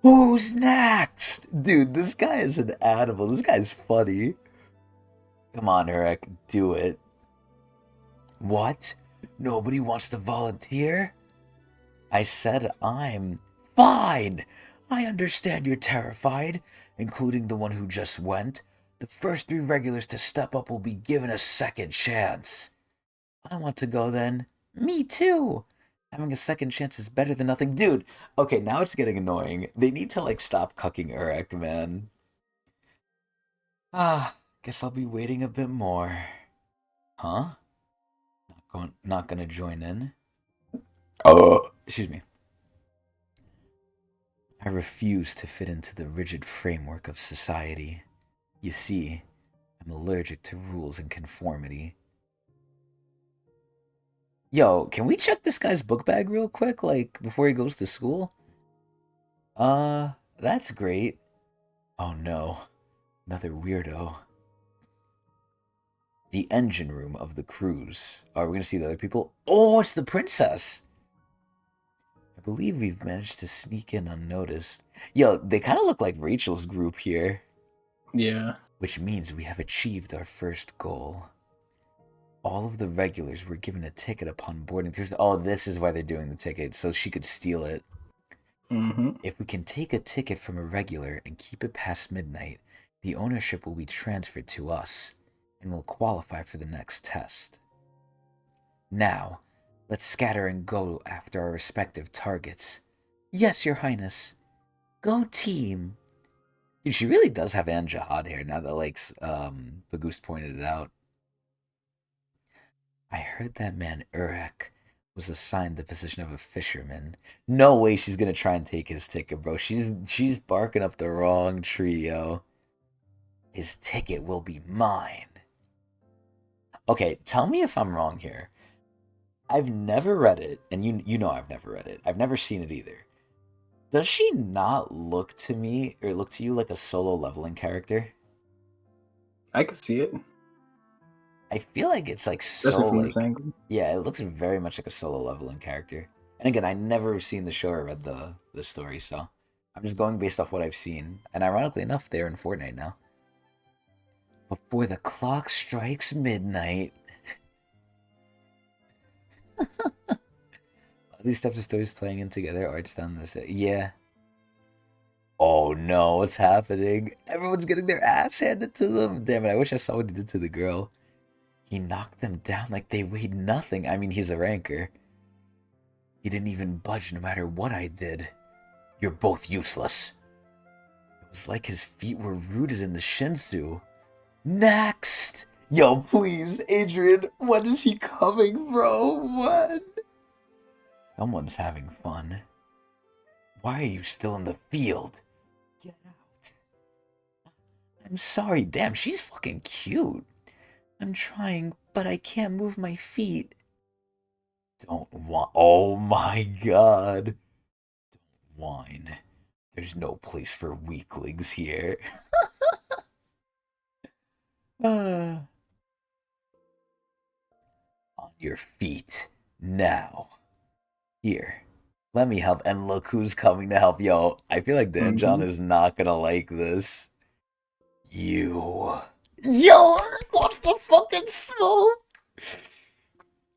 who's next? Dude, this guy is an animal. This guy's funny. Come on, Urek, do it. What? Nobody wants to volunteer? I said I'm fine. I understand you're terrified, including the one who just went. The first 3 regulars to step up will be given a second chance. I want to go then. Me too. Having a second chance is better than nothing. Dude, okay, now it's getting annoying. They need to, like, stop cucking Urek, man. Guess I'll be waiting a bit more. Huh? Not gonna join in? Excuse me. I refuse to fit into the rigid framework of society. You see, I'm allergic to rules and conformity. Yo, can we check this guy's book bag real quick, like, before he goes to school? That's great. Oh no, another weirdo. The engine room of the cruise. Are we gonna see the other people? Oh, it's the princess! I believe we've managed to sneak in unnoticed. Yo, they kind of look like Rachel's group here. Yeah. Which means we have achieved our first goal. All of the regulars were given a ticket upon boarding through. Oh, this is why they're doing the ticket, so she could steal it. Mm-hmm. If we can take a ticket from a regular and keep it past midnight, the ownership will be transferred to us, and will qualify for the next test. Now, let's scatter and go after our respective targets. Yes, Your Highness. Go team. Dude, she really does have An Jihad hair now that, like, Bagoost pointed it out. I heard that man Urek was assigned the position of a fisherman. No way she's gonna try and take his ticket, bro. She's barking up the wrong tree, yo. His ticket will be mine. Okay, tell me if I'm wrong here. I've never read it, and you know I've never read it. I've never seen it either. Does she not look to me or look to you like a solo leveling character? I could see it. I feel like it's like Especially so from like this angle. yeah, it looks very much like a solo leveling character. And again, I never seen the show or read the story, so I'm just going based off what I've seen. And ironically enough, they're in Fortnite now. Before the clock strikes midnight. All these types of stories playing in together, art's done this. Yeah. Oh no, what's happening? Everyone's getting their ass handed to them. Damn it, I wish I saw what he did to the girl. He knocked them down like they weighed nothing. I mean, he's a ranker. He didn't even budge no matter what I did. You're both useless. It was like his feet were rooted in the Shinsu. Next! Yo, please, Adrian, when is he coming, bro? When? Someone's having fun. Why are you still in the field? Get out. I'm sorry, damn, she's fucking cute. I'm trying, but I can't move my feet. Oh my god. Don't whine. There's no place for weaklings here. your feet now. Here, let me help. And look who's coming to help. Yo, I feel like Dan John Mhm. is not gonna like this. You. Yo, Urek wants the fucking smoke.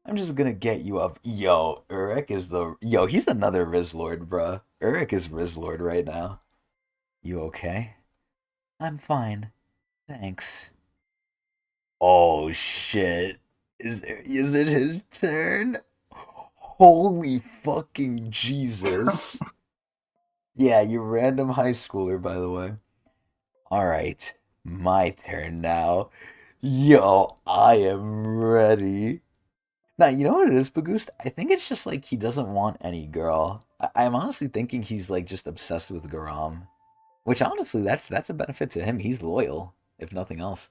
I'm just gonna get you up. Yo, Urek is the. Yo, he's another Riz Lord, bruh. Urek is Riz Lord right now. You okay? I'm fine. Thanks. Oh shit. Is it his turn? Holy fucking Jesus. Yeah, you random high schooler, by the way. Alright, my turn now. Yo, I am ready. Now, you know what it is, Bagoost? I think it's just like he doesn't want any girl. I'm honestly thinking he's like just obsessed with Garam. Which honestly, that's a benefit to him. He's loyal, if nothing else.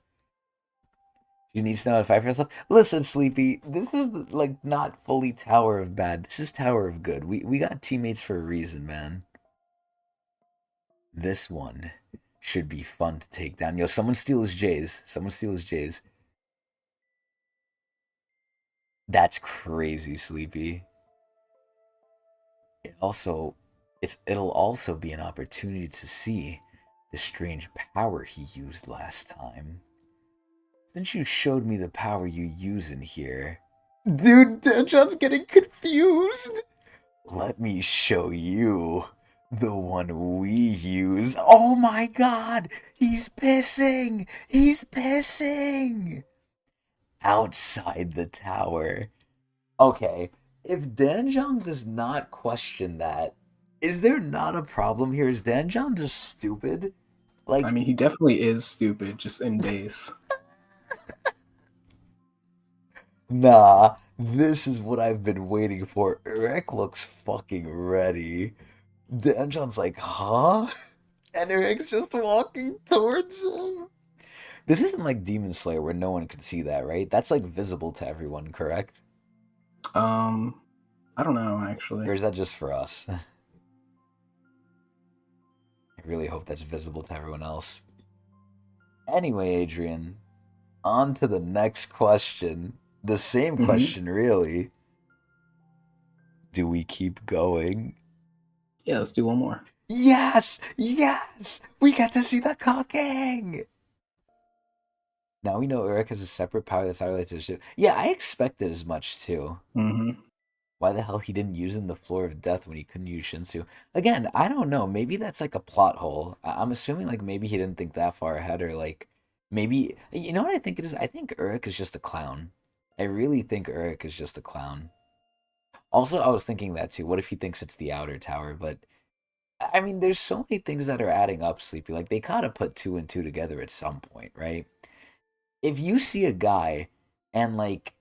He needs to know how to fight for himself. Listen, Sleepy, this is like not fully Tower of Bad. This is Tower of Good. We got teammates for a reason, man. This one should be fun to take down. Yo, someone steal his J's. Someone steal his J's. That's crazy, Sleepy. It also it'll also be an opportunity to see the strange power he used last time. Since you showed me the power you use in here. Dude, Danjon's getting confused. Let me show you the one we use. Oh my god! He's pissing! He's pissing! Outside the tower. Okay, if Danjong does not question that, is there not a problem here? Is Danjong just stupid? I Like, mean, he definitely is stupid, just in base. nah, this is what I've been waiting for. Urek looks fucking ready. Danjon's like, huh? And Urek's just walking towards him. This isn't like Demon Slayer where no one can see that, right? That's like visible to everyone, correct? Um, I don't know actually. Or is that just for us? I really hope that's visible to everyone else. Anyway, Adrian, on to the next question. The same Hmm. question, really. Do we keep going? Yeah, let's do one more. Yes! Yes! We get to see the cooking! Now we know Urek has a separate power that's not related to the ship. Yeah, I expected as much too. Hmm. Why the hell he didn't use in the floor of death when he couldn't use Shinsu? Again, I don't know. Maybe that's like a plot hole. I'm assuming like maybe he didn't think that far ahead, or like maybe you know what I think it is? I think Urek is just a clown. I really think Urek is just a clown. Also, I was thinking that too. What if he thinks it's the outer tower? But I mean, there's so many things that are adding up, Sleepy. Like they kind of put two and two together at some point, right? If you see a guy and like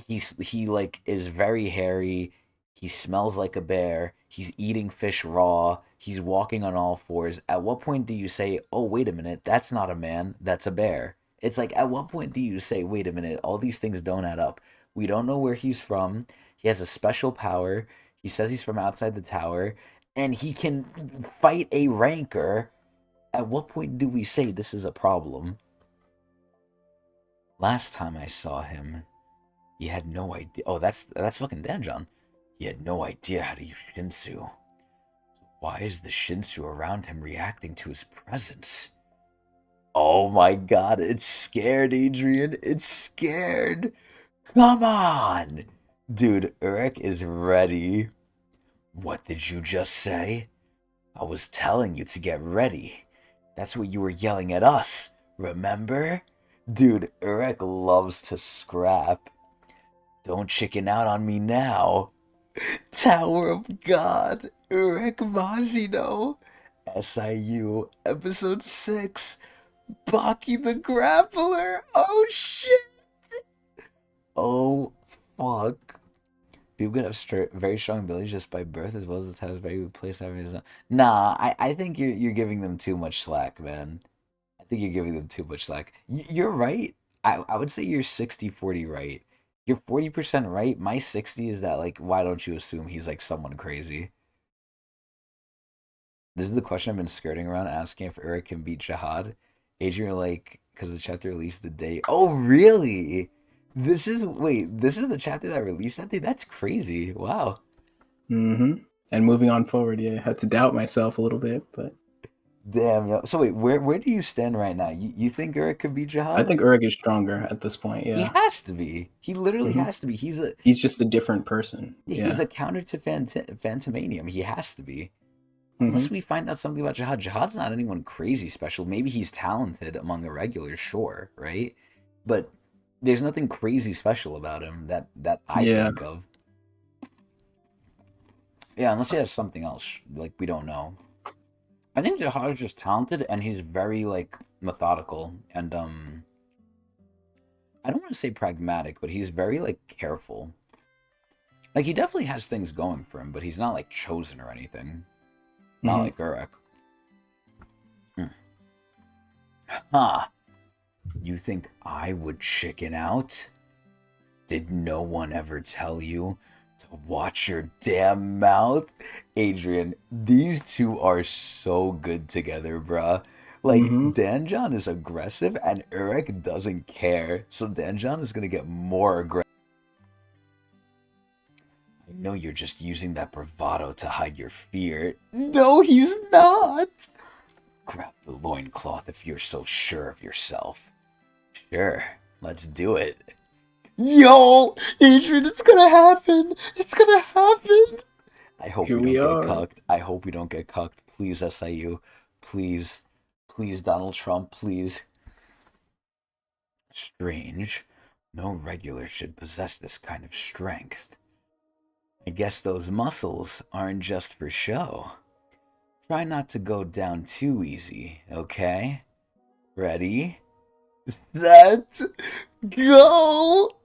he like is very hairy, he smells like a bear, he's eating fish raw, he's walking on all fours, at what point do you say, oh wait a minute, that's not a man, that's a bear? It's like, at what point do you say, wait a minute, all these things don't add up? We don't know where he's from, he has a special power, he says he's from outside the tower, and he can fight a ranker. At what point do we say this is a problem? Last time I saw him, he had no idea. Oh, that's fucking Danjon. He had no idea how to use Shinsu. Why is the Shinsu around him reacting to his presence? Oh my god, it's scared, Adrian. It's scared. Come on. Dude, Urek is ready. What did you just say? I was telling you to get ready. That's what you were yelling at us. Remember? Dude, Urek loves to scrap. Don't chicken out on me now. Tower of God, Urek Mazino, SIU, Episode 6, Baki the Grappler. Oh shit! Oh fuck. People can have very strong abilities just by birth as well as the types very good place. Nah, I think you're giving them too much slack, man. I think you're giving them too much slack. You're right. I would say you're 60-40 right. You're 40% right. My 60 is that, like, why don't you assume he's, like, someone crazy? This is the question I've been skirting around, asking if Urek can beat Jihad. Adrian, like, because the chapter released the day. Oh, really? This is the chapter that released that day? That's crazy. Wow. And moving on forward, yeah, I had to doubt myself a little bit, but Damn, yo. So wait, where do you stand right now? You think Urek could be I Jihad? think Uruk is stronger at this point. He Yeah. has to be. He literally hmm has to be. He's just a different person. He's Yeah. a counter to Phantomanium. He has to be. hmm Unless we find out something about Jihad. Jihad's not anyone crazy special. Maybe he's talented among irregulars, sure, right? But there's nothing crazy special about him that I Yeah. think of. Yeah, unless he has something else, like we don't know. I think Jihad is just talented and he's very like methodical and I don't want to say pragmatic, but he's very like careful. Like he definitely has things going for him, but he's not like chosen or anything. Not hmm like Urek. Huh. You think I would chicken out? Did no one ever tell you to watch your damn mouth? Adrian, these two are so good together, bruh. Like, hmm Danjon is aggressive and Urek doesn't care. So Danjon is gonna get more aggressive. I know you're just using that bravado to hide your fear. No, he's not! Grab the loincloth if you're so sure of yourself. Sure, let's do it. Yo, Adrian, it's gonna happen. It's gonna happen. I hope Here we we don't get are. cucked. I hope we don't get cucked. Please, SIU. Please. Please, Donald Trump, please. Strange. No regular should possess this kind of strength. I guess those muscles aren't just for show. Try not to go down too easy, okay? Ready? Set, go!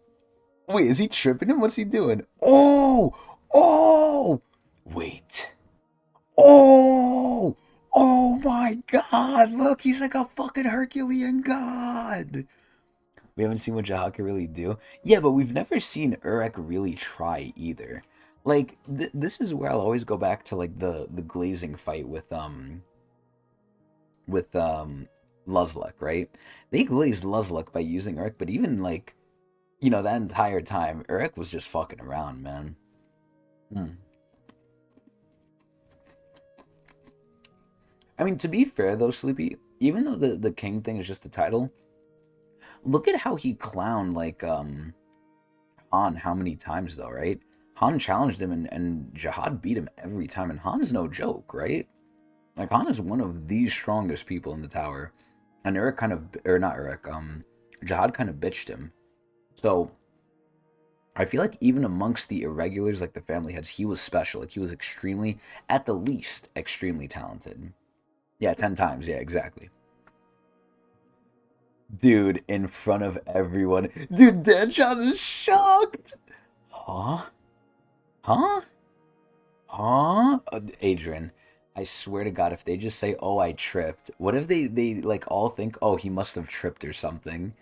Wait, is he tripping him? What's he doing? Oh! Oh! Wait. Oh! Oh my god! Look, he's like a fucking Herculean god! We haven't seen what Jahak can really do. Yeah, but we've never seen Urek really try either. Like, this is where I'll always go back to, like, the glazing fight with Luzlek, right? They glazed Luzlek by using Urek, but even, like, that entire time, Urek was just fucking around, man. Hmm. I mean, to be fair, though, Sleepy, even though the king thing is just a title, look at how he clowned, like, Han how many times, though, right? Han challenged him, and Jihad beat him every time, and Han's no joke, right? Like, Han is one of the strongest people in the tower, and Urek kind of, or not Urek, Jihad kind of bitched him. So, I feel like even amongst the irregulars, like the family heads, he was special. Like, he was extremely, at the least, extremely talented. Yeah, 10 times. Yeah, exactly. Dude, in front of everyone. Dude, Danjon is shocked. Huh? Huh? Huh? Adrian, I swear to God, if they just say, "Oh, I tripped," what if they like all think, "Oh, he must have tripped or something"?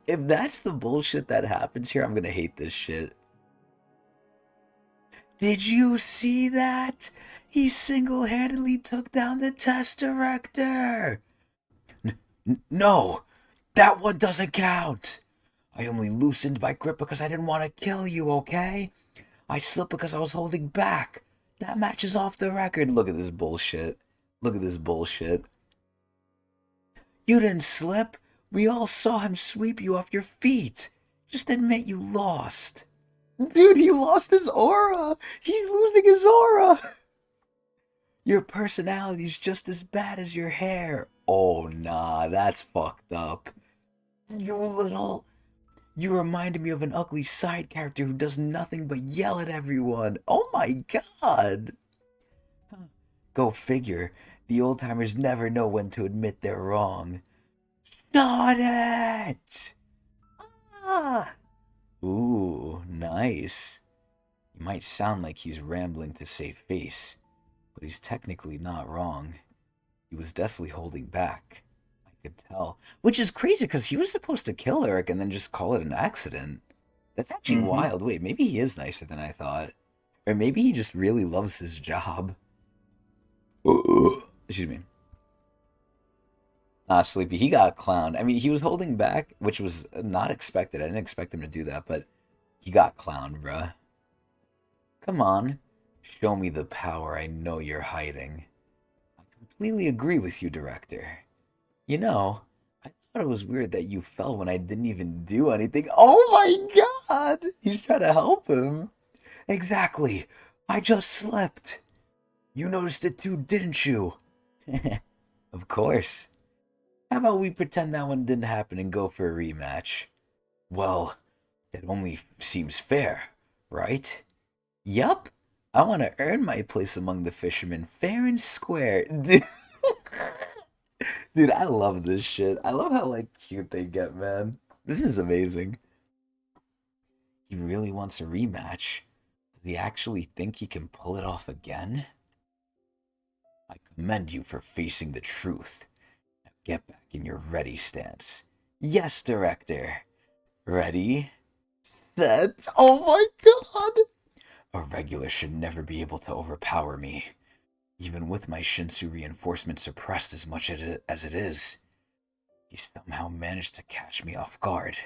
If that's the bullshit that happens here, I'm gonna hate this shit. Did you see that? He single-handedly took down the test director. No, that one doesn't count. I only loosened my grip because I didn't want to kill you, okay? I slipped because I was holding back. That match is off the record. Look at this bullshit. Look at this bullshit. You didn't slip. We all saw him sweep you off your feet. Just admit you lost. Dude, he lost his aura. He's losing his aura. Your personality's just as bad as your hair. Oh, nah, that's fucked up. You little... You reminded me of an ugly side character who does nothing but yell at everyone. Oh my god! Go figure. The old timers never know when to admit they're wrong. Not it! Ah! Ooh, nice. He might sound like he's rambling to save face, but he's technically not wrong. He was definitely holding back. I could tell. Which is crazy because he was supposed to kill Eric and then just call it an accident. That's actually hmm wild. Wait, maybe he is nicer than I thought. Or maybe he just really loves his job. Excuse me. Sleepy, he got clowned. I mean, he was holding back, which was not expected. I didn't expect him to do that, but he got clowned, bruh. Come on. Show me the power I know you're hiding. I completely agree with you, Director. You know, I thought it was weird that you fell when I didn't even do anything. Oh my god! He's trying to help him. Exactly. I just slept. You noticed it too, didn't you? Of course. How about we pretend that one didn't happen and go for a rematch? Well, that only seems fair, right? Yup. I want to earn my place among the fishermen fair and square. Dude, I love this shit. I love how, like, cute they get, man. This is amazing. He really wants a rematch. Does he actually think he can pull it off again? I commend you for facing the truth. Now get back in your ready stance. Yes, Director. Ready? Set. Oh my god! A regular should never be able to overpower me. Even with my Shinsu reinforcement suppressed as much as it is, he somehow managed to catch me off guard.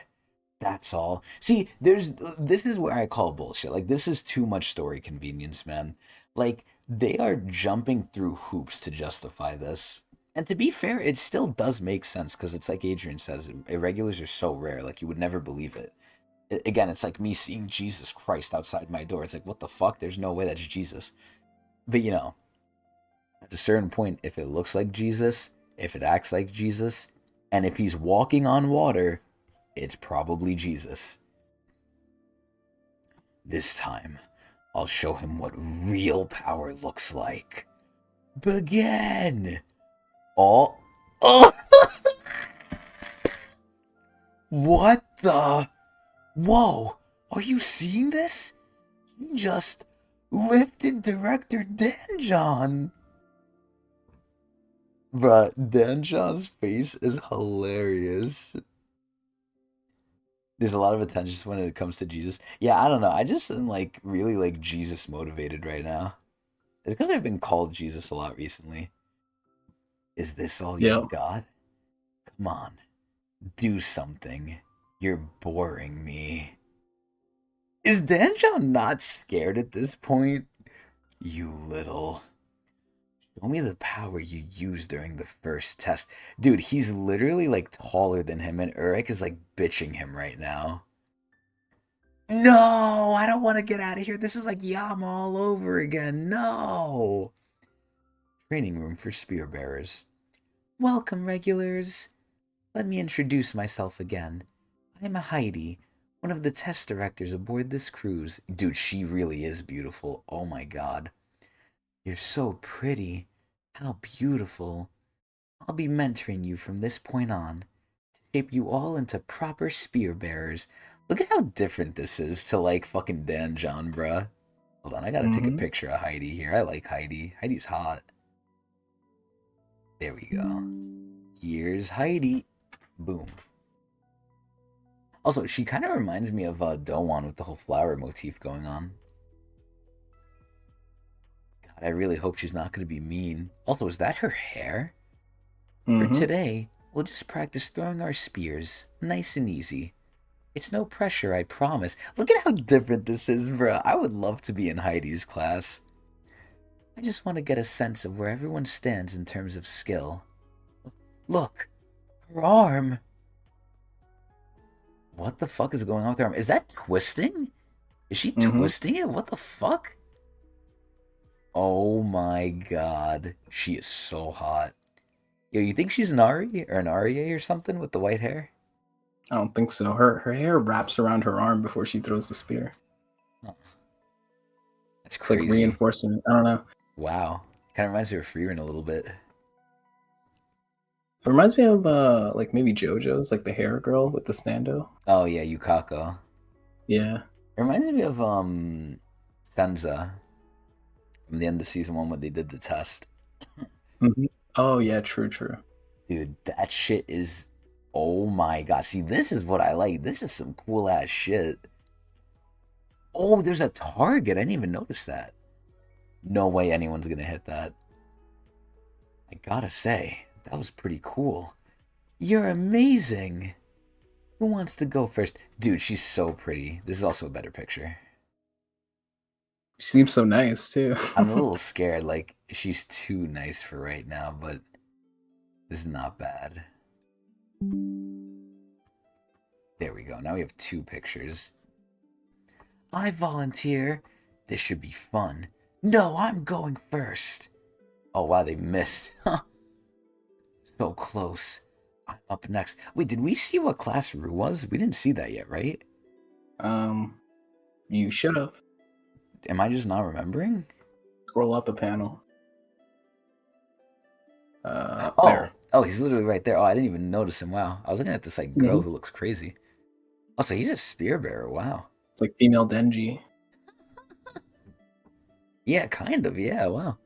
That's all. See, this is where I call bullshit. Like, this is too much story convenience, man. Like, they are jumping through hoops to justify this. And to be fair, it still does make sense, because it's like Adrian says, irregulars are so rare, like, you would never believe it. Again, it's like me seeing Jesus Christ outside my door. It's like, what the fuck? There's no way that's Jesus. But, you know, at a certain point, if it looks like Jesus, if it acts like Jesus, and if he's walking on water, it's probably Jesus. This time, I'll show him what real power looks like. Begin! Oh! Oh! What the? Whoa! Are you seeing this? He just lifted Director Danjon! Bruh, Danjon's face is hilarious. There's a lot of attention when it comes to Jesus. Yeah, I don't know. I just am like really like Jesus motivated right now. It's because I've been called Jesus a lot recently. Is this all Yeah. you got? Come on. Do something. You're boring me. Is Danjon not scared at this point? You little. Show me the power you used during the first test. Dude, he's literally like taller than him, and Urek is like bitching him right now. No, I don't want to get out of here. This is like Yama all over again. No. Training room for spear bearers. Welcome, regulars. Let me introduce myself again. I'm Heidi, one of the test directors aboard this cruise. Dude, she really is beautiful. Oh my god. You're so pretty. How beautiful. I'll be mentoring you from this point on to shape you all into proper spear bearers. Look at how different this is to like fucking Danjon, bruh. Hold on, I gotta take a picture of Heidi here. I like Heidi. Heidi's hot. There we go. Here's Heidi. Boom. Also, she kind of reminds me of Dowan with the whole flower motif going on. God, I really hope she's not going to be mean. Also, is that her hair? For today, we'll just practice throwing our spears. Nice and easy. It's no pressure, I promise. Look at how different this is, bro. I would love to be in Heidi's class. I just want to get a sense of where everyone stands in terms of skill. Look, her arm. What the fuck is going on with her arm? Is that twisting? Is she twisting it? What the fuck? Oh my god. She is so hot. Yo, you think she's an Ari or an Aria or something with the white hair? I don't think so. Her hair wraps around her arm before she throws the spear. Oh. That's It's crazy. like reinforcement. I don't know. Wow. Kind of reminds me of Freerin a little bit. It reminds me of like maybe JoJo's, like the hair girl with the stando. Oh yeah, Yukako. Yeah. It reminds me of Senza from the end of season 1 when they did the test. Oh yeah, true. Dude, that shit is, oh my god. See, this is what I like. This is some cool ass shit. Oh, there's a target. I didn't even notice that. No way anyone's gonna hit that. I gotta say, that was pretty cool. You're amazing. Who wants to go first? Dude, she's so pretty. This is also a better picture. She seems so nice too. I'm a little scared. Like, she's too nice for right now, but this is not bad. There we go. Now we have 2 pictures. I volunteer. This should be fun. No, I'm going first. Oh, wow, they missed. So close. I'm up next. Wait, did we see what class Rue was? We didn't see that yet, right? You should have. Am I just not remembering? Scroll up a panel. Oh, There. oh, he's literally right there. Oh, I didn't even notice him. Wow, I was looking at this like girl Mhm. who looks crazy. Also, he's a spear bearer. Wow. It's like female Denji. Yeah, kind of. Yeah. Wow.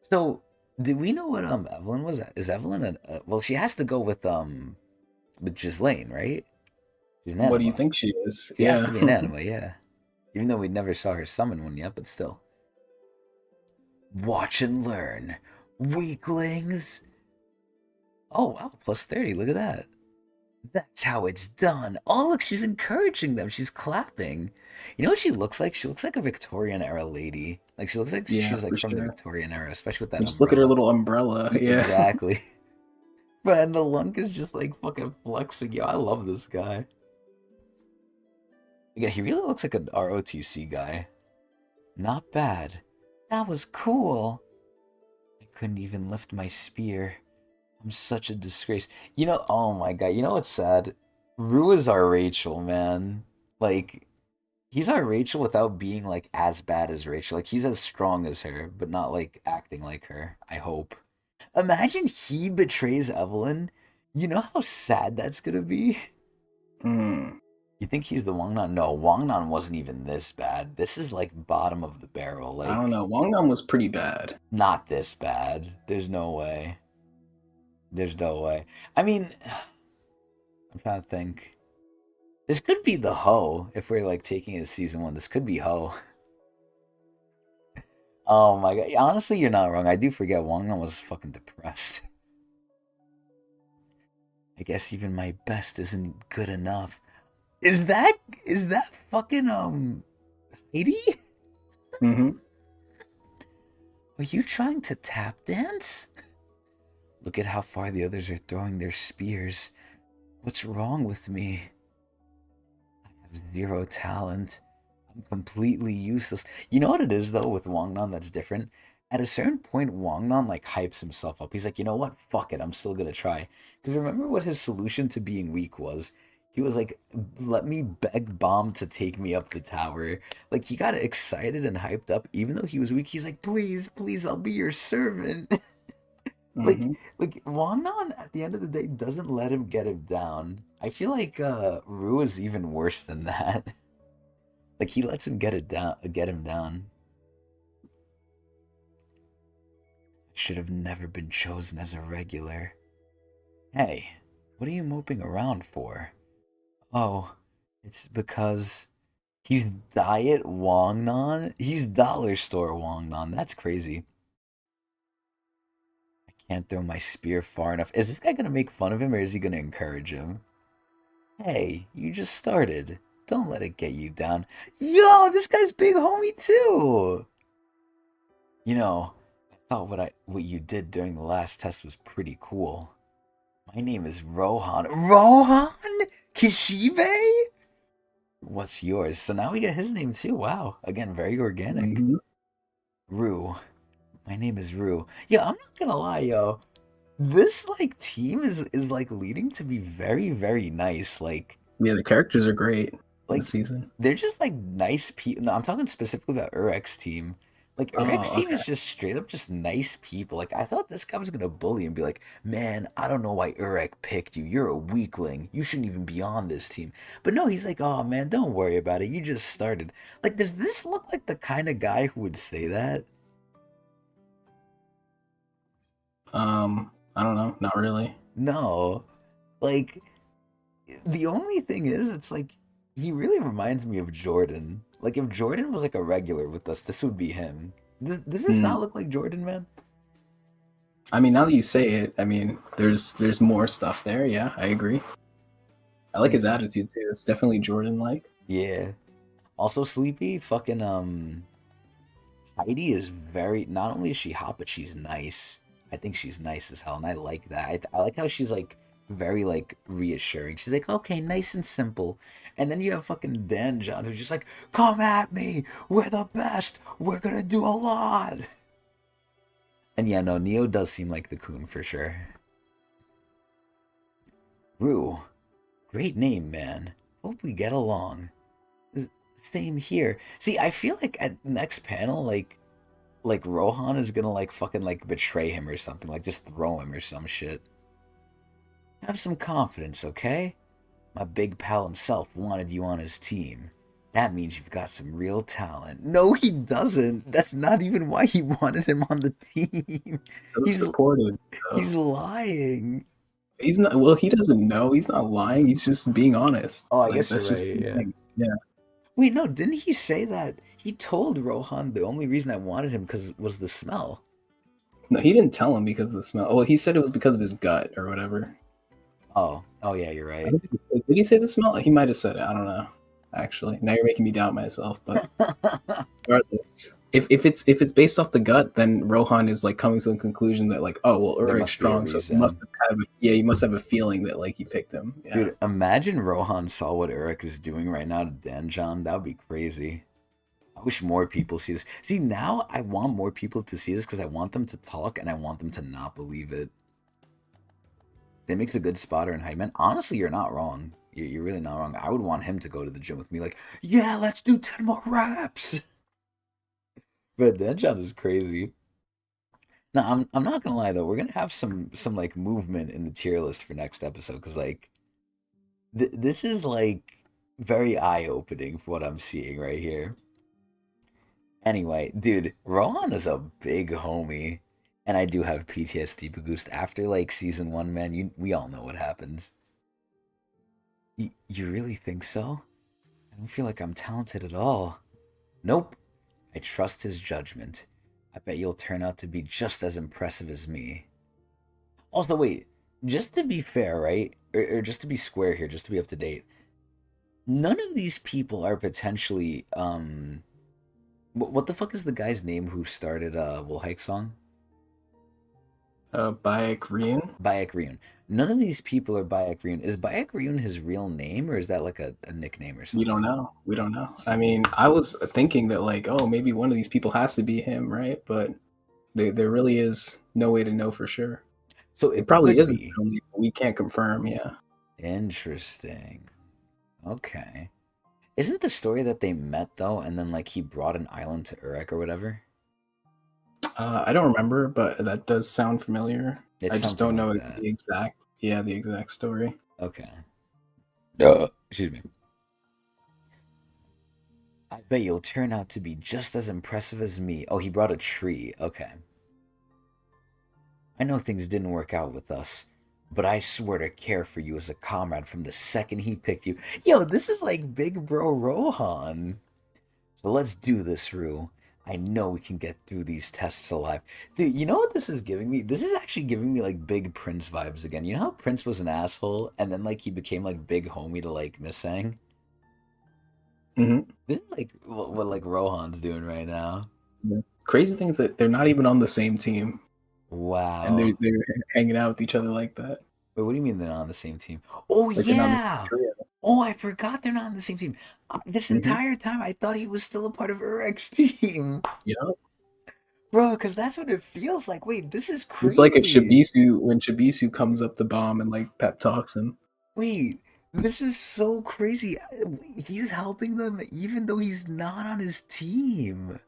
So, did we know what Evelyn was? Is Evelyn well? She has to go with Ghislaine, right? She's an anima. What do you think she is? She has to be an anima, yeah. Even though we never saw her summon one yet, but still. Watch and learn, weaklings. Oh wow, plus 30. Look at that. That's how it's done. Oh look, she's encouraging them. She's clapping. You know what she looks like? She looks like a Victorian era lady. Like she looks like Yeah, she's like for from the sure. Victorian era, especially with that Just look at her umbrella. little umbrella. Yeah. Exactly. But and the Lunk is just like fucking flexing. Yo, I love this guy. Again, he really looks like an ROTC guy. Not bad. That was cool. I couldn't even lift my spear. I'm such a disgrace. You know, oh my god, you know what's sad? Rue is our Rachel, man. Like, he's our Rachel without being like as bad as Rachel. Like he's as strong as her, but not like acting like her, I hope. Imagine he betrays Evelyn. You know how sad that's gonna be? Hmm. You think he's the Wangnan? No, Wangnan wasn't even this bad. This is like bottom of the barrel. Like I don't know. Wangnam was pretty bad. not this bad. There's no way. There's no way. I mean, I'm trying to think. This could be the Ho if we're like taking it as season 1. This could be Ho. Oh my god. Honestly, you're not wrong. I do forget Wangnan was fucking depressed. I guess even my best isn't good enough. Is that fucking Heidi? Mm-hmm. Are you trying to tap dance? Look at how far the others are throwing their spears. What's wrong with me? I have 0 talent. I'm completely useless. You know what it is though with Wangnan that's different? At a certain point, Wangnan like hypes himself up. He's like, you know what? Fuck it. I'm still gonna try. Because remember what his solution to being weak was? He was like, let me beg Bomb to take me up the tower. Like he got excited and hyped up, even though he was weak. He's like, please, please, I'll be your servant. like Mm-hmm. like Wangnan at the end of the day doesn't let him get him down. I feel like Rue is even worse than that. Like he lets him get him down. Should have never been chosen as a regular. Hey, what are you moping around for? Oh, it's because he's Diet Wangnan? He's Dollar Store Wangnan. That's crazy. I can't throw my spear far enough. Is this guy gonna make fun of him or is he gonna encourage him? Hey, you just started. Don't let it get you down. Yo, this guy's big homie too. You know, I thought what you did during the last test was pretty cool. My name is Rohan. Rohan Kishibe? What's yours? So now we get his name too. Wow. Again, very organic. Mm-hmm. Rue. My name is Rue. Yeah, I'm not gonna lie, yo. This like team is like leading to be very, very nice. Yeah, the characters are great Like this season. they're just like nice people. No, I'm talking specifically about Urek's team. Like Urek's Oh, team okay. is just straight up just nice people. Like I thought this guy was gonna bully and be like, "Man, I don't know why Urek picked you. You're a weakling. You shouldn't even be on this team." But no, he's like, "Oh man, don't worry about it. You just started." Like, does this look like the kind of guy who would say that? I don't know. Not really. No. Like the only thing is, it's like he really reminds me of Jordan. Like if Jordan was like a regular with us, this would be him. Does this Hmm. not look like Jordan, man? I mean, now that you say it, I mean, there's more stuff there. Yeah, I agree. I like his attitude too. It's definitely Jordan-like. Yeah. Also, Sleepy, fucking Heidi is very. Not only is she hot, but she's nice. I think she's nice as hell, and I like that. I like how she's like very like reassuring. She's like, okay, nice and simple. And then you have fucking Dan John, who's just like, come at me. We're the best. We're gonna do a lot. And yeah, no, Neo does seem like the coon for sure. Rue, great name, man. Hope we get along. Same here. See, I feel like at next panel, like Rohan is gonna like fucking like betray him or something, like just throw him or some shit. Have some confidence, okay? My big pal himself wanted you on his team. That means you've got some real talent. No, he doesn't. That's not even why he wanted him on the team. So He's supportive. he's lying. He's not. Well, he doesn't know. He's not lying. He's just being honest. Oh, I Like guess that's you're just right. what he Yeah. thinks. Yeah. Wait, no, didn't he say that he told Rohan the only reason I wanted him because was the smell? No, he didn't tell him because of the smell. Well, he said it was because of his gut or whatever. Oh yeah, you're I right. don't think did he say the smell? He might have said it. I don't know. Actually, now you're making me doubt myself. But regardless, if it's based off the gut, then Rohan is like coming to the conclusion that like, oh well, There Urek's must be a strong, so he reason. must have he must have a feeling that like he picked him. Yeah. Dude, imagine Rohan saw what Urek is doing right now to Danjon. That would be crazy. I wish more people see this. See, now I want more people to see this because I want them to talk and I want them to not believe it. That makes a good spotter and hype man. Honestly, you're not wrong. You're really not wrong. I would want him to go to the gym with me, like, yeah, let's do 10 more reps. But Danjon is crazy. No, I'm not gonna lie though. We're gonna have some like movement in the tier list for next episode because like this is like very eye opening for what I'm seeing right here. Anyway, dude, Rohan is a big homie, and I do have PTSD boost after like season one. Man, we all know what happens. You really think so? I don't feel like I'm talented at all. Nope. I trust his judgment. I bet you'll turn out to be just as impressive as me. Also, wait, just to be fair, right? Or just to be square here, just to be up to date. None of these people are potentially what the fuck is the guy's name who started Will Hike Song? Bayek Rian. Bayek Ryun. None of these people are Bayek Ryun. Is Bayek Ryun his real name or is that like a nickname or something? We don't know. We don't know. I mean, I was thinking that like, oh, maybe one of these people has to be him, right? But there really is no way to know for sure. So It probably could isn't. be. We can't confirm. Yeah. Interesting. Okay. Isn't the story that they met though, and then like he brought an island to Urek or whatever? I don't remember, but that does sound familiar. It's I just something don't know like that. the exact story. Okay. Excuse me. I bet you'll turn out to be just as impressive as me. Oh, he brought a tree. Okay. I know things didn't work out with us, but I swear to care for you as a comrade from the second he picked you. Yo, this is like Big Bro Rohan. So let's do this, Rue. I know we can get through these tests alive. Dude, you know what this is giving me? This is actually giving me like Big Prince vibes again. You know how Prince was an asshole and then like he became like big homie to like Missang? Mm-hmm. This is like what like Rohan's doing right now. Yeah. Crazy thing is that they're not even on the same team, Wow. and they're hanging out with each other like that. Wait, what do you mean they're not on the same team? Oh Like they're not in the yeah. same trio. Oh, I forgot they're not on the same team. This entire time, I thought he was still a part of Urek's team. Yeah. Bro, because that's what it feels like. Wait, this is crazy. It's like if Shibisu, when Shibisu comes up to bomb and like pep talks him. Wait, this is so crazy. He's helping them even though he's not on his team.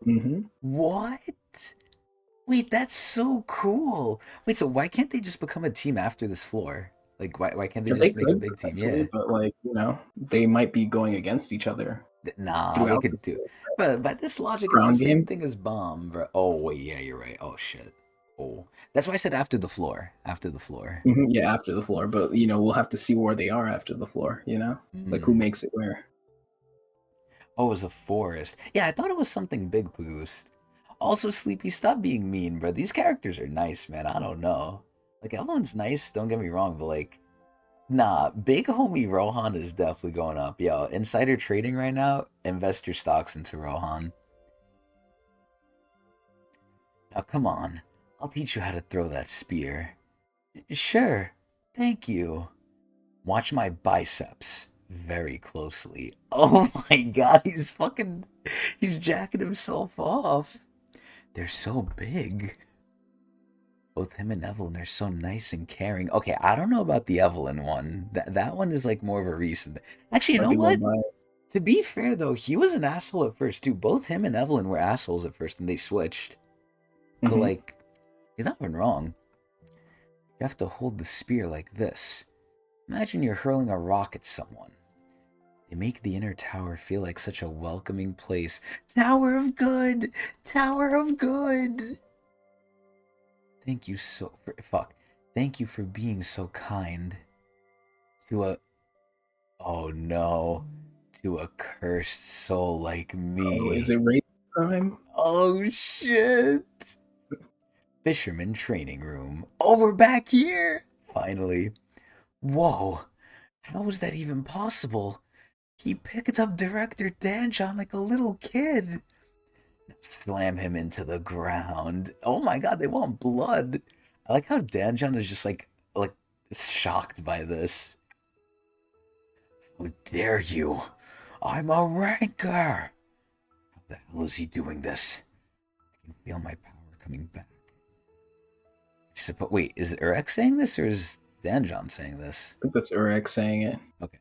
Mm-hmm. What? Wait, that's so cool. Wait, so why can't they just become a team after this floor? Like, why can't they just make a big team? Yeah. But like, they might be going against each other. Nah, they throughout could do. But by this logic, it's Ground the same game? thing as bomb, bro. Oh wait, yeah, you're right. Oh shit. Oh, that's why I said after the floor. After the floor. Mhm, yeah, after the floor. But we'll have to see where they are after the floor. Like who makes it where. Oh, it was a forest. Yeah, I thought it was something big boost. Also, Sleepy, stop being mean, bro. These characters are nice, man. I don't know. Like, Evelyn's nice, don't get me wrong, but like, nah, big homie Rohan is definitely going up. Yo, insider trading right now, invest your stocks into Rohan. Now, come on. I'll teach you how to throw that spear. Sure. Thank you. Watch my biceps very closely. Oh my god, he's jacking himself off. They're so big. Both him and Evelyn are so nice and caring. Okay, I don't know about the Evelyn one. That one is like more of a recent. Actually, you Might know be a little what? biased. To be fair though, he was an asshole at first too. Both him and Evelyn were assholes at first, and they switched. So Mhm. like, you're not even wrong. You have to hold the spear like this. Imagine you're hurling a rock at someone. They make the inner tower feel like such a welcoming place. Tower of Good! Tower of Good! Thank you so... Fuck. Thank you for being so kind. To a... Oh no. To a cursed soul like Oh, is me. it raid time? Oh shit! Fisherman training room. Oh, we're back here! Finally. Whoa. How was that even possible? He picked up Director Danjon like a little kid. Slam him into the ground. Oh my god, they want blood. I like how Danjon is just like shocked by this. How dare you? I'm a ranker. How the hell is he doing this? I can feel my power coming back. Wait, is Urek saying this or is Danjon saying this? I think that's Urek saying it. Okay.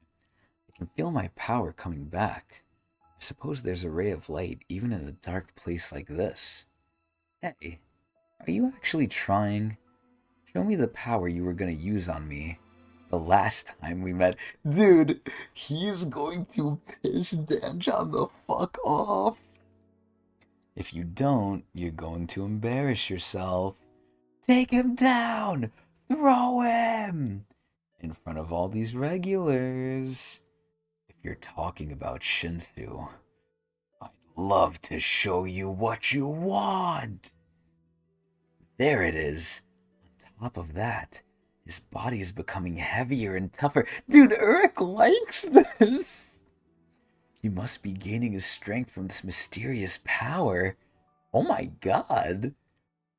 I can feel my power coming back. I suppose there's a ray of light even in a dark place like this. Hey, are you actually trying? Show me the power you were gonna use on me the last time we met. Dude, he's going to piss Danjon the fuck off. If you don't, you're going to embarrass yourself. Take him down! Throw him! In front of all these regulars. If you're talking about Shinsu, I'd love to show you what you want. There it is. On top of that, his body is becoming heavier and tougher. Dude, Urek likes this. You must be gaining his strength from this mysterious power. Oh my god.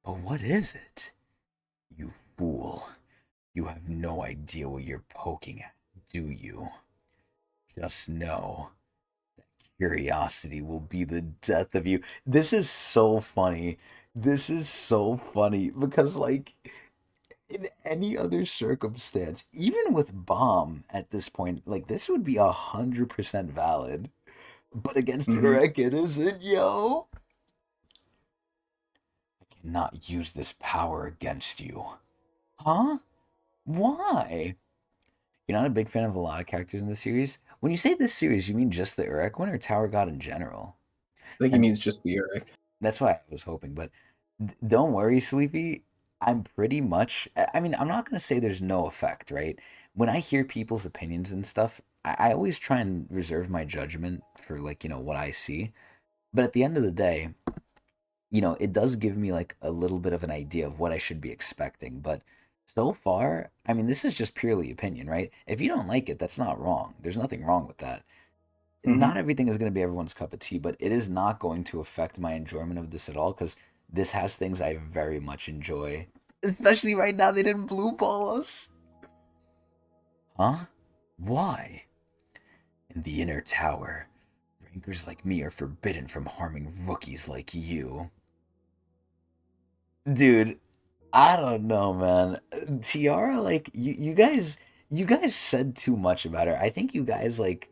But what is it? You fool. You have no idea what you're poking at, do you? Just know that curiosity will be the death of you. This is so funny. This is so funny because, like, in any other circumstance, even with Bomb at this point, like, this would be 100% valid. But against Mhm. Urek, it isn't, yo. I cannot use this power against you. Huh? Why? You're not a big fan of a lot of characters in this series? When you say this series, you mean just the Urek one or Tower God in general? I think he And means just the Urek. that's why I was hoping, but don't worry, Sleepy. I'm pretty much. I mean, I'm not gonna say there's no effect, right? When I hear people's opinions and stuff, I always try and reserve my judgment for like what I see. But at the end of the day, it does give me like a little bit of an idea of what I should be expecting. But so far, I mean, this is just purely opinion, right? If you don't like it, that's not wrong. There's nothing wrong with that. Mhm. Not everything is going to be everyone's cup of tea, but it is not going to affect my enjoyment of this at all because this has things I very much enjoy. Especially right now, they didn't blue ball us. Huh? Why? In the inner tower, rankers like me are forbidden from harming rookies like you. Dude, I don't know, man. Tiara, like you guys said too much about her. I think you guys like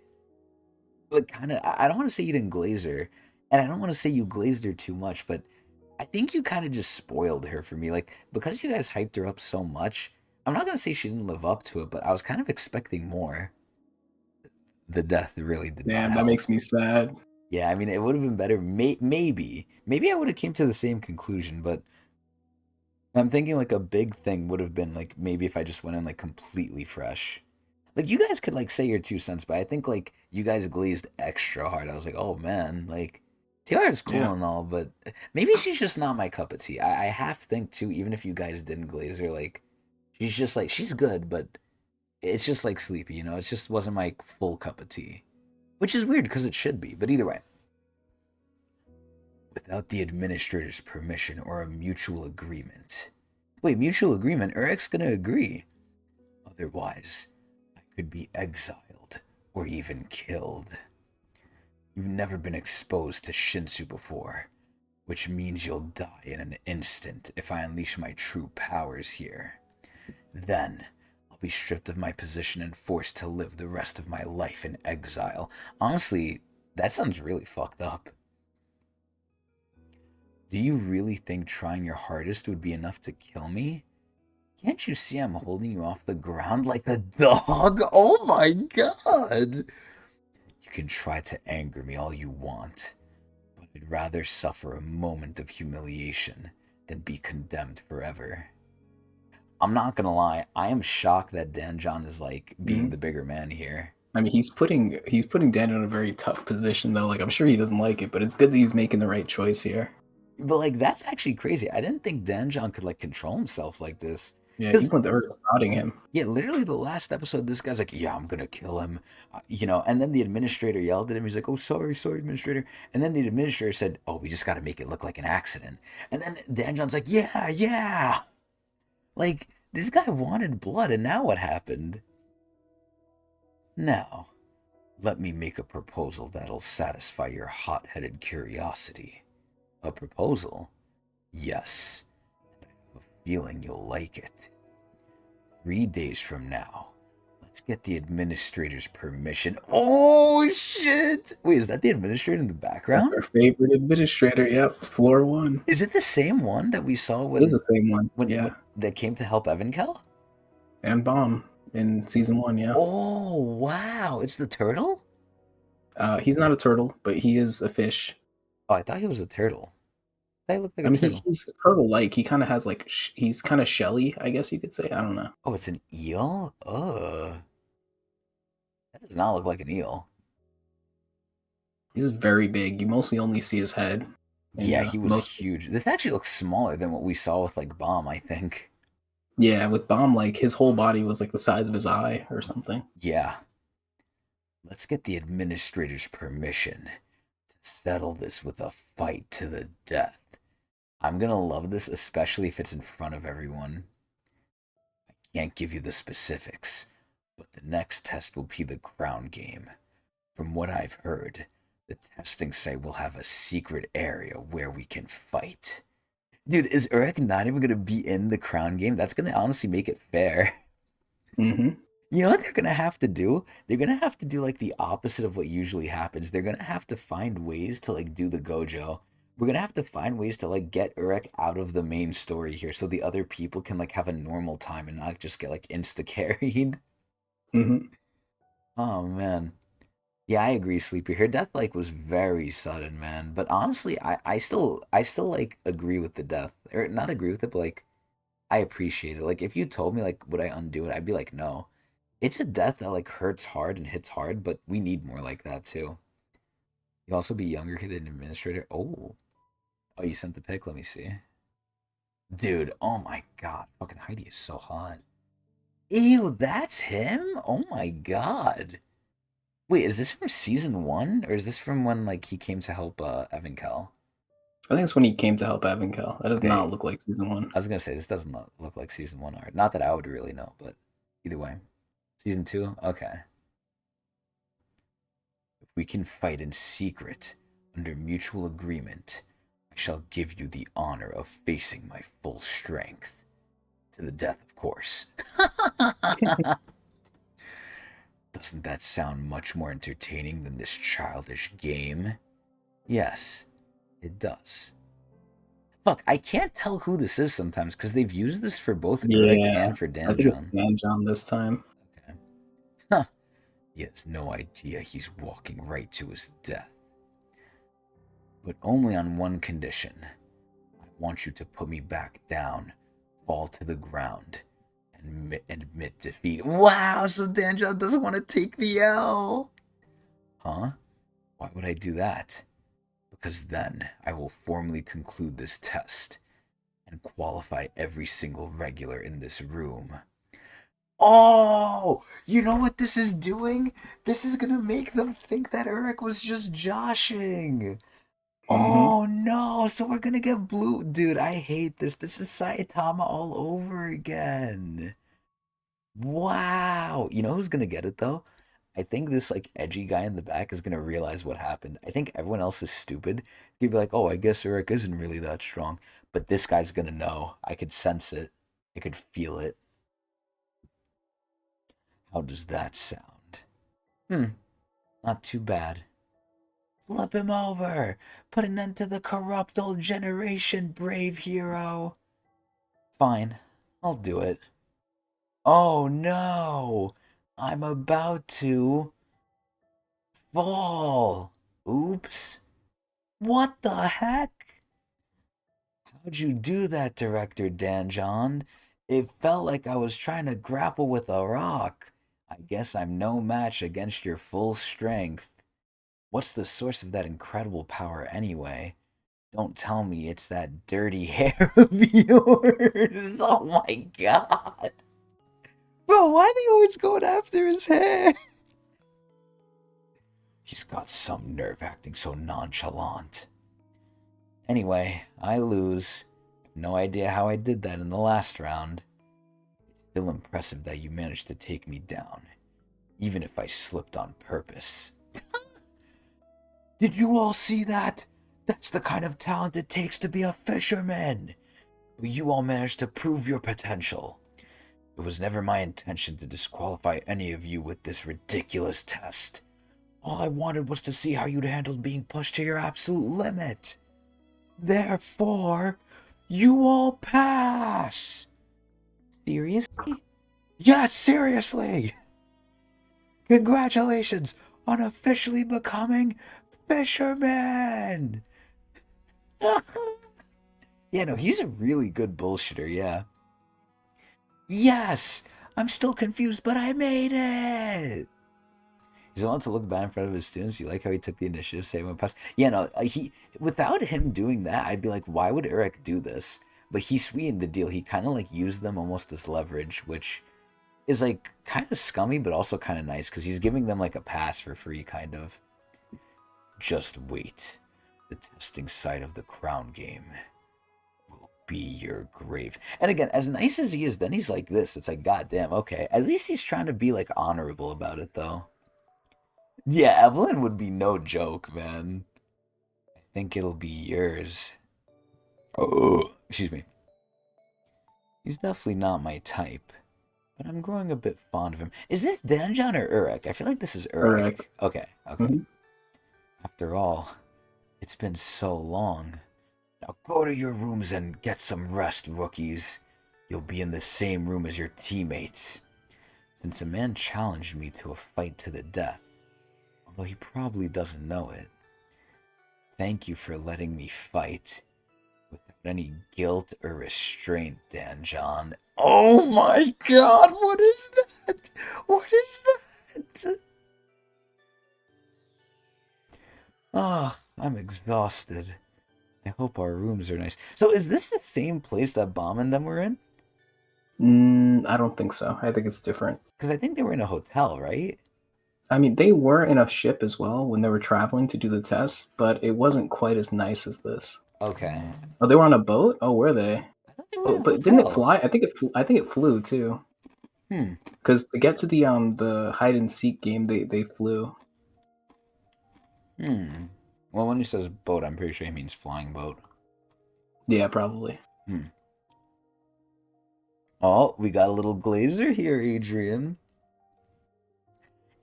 kind of. I don't want to say you didn't glaze her, and I don't want to say you glazed her too much, but I think you kind of just spoiled her for me. Like because you guys hyped her up so much. I'm not gonna say she didn't live up to it, but I was kind of expecting more. The death really did not Damn, that help. makes me sad. Yeah, I mean, it would have been better. Maybe I would have came to the same conclusion, but I'm thinking like a big thing would have been like maybe if I just went in like completely fresh. Like you guys could like say your 2 cents, but I think like you guys glazed extra hard. I was like, oh man, like Tiara is cool Yeah. and all, but maybe she's just not my cup of tea. I half think too, even if you guys didn't glaze her, like she's just like she's good, but it's just like sleepy, you know. It just wasn't my full cup of tea, which is weird because it should be. But either way, without the administrator's permission or a mutual agreement. Wait, mutual agreement? Urek's gonna agree. Otherwise, I could be exiled or even killed. You've never been exposed to Shinsu before, which means you'll die in an instant if I unleash my true powers here. Then, I'll be stripped of my position and forced to live the rest of my life in exile. Honestly, that sounds really fucked up. Do you really think trying your hardest would be enough to kill me? Can't you see I'm holding you off the ground like a dog? Oh my god! You can try to anger me all you want, but I'd rather suffer a moment of humiliation than be condemned forever. I'm not gonna lie, I am shocked that Danjon is like being the bigger man here. I mean, he's putting Dan in a very tough position though. Like, I'm sure he doesn't like it, but it's good that he's making the right choice here. But like that's actually crazy. I didn't think Danjon could like control himself like this. Yeah, 'Cause- he went to Earth prodding him. Yeah, literally the last episode, this guy's like, "Yeah, I'm gonna kill him," you know. And then the administrator yelled at him. He's like, "Oh, sorry, sorry, administrator." And then the administrator said, "Oh, we just got to make it look like an accident." And then Danjon's like, "Yeah, yeah." Like this guy wanted blood, and now what happened? Now, let me make a proposal that'll satisfy your hot-headed curiosity. A proposal? Yes. And I have a feeling you'll like it. 3 days from now, let's get the administrator's permission. Oh, shit! Wait, is that the administrator in the background? Our favorite administrator. Yep, floor 1. Is it the same one that we saw It is the same one. when that came to help Evankel? And Bomb in season 1. Yeah. Oh, wow! It's the turtle? He's not a turtle, but he is a fish. Oh, I thought he was a turtle. I thought he looked like I a mean, turtle. he's turtle-like. He kind of has like he's kind of shelly, I guess you could say. I don't know. Oh, it's an eel? That does not look like an eel. He's very big. You mostly only see his head. Yeah, he was huge. This actually looks smaller than what we saw with like Bomb, I think. Yeah, with Bomb, like his whole body was like the size of his eye or something. Yeah. Let's get the administrator's permission to settle this with a fight to the death. I'm gonna love this, especially if it's in front of everyone. I can't give you the specifics, but the next test will be the crown game. From what I've heard, the testing site will have a secret area where we can fight. Dude, is Urek not even gonna be in the crown game? That's gonna honestly make it fair. Mm-hmm. You know what they're gonna have to do? They're gonna have to do like the opposite of what usually happens. They're gonna have to find ways to like do the Gojo. We're gonna have to find ways to like get Urek out of the main story here so the other people can like have a normal time and not just get like insta carried. Mm-hmm. Oh man. Yeah, I agree, Sleepy. Her death like was very sudden, man. But honestly, I still like agree with the death. Or not agree with it, but like I appreciate it. Like if you told me like would I undo it, I'd be like, no. It's a death that like hurts hard and hits hard, but we need more like that too. You also be younger than administrator. Oh. Oh, you sent the pic? Let me see. Dude, oh my god. Fucking Heidi is so hot. Ew, that's him? Oh my god. Wait, is this from season 1? Or is this from when like he came to help Evankel? I think it's when he came to help Evankel. That does Okay. not look like season 1. I was gonna say this doesn't look like season 1 art. Not that I would really know, but either way. Season 2? Okay. If we can fight in secret, under mutual agreement, I shall give you the honor of facing my full strength. To the death, of course. Doesn't that sound much more entertaining than this childish game? Yes, it does. Fuck, I can't tell who this is sometimes because they've used this for both Urek and for I think it's Danjon. Danjon this time. Okay. Huh. He has no idea he's walking right to his death. But only on one condition. I want you to put me back down, fall to the ground, and admit defeat. Wow, so Danjon doesn't want to take the L. Huh? Why would I do that? because then I will formally conclude this test and qualify every single regular in this room. Oh, you know what this is doing? This is gonna make them think that Urek was just joshing. Mm-hmm. Oh no, so we're gonna get blue. Dude, I hate this. This is Saitama all over again. Wow. You know who's gonna get it though? I think this like edgy guy in the back is gonna realize what happened. I think everyone else is stupid. He'd be like, oh, I guess Urek isn't really that strong. But this guy's gonna know. I could sense it. I could feel it. How does that sound? Not too bad. Flip him over! Put an end to the corrupt old generation, brave hero! Fine, I'll do it. Oh no! I'm about to fall! Oops! What the heck? How'd you do that, Director Danjon? It felt like I was trying to grapple with a rock. I guess I'm no match against your full strength. What's the source of that incredible power anyway? Don't tell me it's that dirty hair of yours. Oh my god. Bro, why are they always going after his hair? He's got some nerve acting so nonchalant. Anyway, I lose. No idea how I did that in the last round. It's still impressive that you managed to take me down, even if I slipped on purpose. Did you all see that? That's the kind of talent it takes to be a fisherman. But you all managed to prove your potential. It was never my intention to disqualify any of you with this ridiculous test. All I wanted was to see how you'd handled being pushed to your absolute limit. Therefore, you all pass. Seriously? Yes, seriously. Congratulations on officially becoming fisherman. Yeah, no, he's a really good bullshitter, yeah. Yes! I'm still confused, but I made it! He's allowed to look bad in front of his students. You like how he took the initiative, saving him past. Yeah, no, he without him doing that, I'd be like, why would Urek do this? But he sweetened the deal. He kind of like used them almost as leverage, which is like kind of scummy, but also kind of nice because he's giving them like a pass for free, kind of. Just wait. The testing site of the crown game will be your grave. And again, as nice as he is, then he's like this. It's like, goddamn, okay. At least he's trying to be like honorable about it, though. Yeah, Evelyn would be no joke, man. I think it'll be yours. Oh, excuse me. He's definitely not my type, but I'm growing a bit fond of him. Is this Danjon or Urek? I feel like this is Urek. Urek. Okay. Mm-hmm. After all, it's been so long. Now go to your rooms and get some rest, rookies. You'll be in the same room as your teammates. Since a man challenged me to a fight to the death, although he probably doesn't know it, thank you for letting me fight without any guilt or restraint, Danjon. Oh my god, what is that? What is that? Ah, I'm exhausted. I hope our rooms are nice. So is this the same place that Bomb and them were in? I don't think so. I think it's different. Because I think they were in a hotel, right? I mean, they were in a ship as well when they were traveling to do the test, but it wasn't quite as nice as this. Okay. Oh, they were on a boat? Oh, were they? I thought they were in a but didn't it hotel. fly? I think it flew too. Because to get to the hide and seek game, they flew. Well, when he says boat, I'm pretty sure he means flying boat. Yeah, probably. Oh, we got a little glazer here, Adrian.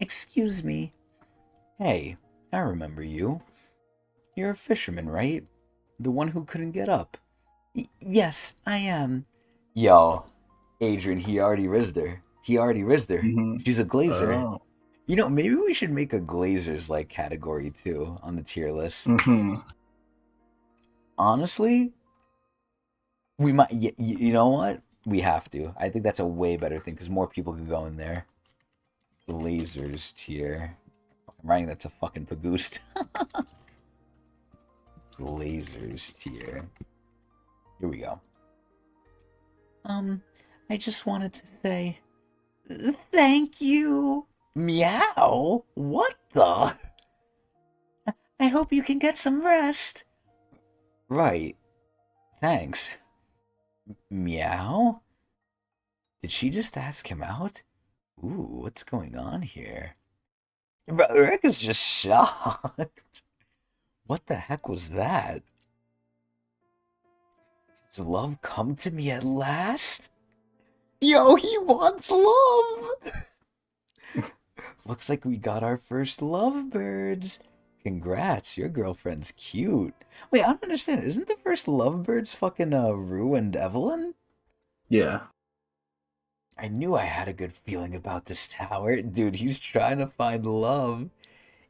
Excuse me. Hey, I remember you. You're a fisherman, right? The one who couldn't get up. Yes, I am. Yo, Adrian, he already rizzed her. Mm-hmm. She's a glazer. Oh. You know, maybe we should make a glazers like category too on the tier list. Mm-hmm. Honestly, we might. You know what? We have to. I think that's a way better thing because more people could go in there. Glazers tier. I'm writing that to fucking Pagoost. lasers tier. Here we go. I just wanted to say thank you. Meow? What the? I hope you can get some rest. Right. Thanks. Meow? Did she just ask him out? Ooh, what's going on here? Bro, Urek is just shocked. What the heck was that? Has love come to me at last? Yo, he wants love! Looks like we got our first lovebirds. Congrats, your girlfriend's cute. Wait, I don't understand. Isn't the first lovebirds fucking Rue and Evelyn? Yeah. I knew I had a good feeling about this tower. Dude, he's trying to find love.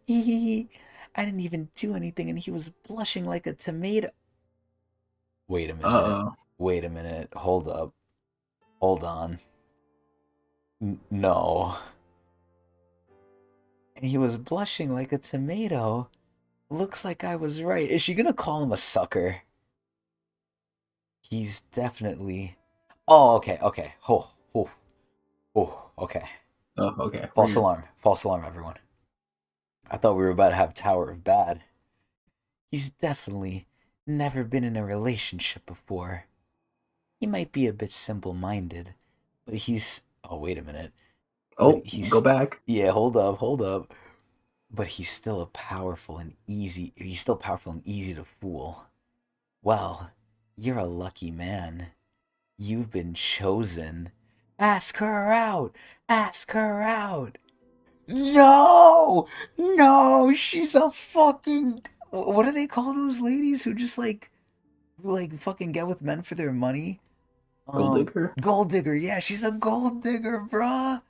Hee. I didn't even do anything and he was blushing like a tomato. Wait a minute. Uh-oh. Wait a minute. Hold up. Hold on. No. And he was blushing like a tomato. Looks like I was right. Is she gonna call him a sucker? He's definitely... Oh, okay. Oh, okay. Oh, okay. False alarm, everyone. I thought we were about to have Tower of Bad. He's definitely never been in a relationship before. He might be a bit simple-minded, but he's... Oh, wait a minute. Oh, go back. Yeah, hold up. But he's still powerful and easy to fool. Well, you're a lucky man. You've been chosen. Ask her out. No, she's a fucking... What do they call those ladies who just like fucking get with men for their money? Gold digger? Gold digger, yeah, she's a gold digger, bruh.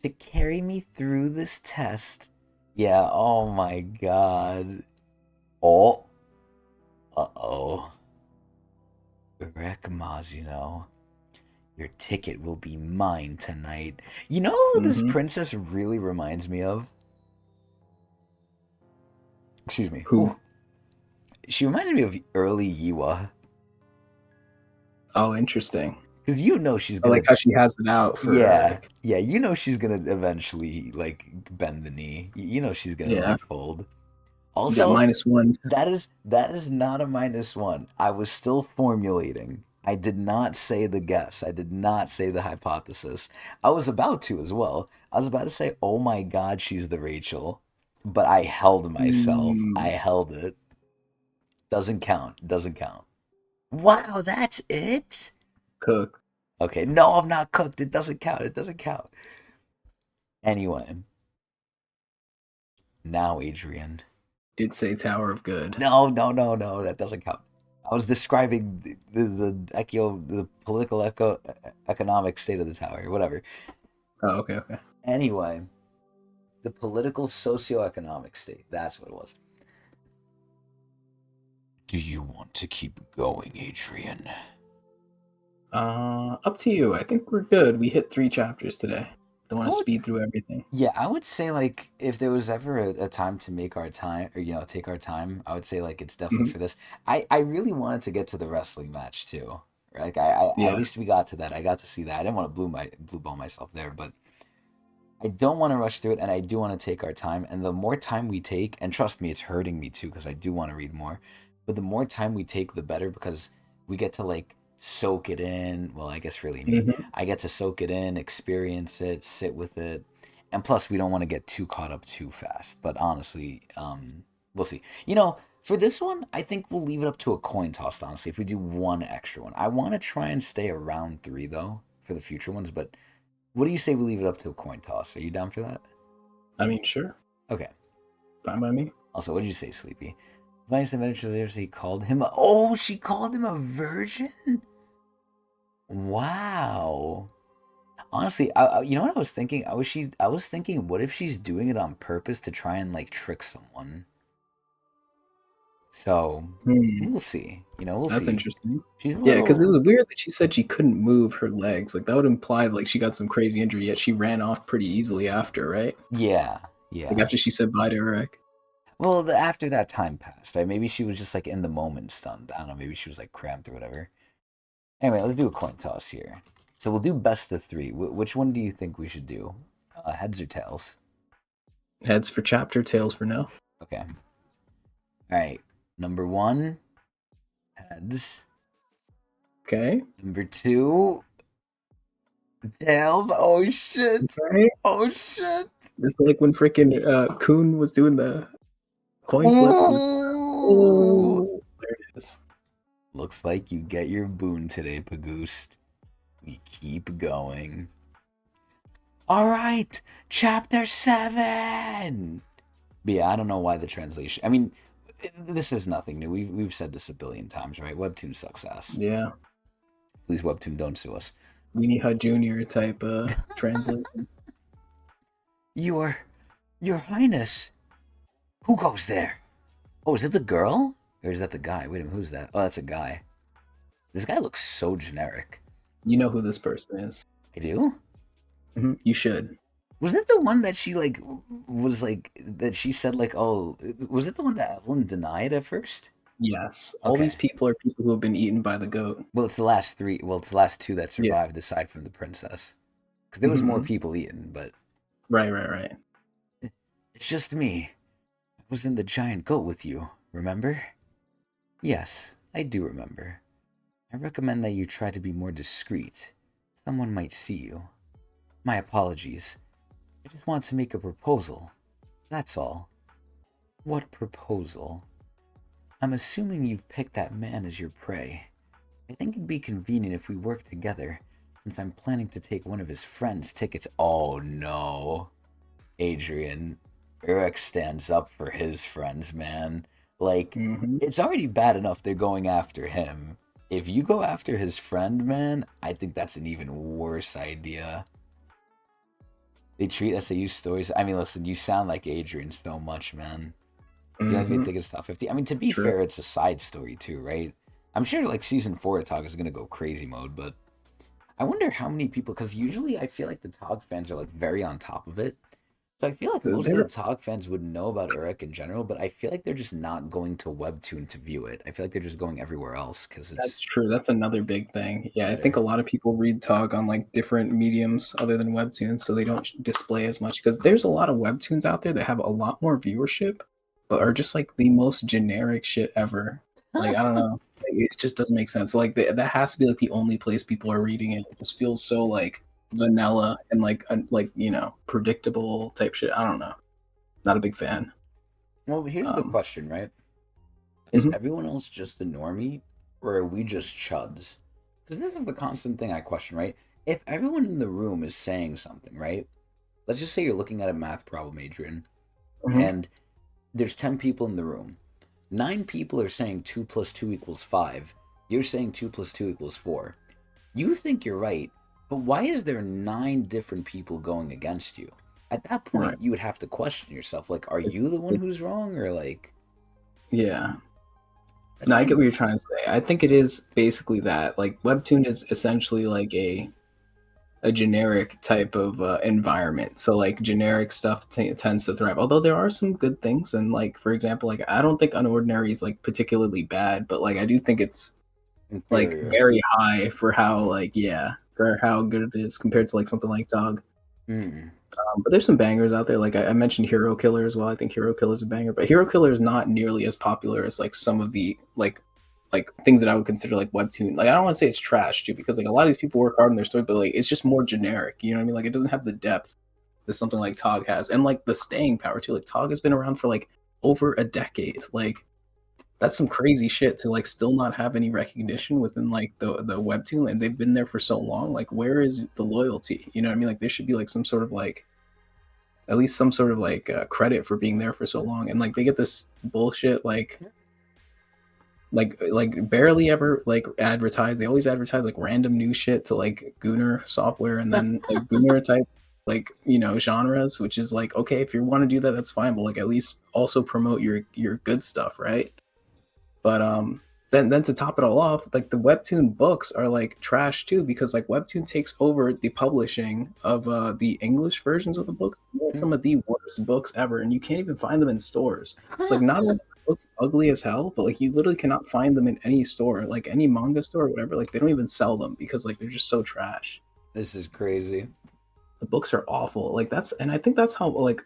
To carry me through this test. Yeah, oh my god. Oh. Uh-oh. Urek Mazino. Your ticket will be mine tonight. You know who this princess really reminds me of? Excuse me. Who? Ooh. She reminds me of early Yiwa. Oh, interesting. Because you know she's gonna... I like how she has it out for... Yeah, you know she's gonna eventually, like, bend the knee. You know she's gonna, like, fold. Also, -1. That is not a -1. I was still formulating. I did not say the guess. I did not say the hypothesis. I was about to as well. I was about to say, oh my god, she's the Rachel. But I held myself. I held it. Doesn't count. Wow, that's it? Cooked. Okay, no, I'm not cooked. It doesn't count. Anyway. Now, Adrian. Did say Tower of Good. No, that doesn't count. I was describing the political economic state of the tower, whatever. Oh, okay. Anyway, the political socioeconomic state, that's what it was. Do you want to keep going, Adrian? Up to you. I think we're good. We hit 3 chapters today. Don't want to speed through everything. Yeah, I would say, like, if there was ever a time to make our time, or, take our time, I would say, like, it's definitely for this. I really wanted to get to the wrestling match, too. Like, at least we got to that. I got to see that. I didn't want to blue ball myself there, but I don't want to rush through it, and I do want to take our time. And the more time we take, and trust me, it's hurting me, too, because I do want to read more. But the more time we take, the better, because we get to, like, soak it in. Well, I guess really me. I get to soak it in, experience it, sit with it, and plus we don't want to get too caught up too fast. But honestly, we'll see. For this one, I think we'll leave it up to a coin toss. Honestly, if we do one extra one, I want to try and stay around 3 though for the future ones. But what do you say we leave it up to a coin toss? Are you down for that? I mean, sure. Okay. Fine by me. Also, what did you say, Sleepy? Vice Adventures, she called him she called him a virgin? Wow. Honestly, you know what I was thinking? I was thinking, what if she's doing it on purpose to try and, like, trick someone? So, we'll see. We'll see. That's interesting. She's because it was weird that she said she couldn't move her legs. Like, that would imply, like, she got some crazy injury, yet she ran off pretty easily after, right? Yeah. Like, after she said bye to Urek. Well, after that time passed, right? Maybe she was just like in the moment stunned. I don't know. Maybe she was like cramped or whatever. Anyway, let's do a coin toss here. So we'll do best of three. Which one do you think we should do? Heads or tails? Heads for chapter, tails for no. Okay. All right. Number one, heads. Okay. Number two, tails. Oh shit! Right? Oh shit! This is like when freaking Kuhn was doing the coin flip. Oh, there it is. Looks like you get your boon today, Pagoost. We keep going. All right, chapter 7. But yeah, I don't know why the translation. I mean, this is nothing new. We've said this a billion times, right? Webtoon sucks ass. Yeah. Please, Webtoon, don't sue us. Weenie Hut Jr. type translation. Your Highness. Who goes there? Oh, is it the girl? Or is that the guy? Wait a minute, who's that? Oh, that's a guy. This guy looks so generic. You know who this person is. I do? Mm-hmm. You should. Was it the one that she, like, was, like, that she said, like, oh, was it the one that Evelyn denied at first? Yes. All Okay. these people are people who have been eaten by the goat. Well, it's the last three. Well, it's the last two that survived aside from the princess. Because there was more people eaten, but... Right. It's just me. I was in the giant goat with you, remember? Yes, I do remember. I recommend that you try to be more discreet. Someone might see you. My apologies. I just want to make a proposal. That's all. What proposal? I'm assuming you've picked that man as your prey. I think it'd be convenient if we work together, since I'm planning to take one of his friends' tickets. Oh no. Adrian. Urek stands up for his friends, man. Like, it's already bad enough they're going after him. If you go after his friend, man, I think that's an even worse idea. They treat SAU stories. I mean, listen, you sound like Adrian so much, man. You don't even think it's top 50. I mean, to be fair, it's a side story too, right? I'm sure like season 4 of Tog is gonna go crazy mode, but I wonder how many people, because usually I feel like the Tog fans are like very on top of it. So I feel like most of the Tog fans would know about Urek in general, but I feel like they're just not going to Webtoon to view it. I feel like they're just going everywhere else because it's... That's true. That's another big thing. Yeah, I think a lot of people read Tog on like different mediums other than Webtoons, so they don't display as much. Because there's a lot of Webtoons out there that have a lot more viewership, but are just like the most generic shit ever. Like, I don't know. It just doesn't make sense. Like, that has to be like the only place people are reading it. It just feels so like vanilla and like you know, predictable type shit. I don't know. Not a big fan. Well, here's the question, right? Is everyone else just a normie, or are we just chuds? Because this is the constant thing I question, right? If everyone in the room is saying something, right? Let's just say you're looking at a math problem, Adrian, and there's 10 people in the room. 9 people are saying 2 plus 2 equals 5. You're saying 2 plus 2 equals 4. You think you're right, but why is there 9 different people going against you? At that point, you would have to question yourself. Like, are you the one who's wrong, or like... Yeah. No, I get what you're trying to say. I think it is basically that. Like, Webtoon is essentially like a generic type of environment. So, like, generic stuff tends to thrive. Although there are some good things. And, like, for example, like, I don't think Unordinary is, like, particularly bad. But, like, I do think it's, like, very high for how, like, for how good it is compared to, like, something like Dog. But there's some bangers out there. Like I mentioned Hero Killer as well. I think Hero Killer is a banger, but Hero Killer is not nearly as popular as like some of the like things that I would consider like Webtoon. Like I don't want to say it's trash too, because like a lot of these people work hard on their story, but like it's just more generic. You know what I mean? Like it doesn't have the depth that something like Tog has, and like the staying power too. Like Tog has been around for like over a decade. Like that's some crazy shit to like still not have any recognition within like the Webtoon, and they've been there for so long. Like where is the loyalty? You know what I mean? Like there should be like some sort of like at least some sort of like credit for being there for so long. And like they get this bullshit like barely ever like advertise. They always advertise like random new shit to like Gunner software, and then like Gunner type like, you know, genres, which is like, okay, if you want to do that, that's fine, but like at least also promote your good stuff, right? But then to top it all off, like the Webtoon books are like trash too, because like Webtoon takes over the publishing of the English versions of the books. some of the worst books ever, and you can't even find them in stores. It's like not only are the books ugly as hell, but like you literally cannot find them in any store, like any manga store or whatever. Like they don't even sell them because like they're just so trash. This is crazy. The books are awful. Like that's, and I think that's how like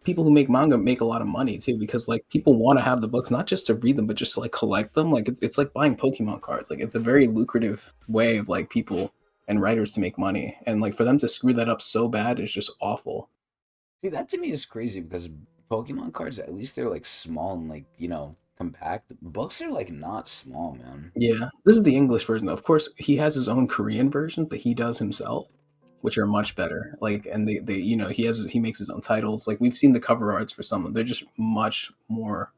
people who make manga make a lot of money too, because like people want to have the books not just to read them, but just to, like collect them. Like it's like buying Pokemon cards. Like it's a very lucrative way of like people and writers to make money, and like for them to screw that up so bad is just awful. See, that to me is crazy because Pokemon cards, at least they're like small and like, compact. Books are like not small, man. Yeah, this is the English version though. Of course, he has his own Korean versions that he does himself, which are much better. Like, and they he makes his own titles. Like we've seen the cover arts for some of them. They're just much more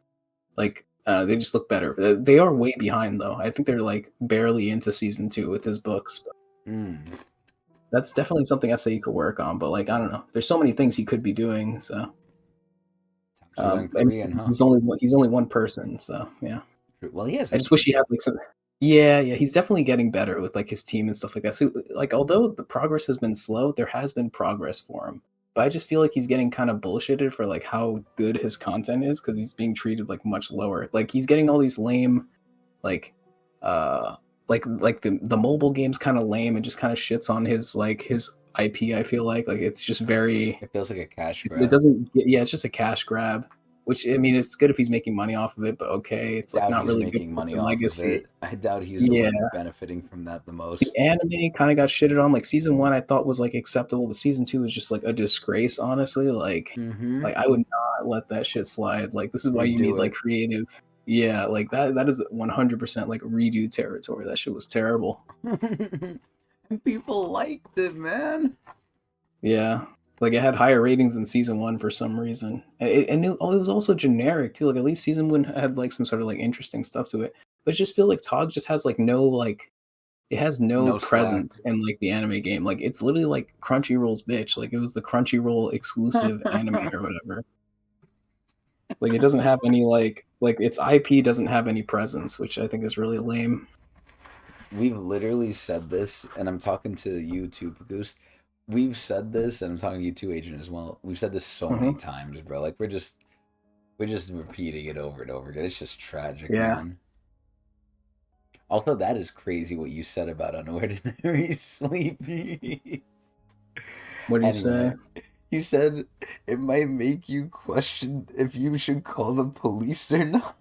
like they just look better. They are way behind though. I think they're like barely into season 2 with his books. Mm. That's definitely something I say you could work on. But like I don't know, there's so many things he could be doing. So To learn and Korean, huh? he's only one person. So yeah. Well, he has I a just wish he team. had like some. Yeah, yeah, he's definitely getting better with like his team and stuff like that. So like, although the progress has been slow, there has been progress for him. But I just feel like he's getting kind of bullshitted for like how good his content is because he's being treated like much lower. Like he's getting all these lame, like, like the mobile game's kind of lame and just kind of shits on his IP. I feel like it's just very. It feels like a cash It grab. doesn't. Yeah, it's just a cash grab. Which I mean, it's good if he's making money off of it, but okay, it's like Doubt not he's really good making for money the off of legacy. it. I doubt he's the Yeah, one benefiting from that the the most. anime kind of got shitted on. Like season 1, I thought was like acceptable, but season 2 is just like a disgrace. Honestly, Mm-hmm. like I would not let that shit slide. Like this is why you need Redo like it. creative. Yeah, like that is 100% like redo territory. That shit was terrible. And people liked it, man. Yeah, like it had higher ratings than season 1 for some reason, it was also generic too. Like at least season 1 had like some sort of like interesting stuff to it, but it just feel like Tog just has like no like it has no No slack. presence in like the anime game. Like it's literally like Crunchyroll's bitch. Like it was the Crunchyroll exclusive anime or whatever. Like it doesn't have any like its IP doesn't have any presence, which I think is really lame. We've literally said this, and I'm talking to you too, Goose. We've said this, and I'm talking to you too, Agent, as well. We've said this so many Hmm. times, bro. Like we're just repeating it over and over again. It's just tragic, Yeah. man. Also, that is crazy what you said about Unordinary Sleepy. What do you say? Anyway, you said it might make you question if you should call the police or not.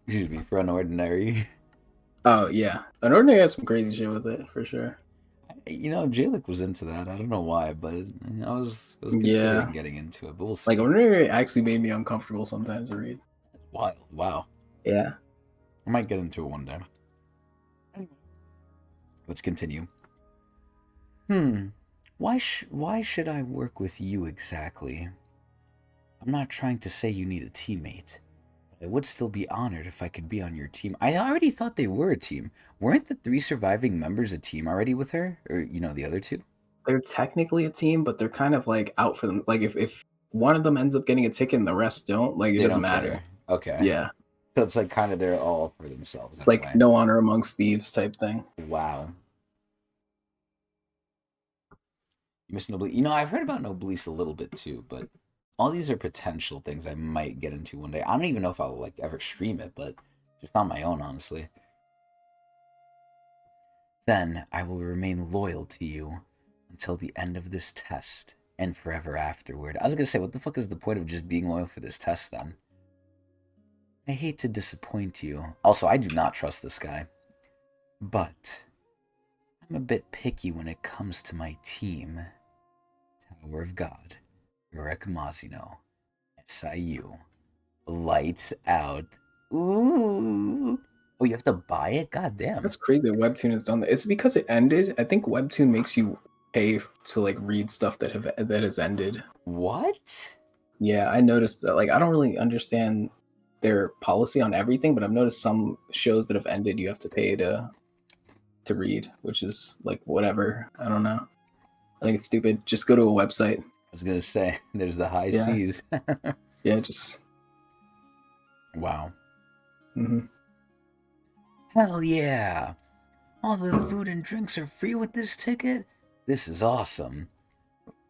Excuse me, for Unordinary. Oh yeah, an ordinary has some crazy shit with it for sure. Jalik was into that. I don't know why, but I was Yeah, considering getting into it, but we'll like see. ordinary actually made me uncomfortable sometimes to read. Wild. Wow. Yeah. I might get into it one day. Anyway, let's continue. Why should I work with you exactly? I'm not trying to say you need a teammate. I would still be honored if I could be on your team. I already thought they were a team. Weren't the 3 surviving members a team already with her? Or, the other 2? They're technically a team, but they're kind of like out for them. Like if one of them ends up getting a ticket and the rest don't, like it They doesn't don't matter. care. Okay. Yeah. So it's like kind of they're all for themselves It's in a like way. no honor amongst thieves type thing. Wow. You miss Noblesse. I've heard about Noblesse a little bit too, but all these are potential things I might get into one day. I don't even know if I'll like ever stream it, but just on my own, honestly. Then I will remain loyal to you until the end of this test and forever afterward. I was gonna say, what the fuck is the point of just being loyal for this test then? I hate to disappoint you. Also, I do not trust this guy. But I'm a bit picky when it comes to my team. Tower of God, Urek Mazino, SIU. Lights out. Ooh. Oh, you have to buy it? God damn. That's crazy that Webtoon has done that. It's because it ended. I think Webtoon makes you pay to like read stuff that has ended. What? Yeah, I noticed that. Like I don't really understand their policy on everything, but I've noticed some shows that have ended you have to pay to read, which is like whatever. I don't know. I think it's stupid. Just go to a website. I was gonna say, there's the high Yeah. seas. Yeah, just Wow. hmm Hell yeah. All the food and drinks are free with this ticket? This is awesome.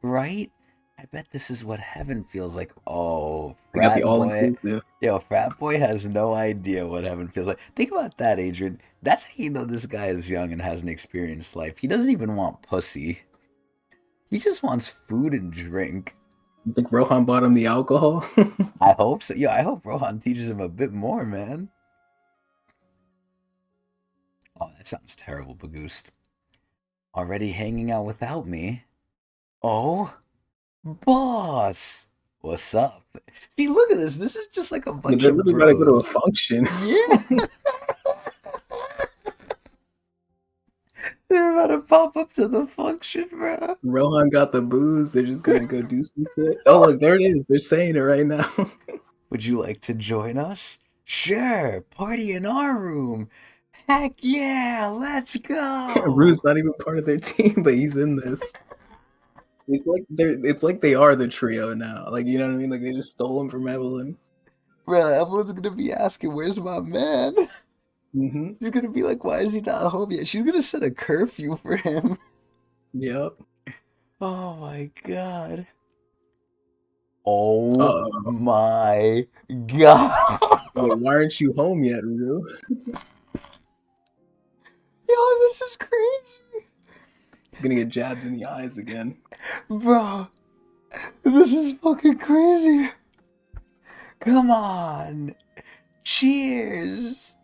right? I bet this is what heaven feels like. Oh, We got the frat all boy. inclusive. Yo, frat boy has no idea what heaven feels like. Think about that, Adrian. That's how you know this guy is young and hasn't experienced life. He doesn't even want pussy. He just wants food and drink. You think Rohan bought him the alcohol? I hope so. Yeah, I hope Rohan teaches him a bit more, man. Oh, that sounds terrible, Bagoost. Already hanging out without me? Oh, boss! What's up? See, look at this. This is just like a bunch They're of literally about to go to a bros. function. Yeah! They're about to pop up to the function, bro. Rohan got the booze. They're just gonna go do some shit. Oh, look, there it is. They're saying it right now. Would you like to join us? Sure, party in our room. Heck yeah, let's go. Rue's not even part of their team, but he's in this. It's like they are the trio now. Like, you know what I mean? Like they just stole him from Evelyn. Bro, Evelyn's gonna be asking, where's my man? Mm-hmm. She's gonna be like, why is he not home yet? She's gonna set a curfew for him. Yep. Oh my god. Oh Uh-oh. my god. Wait, why aren't you home yet, Rue? Yo, this is crazy. Gonna get jabbed in the eyes again. Bro, this is fucking crazy. Come on. Cheers.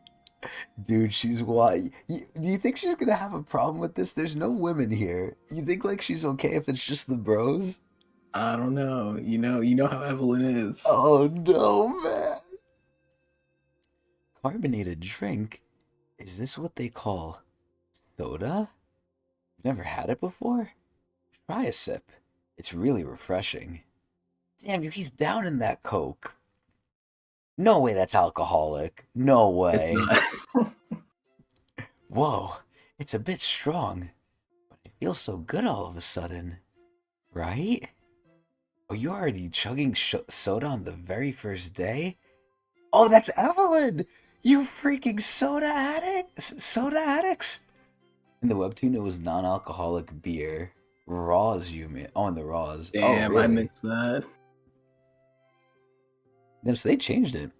Dude, she's why? Do you think she's gonna have a problem with this? There's no women here. You think like she's okay if it's just the bros? I don't know. You know how Evelyn is. Oh no, man. Carbonated drink? Is this what they call soda? You've never had it before? Try a sip. It's really refreshing. Damn, he's down in that Coke. No way that's alcoholic. No It's way. not. Whoa, it's a bit strong, but I feel so good all of a sudden. Right? Oh, you already chugging soda on the very first day? Oh, that's Evelyn! You freaking soda addicts! Soda addicts! In the webtoon, it was non-alcoholic beer. Raws, you mean? Oh, in the raws. Oh, Damn, I really? missed that. No, so they changed it.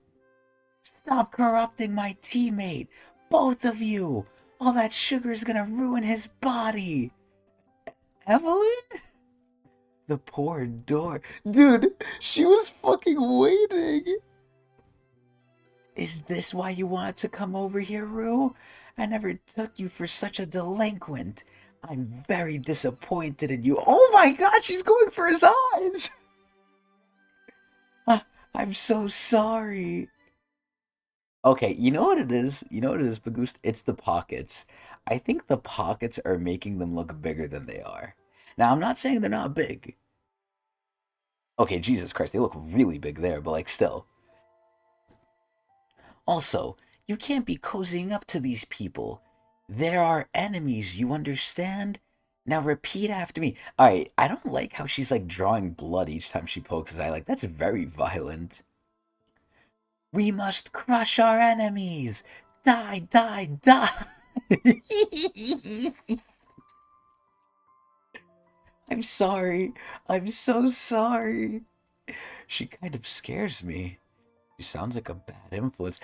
Stop corrupting my teammate! Both of you! All that sugar is gonna ruin his body! Evelyn? The poor door. Dude, she was fucking waiting! Is this why you wanted to come over here, Rue? I never took you for such a delinquent. I'm very disappointed in you. Oh my god, she's going for his eyes! I'm so sorry. Okay, you know what it is? You know what it is, Bagoost? It's the pockets. I think the pockets are making them look bigger than they are. Now, I'm not saying they're not big. Okay, Jesus Christ, they look really big there, but like still. Also, you can't be cozying up to these people. They're our enemies, you understand? Now repeat after me. Alright, I don't like how she's like drawing blood each time she pokes his eye. Like, that's very violent. We must crush our enemies! Die, die, die! I'm sorry. I'm so sorry. She kind of scares me. She sounds like a bad influence.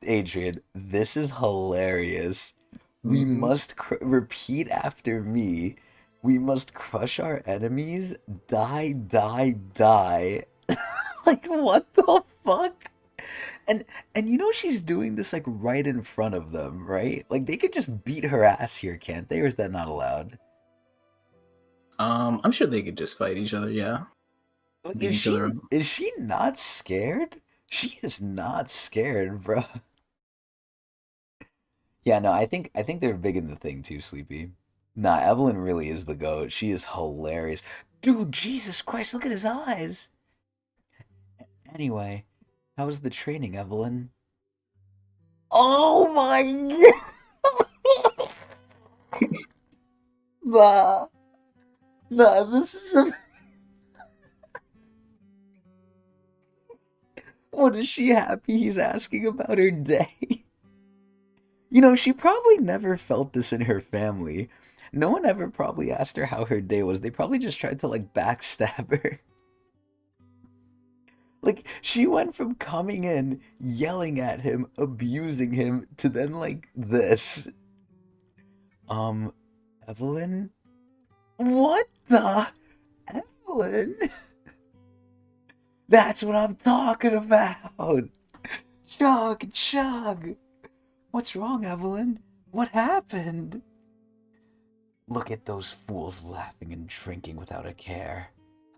Adrian, this is hilarious. We Mhm. must repeat after me. We must crush our enemies. Die, die, die. Like, what the fuck? And you know she's doing this like right in front of them, right? Like they could just beat her ass here, can't they? Or is that not allowed? I'm sure they could just fight each other. Yeah, Like, beat each other up. is she not scared? She is not scared, bro. Yeah, no, I think they're big in the thing too, Sleepy. Nah, Evelyn really is the goat. She is hilarious. Dude, Jesus Christ, look at his eyes. Anyway, how was the training, Evelyn? Oh my god! Nah, nah, this is what is she happy he's asking about her day? You know, she probably never felt this in her family. No one ever probably asked her how her day was. They probably just tried to like backstab her. Like, she went from coming in, yelling at him, abusing him, to then like this. Um, Evelyn? What the? Evelyn? That's what I'm talking about! Chug, chug! What's wrong, Evelyn? What happened? Look at those fools laughing and drinking without a care.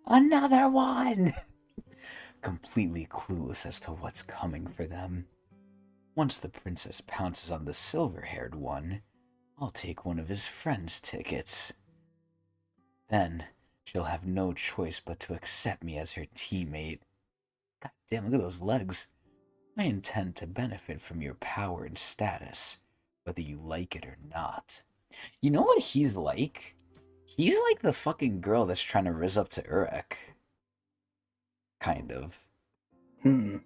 Another one! Completely clueless as to what's coming for them. Once the princess pounces on the silver-haired one, I'll take one of his friend's tickets. Then she'll have no choice but to accept me as her teammate. God damn, look at those legs. I intend to benefit from your power and status, whether you like it or not. You know what he's like? He's like the fucking girl that's trying to rizz up to Urek. Kind of. They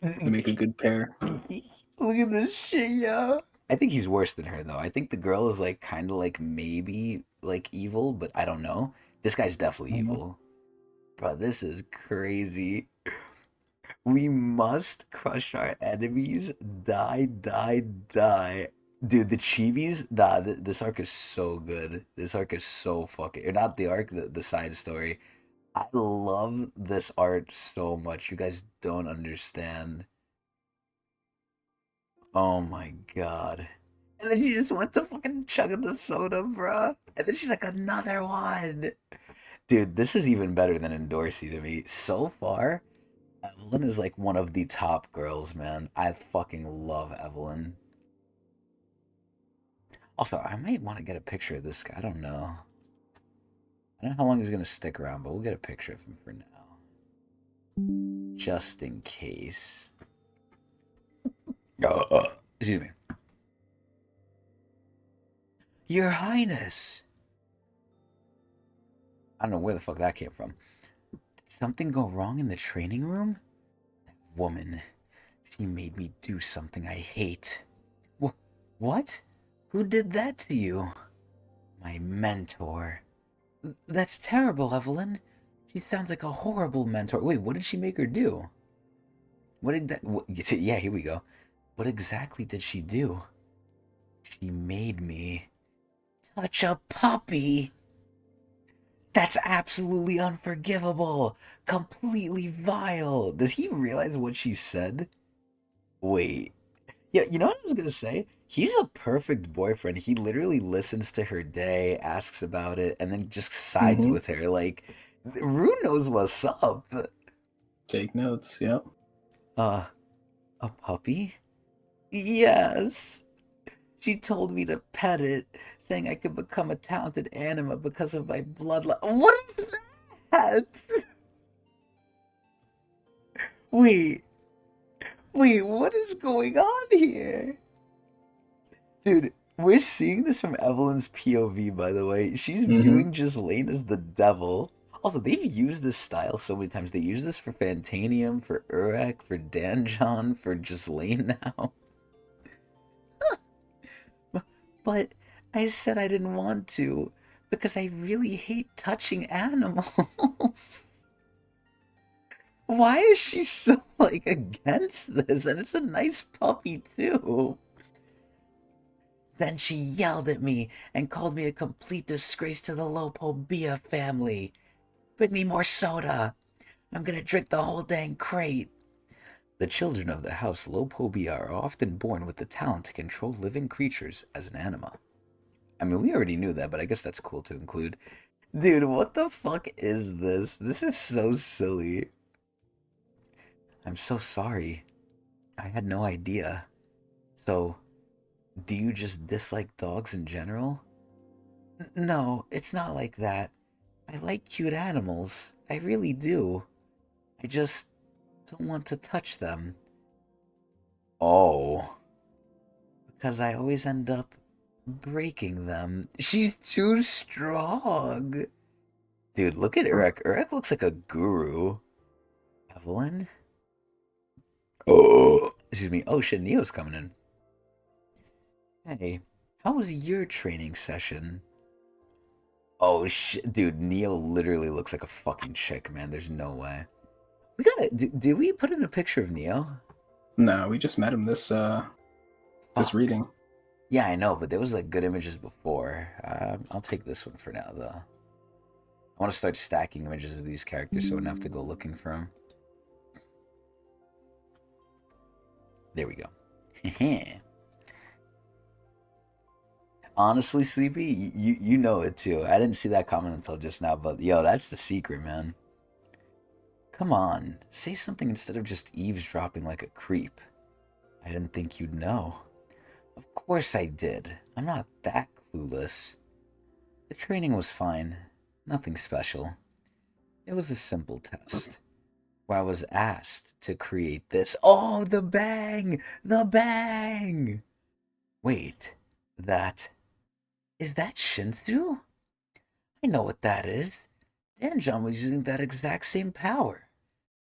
make a good pair. Look at this shit, yo. I think he's worse than her, though. I think the girl is like kind of like maybe like evil, but I don't know. This guy's definitely evil. Bro, this is crazy. We must crush our enemies. Die, die, die. Dude, the chibis, nah, this arc is so good. This arc is so fucking, or not the arc, the side story. I love this art so much. You guys don't understand. Oh my god. And then she just went to fucking chugging the soda, bruh. And then she's like, another one. Dude, this is even better than Endorsey to me. So far, Evelyn is like one of the top girls, man. I fucking love Evelyn. Also, I might want to get a picture of this guy. I don't know. I don't know how long he's going to stick around, but we'll get a picture of him for now. Just in case. Excuse me. Your Highness! I don't know where the fuck that came from. Did something go wrong in the training room? That woman. She made me do something I hate. What? Who did that to you? My mentor. That's terrible, Evelyn. She sounds like a horrible mentor. Wait, what did she make her do? What did that... Yeah, here we go. What exactly did she do? She made me touch a puppy. That's absolutely unforgivable. Completely vile. Does he realize what she said? Wait. Yeah, you know what I was gonna say? He's a perfect boyfriend. He literally listens to her day, asks about it, and then just sides with her. Like, Rue knows what's up. Take notes, yep. A puppy? Yes. She told me to pet it, saying I could become a talented anima because of my bloodline. What is that? Wait, what is going on here? Dude, we're seeing this from Evelyn's POV, by the way. She's viewing Ghislaine as the devil. Also, they've used this style so many times. They use this for Fantanium, for Urek, for Danjon, for Ghislaine now. But I said I didn't want to, because I really hate touching animals. Why is she so, like, against this? And it's a nice puppy, too. Then she yelled at me and called me a complete disgrace to the Lopobia family. Bring me more soda. I'm gonna drink the whole dang crate. The children of the house Lopobia are often born with the talent to control living creatures as an anima. I mean, we already knew that, but I guess that's cool to include. Dude, what the fuck is this? This is so silly. I'm so sorry. I had no idea. So, do you just dislike dogs in general? No, it's not like that. I like cute animals. I really do. I just don't want to touch them. Oh. Because I always end up breaking them. She's too strong. Dude, look at Urek. Urek looks like a guru. Evelyn? Oh, excuse me. Oh shit, Neo's coming in. Hey, how was your training session? Oh shit, dude, Neo literally looks like a fucking chick, man. There's no way. We gotta. Did we put in a picture of Neo? No, we just met him this Fuck. reading. Yeah, I know, but there was like good images before. I'll take this one for now, though. I want to start stacking images of these characters so I don't have to go looking for them. There we go. Honestly, Sleepy, you know it too. I didn't see that comment until just now, but yo, that's the secret, man. Come on, say something instead of just eavesdropping like a creep. I didn't think you'd know. Of course I did. I'm not that clueless. The training was fine. Nothing special. It was a simple test where I was asked to create this. Oh, the bang! The bang! Wait, that. Is that Shinsu? I know what that is. Danjon was using that exact same power.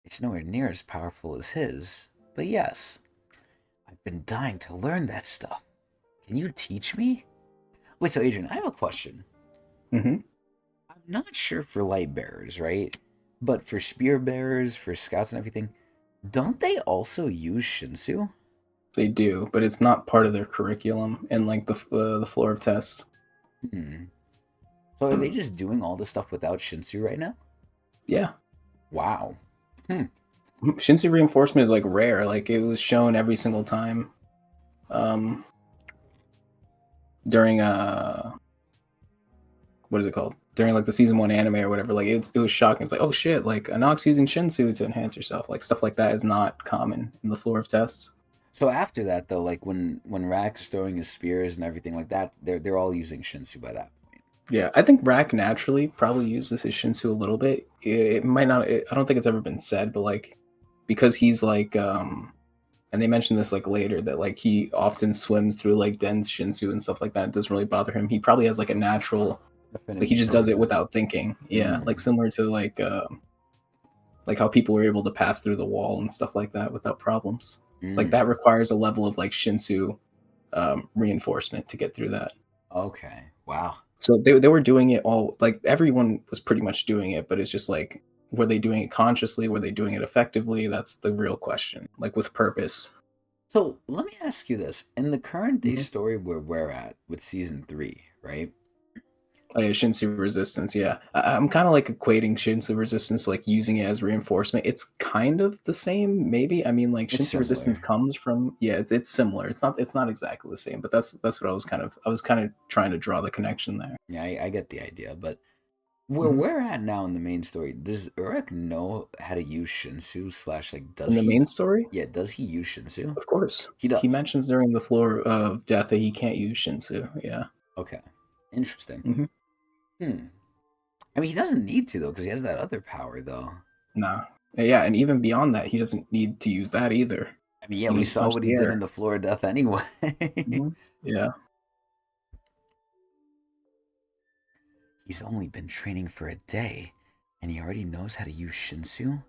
It's nowhere near as powerful as his, but yes. I've been dying to learn that stuff. Can you teach me? Wait, so Adrian, I have a question. Mm-hmm. I'm not sure for light bearers, right? But for spear bearers, for scouts and everything, don't they also use Shinsu? They do, but it's not part of their curriculum and like the floor of tests. Hmm. So are they just doing all this stuff without Shinsu right now? Yeah. Wow. Hmm. Shinsu reinforcement is like rare. Like it was shown every single time. Um during what is it called? During like the season 1 anime or whatever. Like it was shocking. It's like, oh shit, like Anox using Shinsu to enhance herself. Like stuff like that is not common in the floor of tests. So after that, though, like when Rax is throwing his spears and everything like that, they're all using Shinsu by that point. Yeah, I think Rack naturally probably uses his Shinsu a little bit. It might not. I don't think it's ever been said, but like because he's like, and they mentioned this like later that like he often swims through like dense Shinsu and stuff like that. It doesn't really bother him. He probably has like a natural, like he Affinity just does it towards it. without thinking. Yeah, like Mm. similar to like how people were able to pass through the wall and stuff like that without problems. Like that Mm. requires a level of like Shinsu reinforcement to get through that. Okay. Wow. So they were doing it all, like everyone was pretty much doing it, but it's just like, were they doing it consciously? Were they doing it effectively? That's the real question. Like with purpose. So let me ask you this: in the current day Mm-hmm. story where we're at with season 3, right? Oh yeah, Shinsu resistance. Yeah, I'm kind of like equating Shinsu resistance, like using it as reinforcement. It's kind of the same, maybe. I mean, like It's Shinsu resistance similar. comes from, yeah, it's similar. It's not exactly the same, but that's what I was kind of trying to draw the connection there. Yeah, I get the idea, but where Hmm. we're at now in the main story, does Urek know how to use Shinsu slash like In does the main he? story, Yeah, does he use Shinsu? of course, He he does. mentions during the floor of death that he can't use Shinsu. Yeah. Okay, interesting. Hmm. Hmm. I mean, he doesn't need to though, because he has that other power though. Nah. Yeah, and even beyond that, he doesn't need to use that either. I mean, yeah, He can we just saw punch what he the did in air. the floor of death anyway. Yeah. He's only been training for a day, and he already knows how to use Shinsu?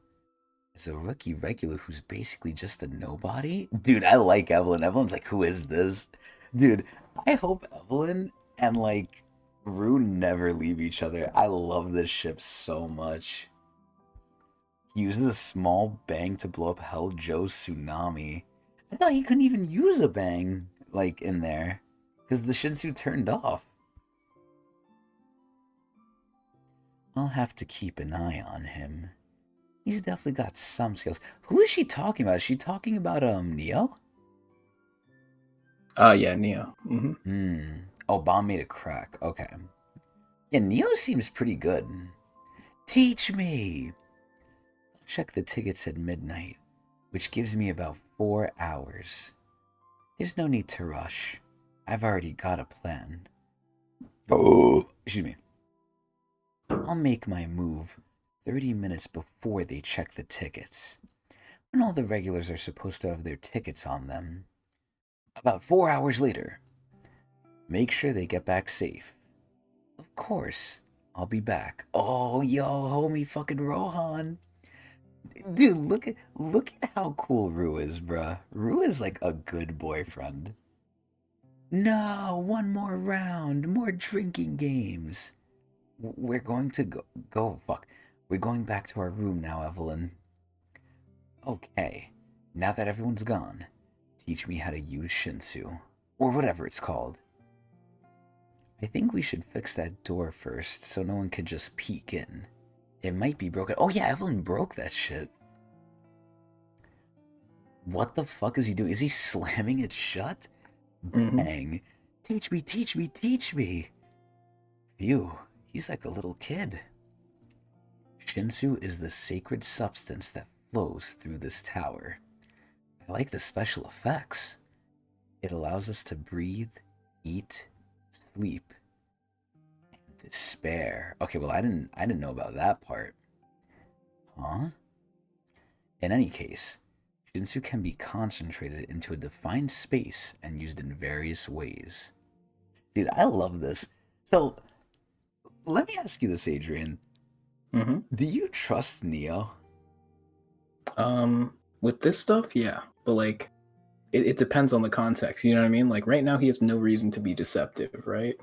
As a rookie regular who's basically just a nobody? Dude, I like Evelyn. Evelyn's like, who is this? Dude, I hope Evelyn and like Rue never leave each other. I love this ship so much. He uses a small bang to blow up Hell Joe's tsunami. I thought he couldn't even use a bang, like, in there. Because the Shinsu turned off. I'll have to keep an eye on him. He's definitely got some skills. Who is she talking about? Is she talking about Neo? Yeah, Neo. Oh, bomb made a crack. Okay. Yeah, Neo seems pretty good. Teach me. I'll check the tickets at midnight, which gives me about 4 hours. There's no need to rush. I've already got a plan. Oh, excuse me. I'll make my move 30 minutes before they check the tickets. When all the regulars are supposed to have their tickets on them. About 4 hours later. Make sure they get back safe. Of course, I'll be back. Oh, yo, homie, fucking Rohan. Dude, look at how cool Rue is, bruh. Rue is like a good boyfriend. No, one more round, more drinking games. We're going to fuck. We're going back to our room now, Evelyn. Okay, now that everyone's gone, teach me how to use Shinsu. Or whatever it's called. I think we should fix that door first so no one can just peek in. It might be broken. Oh yeah, Evelyn broke that shit. What the fuck is he doing? Is he slamming it shut? Bang. Teach me, teach me, teach me. Phew, he's like a little kid. Shinsu is the sacred substance that flows through this tower. I like the special effects. It allows us to breathe, eat, sleep, and despair. Okay, well I didn't know about that part. Huh? In any case, Shinsu can be concentrated into a defined space and used in various ways. Dude, I love this. So, let me ask you this, Adrian. Do you trust Neo? With this stuff, yeah. But like, it depends on the context. You know what I mean? Like right now, he has no reason to be deceptive, right?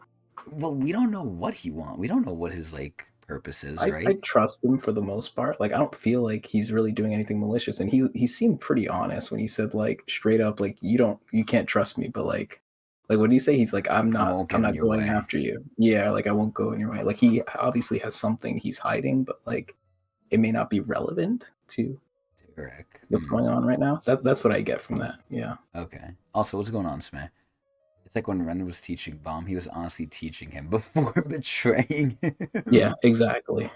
Well, we don't know what he wants. We don't know what his like purpose is, I right? trust him for the most part. Like I don't feel like he's really doing anything malicious, and he seemed pretty honest when he said like straight up like you can't trust me, but like what did he say? He's like I won't get in your going way. after you. Yeah, like I won't go in your way. Like he obviously has something he's hiding, but like it may not be relevant to Urek. what's going on right now. That's what I get from that. Yeah. Okay. Also, what's going on, Smeh? It's like when Ren was teaching Bomb, he was honestly teaching him before betraying him. Yeah, exactly.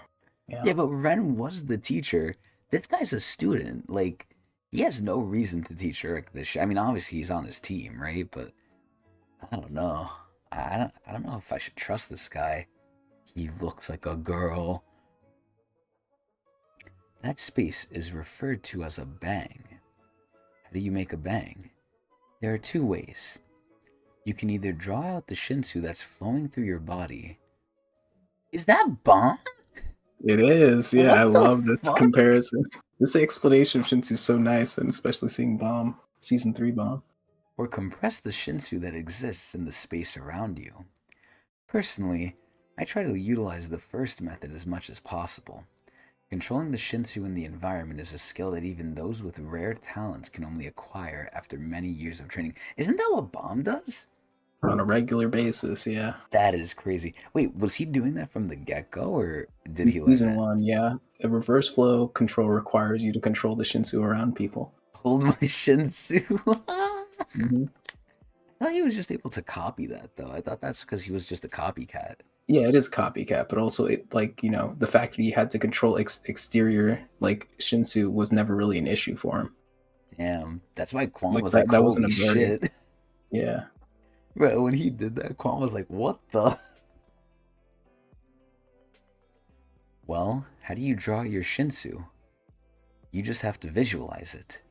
Yeah. Yeah, but Ren was the teacher. This guy's a student. Like, he has no reason to teach Urek this shit. I mean, obviously he's on his team, right? But I don't know. I don't know if I should trust this guy. He looks like a girl. That space is referred to as a bang. How do you make a bang? There are two ways. You can either draw out the Shinsu that's flowing through your body. Is that Bomb? It is. Yeah, What I the love this fuck? comparison. This explanation of Shinsu is so nice, and especially seeing Bomb, season 3 Bomb. Or compress the Shinsu that exists in the space around you. Personally, I try to utilize the first method as much as possible. Controlling the Shinsu in the environment is a skill that even those with rare talents can only acquire after many years of training. Isn't that what Bomb does? On a regular basis, yeah. That is crazy. Wait, was he doing that from the get-go, or did he learn Season that? 1, yeah. A reverse flow control requires you to control the Shinsu around people. Hold my Shinsu. Mm-hmm. I thought he was just able to copy that, though. I thought that's because he was just a copycat. Yeah, it is copycat, but also it like the fact that he had to control exterior like Shinsu was never really an issue for him. Damn, that's why Quan Like was that, like, that wasn't "Holy a barrier. shit!" Yeah. Bro, when he did that, Quan was like, "What the?" Well, how do you draw your Shinsu? You just have to visualize it.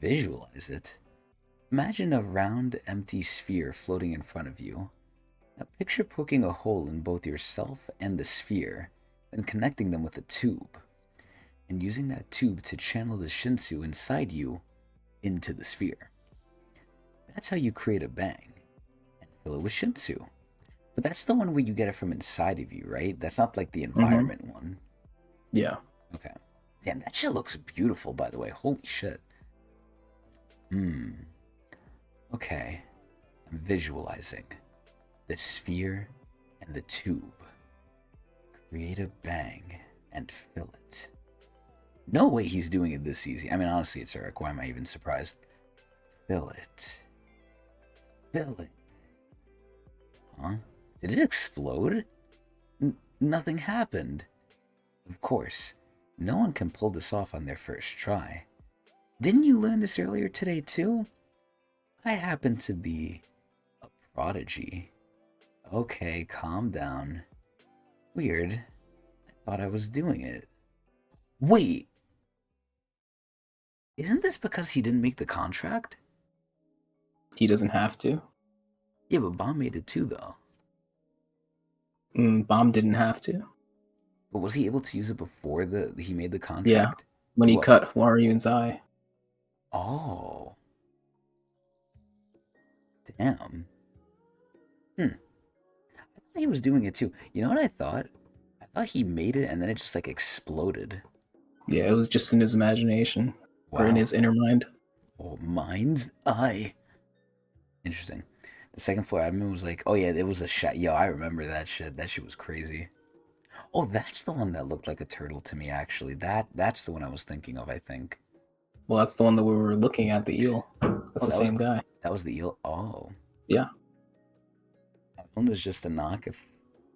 Visualize it? Imagine a round, empty sphere floating in front of you. Now picture poking a hole in both yourself and the sphere, then connecting them with a tube, and using that tube to channel the Shinsu inside you into the sphere. That's how you create a bang, and fill it with Shinsu. But that's the one where you get it from inside of you, right? That's not like the environment one. Yeah. Okay. Damn, that shit looks beautiful, by the way. Holy shit. Okay. I'm visualizing the sphere and the tube. Create a bang and fill it. No way he's doing it this easy. I mean, honestly, it's Urek. Why am I even surprised? Fill it. Fill it. Huh? Did it explode? Nothing happened. Of course, no one can pull this off on their first try. Didn't you learn this earlier today, too? I happen to be a prodigy. Okay, calm down. Weird. I thought I was doing it. Wait. Isn't this because he didn't make the contract? He doesn't have to. Yeah, but Bomb made it too, though. Bomb didn't have to. But was he able to use it before he made the Yeah. contract? When he was. cut Waryu's eye. Oh. Damn. Hmm. I thought he was doing it too. You know what I thought? I thought he made it and then it just like exploded. Yeah, it was just in his imagination or in Wow. his inner mind. Oh, mind's eye. Interesting. The second floor admin was like, "Oh yeah, it was a shot." Yo, I remember that shit. That shit was crazy. Oh, that's the one that looked like a turtle to me. Actually, that's the one I was thinking of. I think. Well, that's the one that we were looking at, the eel. That's Oh, the same guy. that was the eel. Oh, Yeah. that one was just a knock. If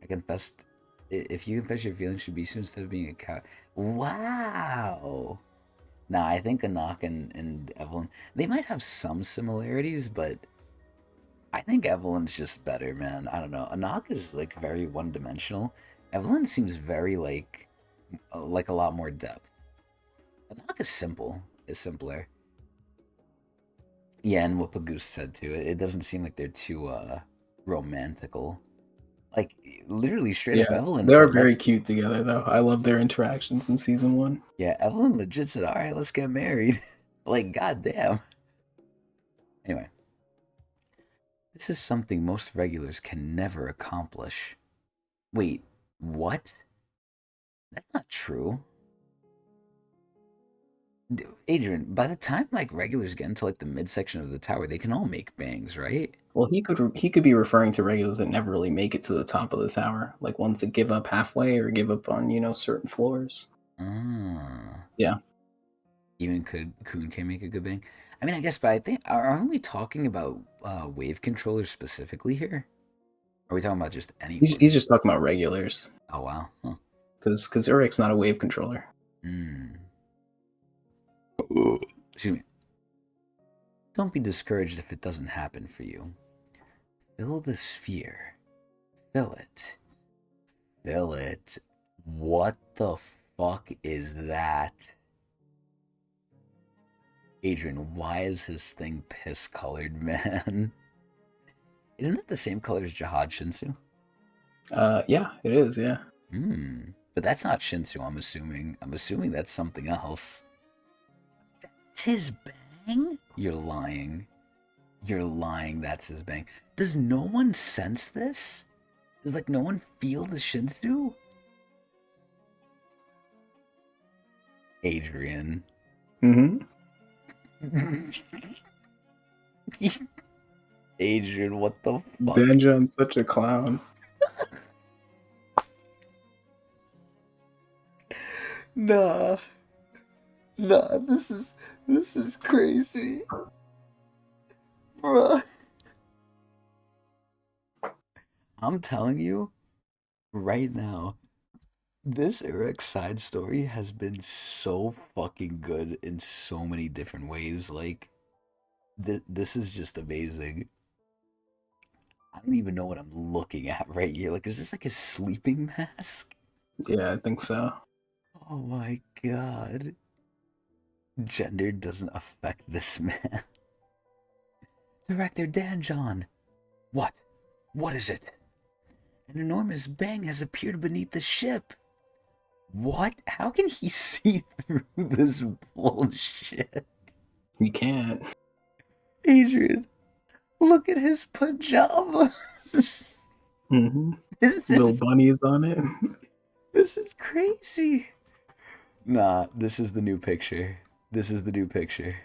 I confessed, if you confess your feelings should be soon instead of being a cow. Wow. Nah, I think a knock and Evelyn, they might have some similarities, but I think Evelyn's just better, man. I don't know. Anak is like very one dimensional. Evelyn seems very like a lot more depth. Anak is simple, is simpler. Yeah, and what Pagoose said too. It doesn't seem like they're too romantical. Like literally straight up Yeah. Evelyn They are said very let's cute together, though. I love their interactions in season one. yeah, Evelyn legit said, alright, let's get married. Like goddamn. Anyway. This is something most regulars can never accomplish. Wait, what? That's not true. Adrian, by the time like regulars get into like the midsection of the tower, they can all make bangs, right? Well, he could be referring to regulars that never really make it to the top of the tower, like ones that give up halfway or give up on certain floors. Ah, Yeah. even Kun can make a good bang. I mean, I guess, but I think aren't we talking about wave controllers specifically here? Are we talking about just He's anyone? just talking about regulars Oh wow. Huh. because Urek's not a wave controller. Hmm. Excuse me. Don't be discouraged if it doesn't happen for you. Fill the sphere. Fill it. Fill it. What the fuck is that? Adrian, why is his thing piss colored, man? Isn't it the same color as Jihad Shinsu? Yeah, it is. Yeah. Hmm. But that's not Shinsu, I'm assuming. I'm assuming that's something else. That's his bang? You're lying. You're lying, that's his bang. Does no one sense this? Does like no one feel the Shinsu? Adrian. Mm-hmm. Adrian, what the fuck? Danjon's such a clown. Nah. Nah, this is crazy. Bruh. I'm telling you, right now, this Urek side story has been so fucking good in so many different ways. Like, this is just amazing. I don't even know what I'm looking at right here. Like, is this like a sleeping mask? Yeah, I think so. Oh my god. Gender doesn't affect this man. Director Danjon. What? What is it? An enormous bang has appeared beneath the ship. What? How can he see through this bullshit? You can't. Adrian, look at his pajamas. Mm-hmm. This Little is, bunnies on it. this is crazy. Nah, this is the new picture. This is the new picture.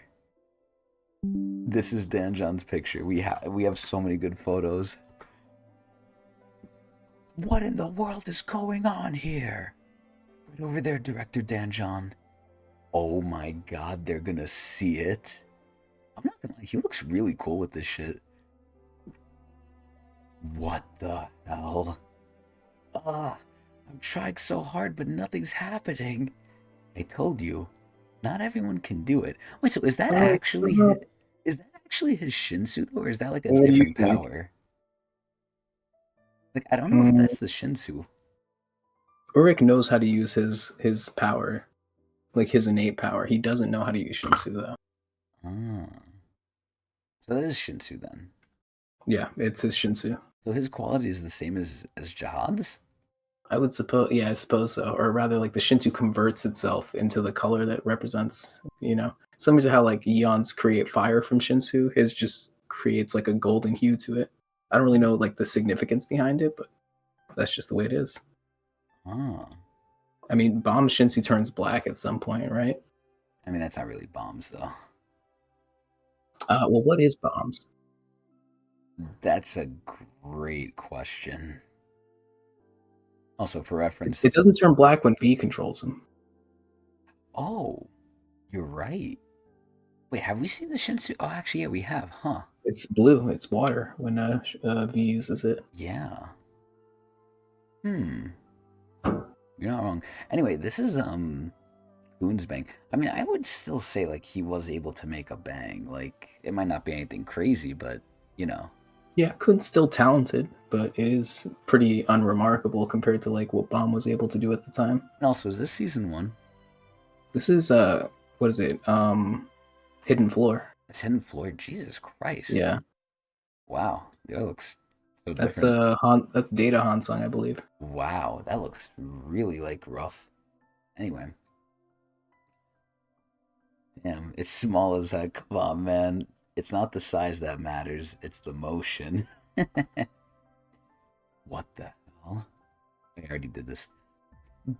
This is Danjon's picture. We have so many good photos. What in the world is going on here? Right over there, Director Danjon. Oh my god, they're gonna see it. I'm not gonna lie, he looks really cool with this shit. What the hell? Ugh, I'm trying so hard, but nothing's happening. I told you, not everyone can do it. Wait, so is that actually his Shinsu though, or is that like a What do you different think? power? Like I don't know if that's the Shinsu. Urek knows how to use his power, like his innate power. He doesn't know how to use Shinsu though. Ah, so that is Shinsu then. Yeah, it's his Shinsu. So his quality is the same as Jihad's. I would suppose. Yeah, I suppose so. Or rather, like the Shinsu converts itself into the color that represents. Similar to how like Eons create fire from Shinsu, his just creates like a golden hue to it. I don't really know like the significance behind it, but that's just the way it is. Oh. I mean, Bomb Shinsu turns black at some point, right? I mean, that's not really bombs, though. Well, what is Bombs? That's a great question. Also, for reference... It doesn't turn black when B controls him. Oh, you're right. Wait, have we seen the Shinsu? Oh, actually, yeah, we have, huh? It's blue. It's water when V uses it. Yeah. You're not wrong. Anyway, this is Goon's Bang. I mean, I would still say like he was able to make a bang. Like it might not be anything crazy, but you know. Yeah, Kun's still talented, but it is pretty unremarkable compared to like what Bomb was able to do at the time. And also, is this season 1? This is what is it? Hidden Floor. It's Hidden Floor. Jesus Christ. Yeah. Wow, that looks so That's different. that's Data Hansung, I believe. Wow, that looks really like rough. Anyway. Damn, it's small as heck. Come on, man. It's not the size that matters, it's the motion. What the hell? I already did this.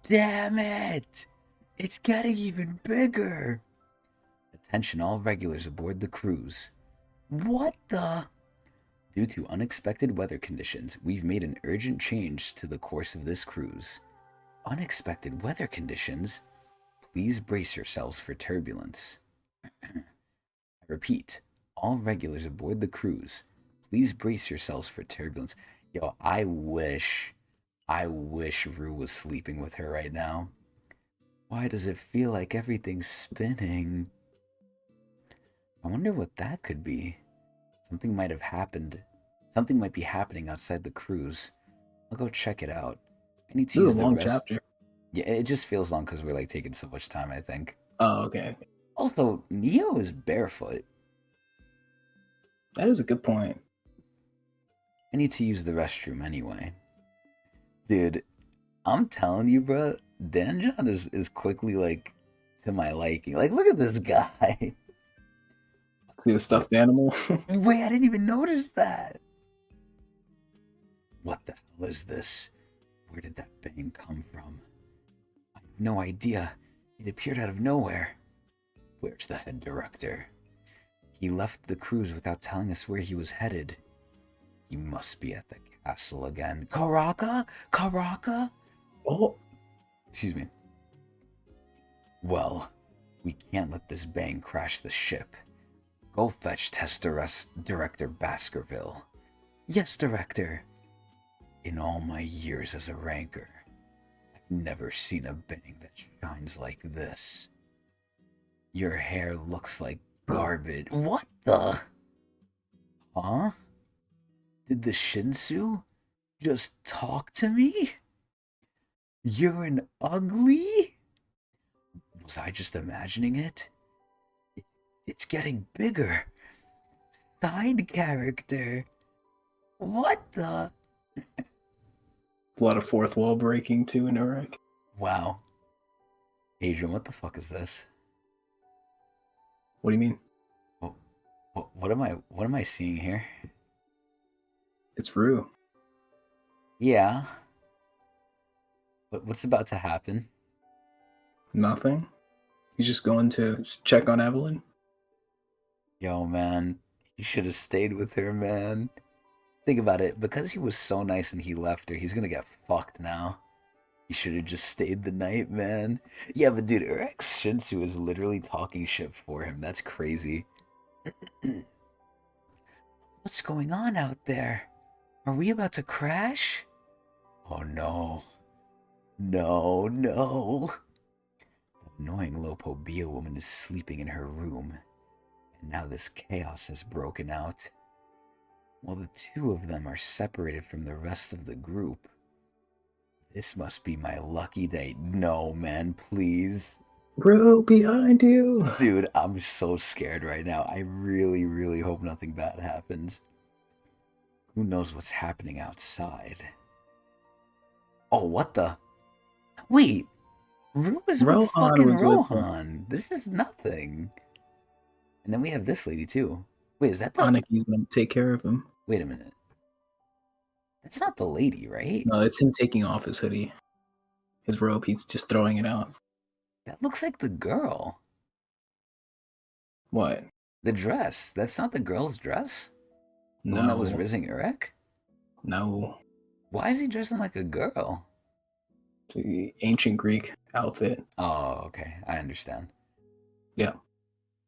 Damn it! It's getting even bigger! Attention all regulars aboard the cruise. What the? Due to unexpected weather conditions, we've made an urgent change to the course of this cruise. Unexpected weather conditions? Please brace yourselves for turbulence. I repeat, all regulars aboard the cruise, please brace yourselves for turbulence. Yo, I wish Rue was sleeping with her right now. Why does it feel like everything's spinning? I wonder what that could be. Something might have happened. Something might be happening outside the cruise. I'll go check it out. I need to use the long rest. chapter. Yeah, it just feels long because we're like taking so much time, I think. Oh, okay. Also, Neo is barefoot. That is a good point. I need to use the restroom anyway. Dude, I'm telling you, bro, Danjon is quickly like to my liking. Like, look at this guy. See the stuffed animal? Wait, I didn't even notice that. What the hell is this? Where did that bang come from? I have no idea. It appeared out of nowhere. Where's the head director? He left the cruise without telling us where he was headed. He must be at the castle again. Karaka? Karaka? Oh. Excuse me. Well, we can't let this bang crash the ship. Go fetch Test Director Baskerville. Yes, Director. In all my years as a ranker, I've never seen a bang that shines like this. Your hair looks like garbage. What the? Huh? Did the Shinsu just talk to me? You're an ugly? Was I just imagining it? It's getting bigger. Side character. What the? A lot of fourth wall breaking too in Urek. Wow. Adrian, what the fuck is this? What do you mean? What am I seeing here? It's Rue. Yeah. What's about to happen? Nothing. He's just going to check on Evelyn. Yo, man, he should have stayed with her, man. Think about it. Because he was so nice and he left her, he's gonna get fucked now. He should have just stayed the night, man. Yeah, but dude, Urek's Shinsu is literally talking shit for him. That's crazy. What's going on out there? Are we about to crash? Oh no. No, no. The annoying Lopobia woman is sleeping in her room. And now this chaos has broken out. While the two of them are separated from the rest of the group. This must be my lucky day. No, man, please. Rue, behind you! Dude, I'm so scared right now. I really, really hope nothing bad happens. Who knows what's happening outside? Oh, what the? Wait! Rue is with fucking Rohan. This is nothing. And then we have this lady too. Wait, is that the... Anaki's gonna take care of him. Wait a minute. That's not the lady, right? No, it's him taking off his hoodie, his robe. He's just throwing it out. That looks like the girl. What? The dress. That's not the girl's dress? The one that was No, rizzing Urek? no. Why is he dressing like a girl? The ancient Greek outfit. Oh, okay. I understand. Yeah.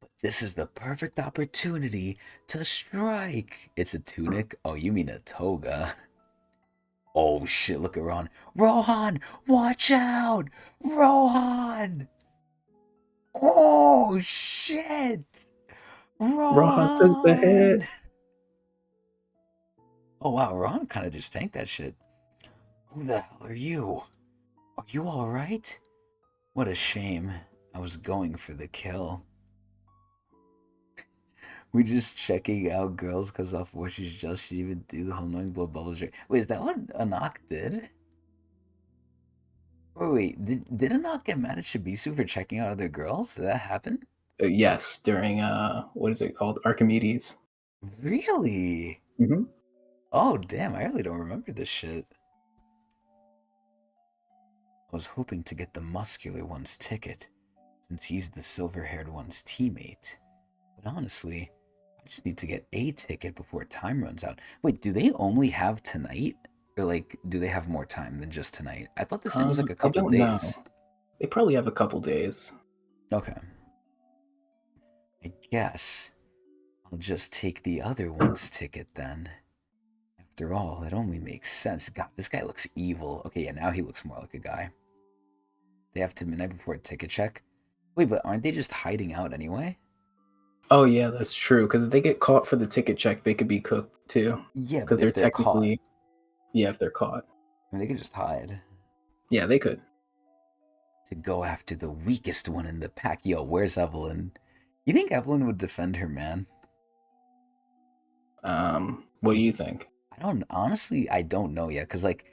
But this is the perfect opportunity to strike. It's a tunic? Oh, you mean a toga. Oh shit, look at Ron. Rohan, watch out! Rohan! Oh shit! Raha took the Rohan! hit. Oh wow, Ron kind of just tanked that shit. Who the hell are you? Are you alright? What a shame. I was going for the kill. We're just checking out girls because off what she's just, she even do the whole annoying blow bubbles. Wait, is that what Anak did? Wait, did Anak get mad at Shibisu for checking out other girls? Did that happen? Yes, during what is it called? Archimedes. Really? Mm-hmm. Oh damn, I really don't remember this shit. I was hoping to get the muscular one's ticket, since he's the silver-haired one's teammate. But honestly, I just need to get a ticket before time runs out. Wait, do they only have tonight? Or, like, do they have more time than just tonight? I thought this thing was like a I couple don't know. days. They probably have a couple days. Okay. I guess I'll just take the other one's ticket then. After all, it only makes sense. God, this guy looks evil. Okay, yeah, now he looks more like a guy. They have to midnight before a ticket check? Wait, but aren't they just hiding out anyway? Oh yeah, that's true. Because if they get caught for the ticket check, they could be cooked too. Yeah, Because but they're if they're caught, technically, yeah, if they're caught, I mean, they could just hide. yeah, they could. To go after the weakest one in the pack. Yo, where's Evelyn? You think Evelyn would defend her man? What do you think? I don't know yet, because, like,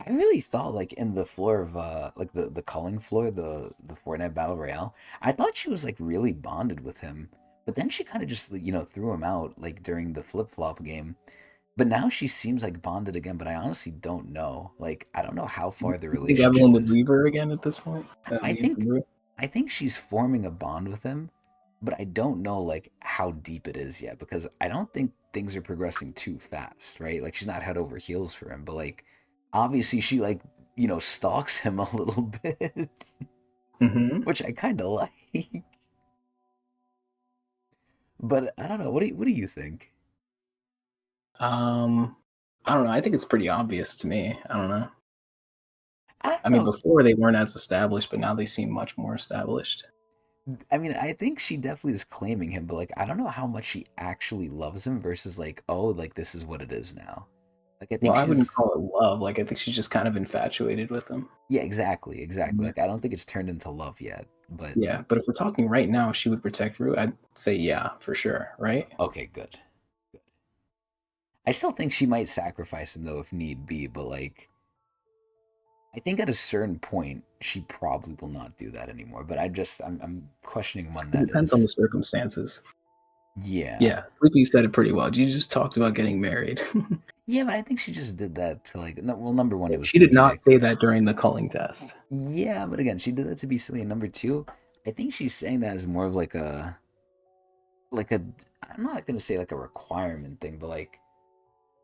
I really thought, like, in the floor of, like, the calling floor, the Fortnite Battle Royale, I thought she was, like, really bonded with him. But then she kind of just, you know, threw him out, like, during the flip-flop game. But now she seems like bonded again, but I honestly don't know. Like, I don't know how far the You think Evelyn relationship would is. leave her again at this point? I Leave the think group? I think she's forming a bond with him, but I don't know like how deep it is yet because I don't think things are progressing too fast, right? Like she's not head over heels for him, but like obviously she like, you know, stalks him a little bit, Mm-hmm. which I kind of like. But I don't know. What do you think? Um, I don't know. I think it's pretty obvious to me. I don't know. I don't I mean, know. before they weren't as established, but now they seem much more established. I mean, I think she definitely is claiming him, but like I don't know how much she actually loves him versus like, oh, like this is what it is now. Like I Well, think I wouldn't she's call it love. Like, I think she's just kind of infatuated with him. yeah, exactly. Yeah. Like I don't think it's turned into love yet, but Yeah, but if we're talking right now, she would protect Rue. I'd say yeah, for sure, right? okay, good. Good. I still think she might sacrifice him though if need be, but like I think at a certain point she probably will not do that anymore. But I'm questioning when It that depends on the is. circumstances. Yeah. Yeah, Sleepy said it pretty well. You just talked about getting married. Yeah, but I think she just did that to like no, well, number one, it was She did not comedic. say that during the culling test. Yeah, but again, she did that to be silly. And number two, I think she's saying that as more of like a I'm not gonna say like a requirement thing, but like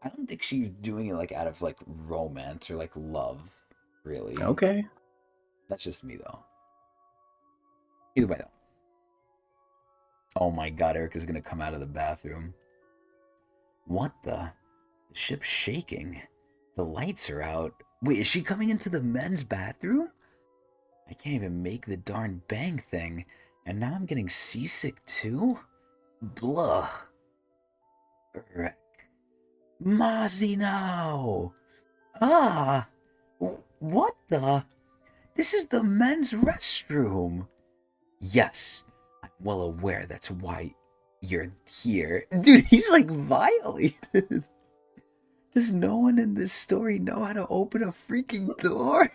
I don't think she's doing it like out of like romance or like love, really. Okay. That's just me though. Either way though. Oh my god, Eric is gonna come out of the bathroom. What the? The ship's shaking. The lights are out. Wait, is she coming into the men's bathroom? I can't even make the darn bang thing. And now I'm getting seasick too? Blah. Urek Mazino! Ah! What the? This is the men's restroom! Yes, I'm well aware that's why you're here. Dude, he's like violated. Does no one in this story know how to open a freaking door?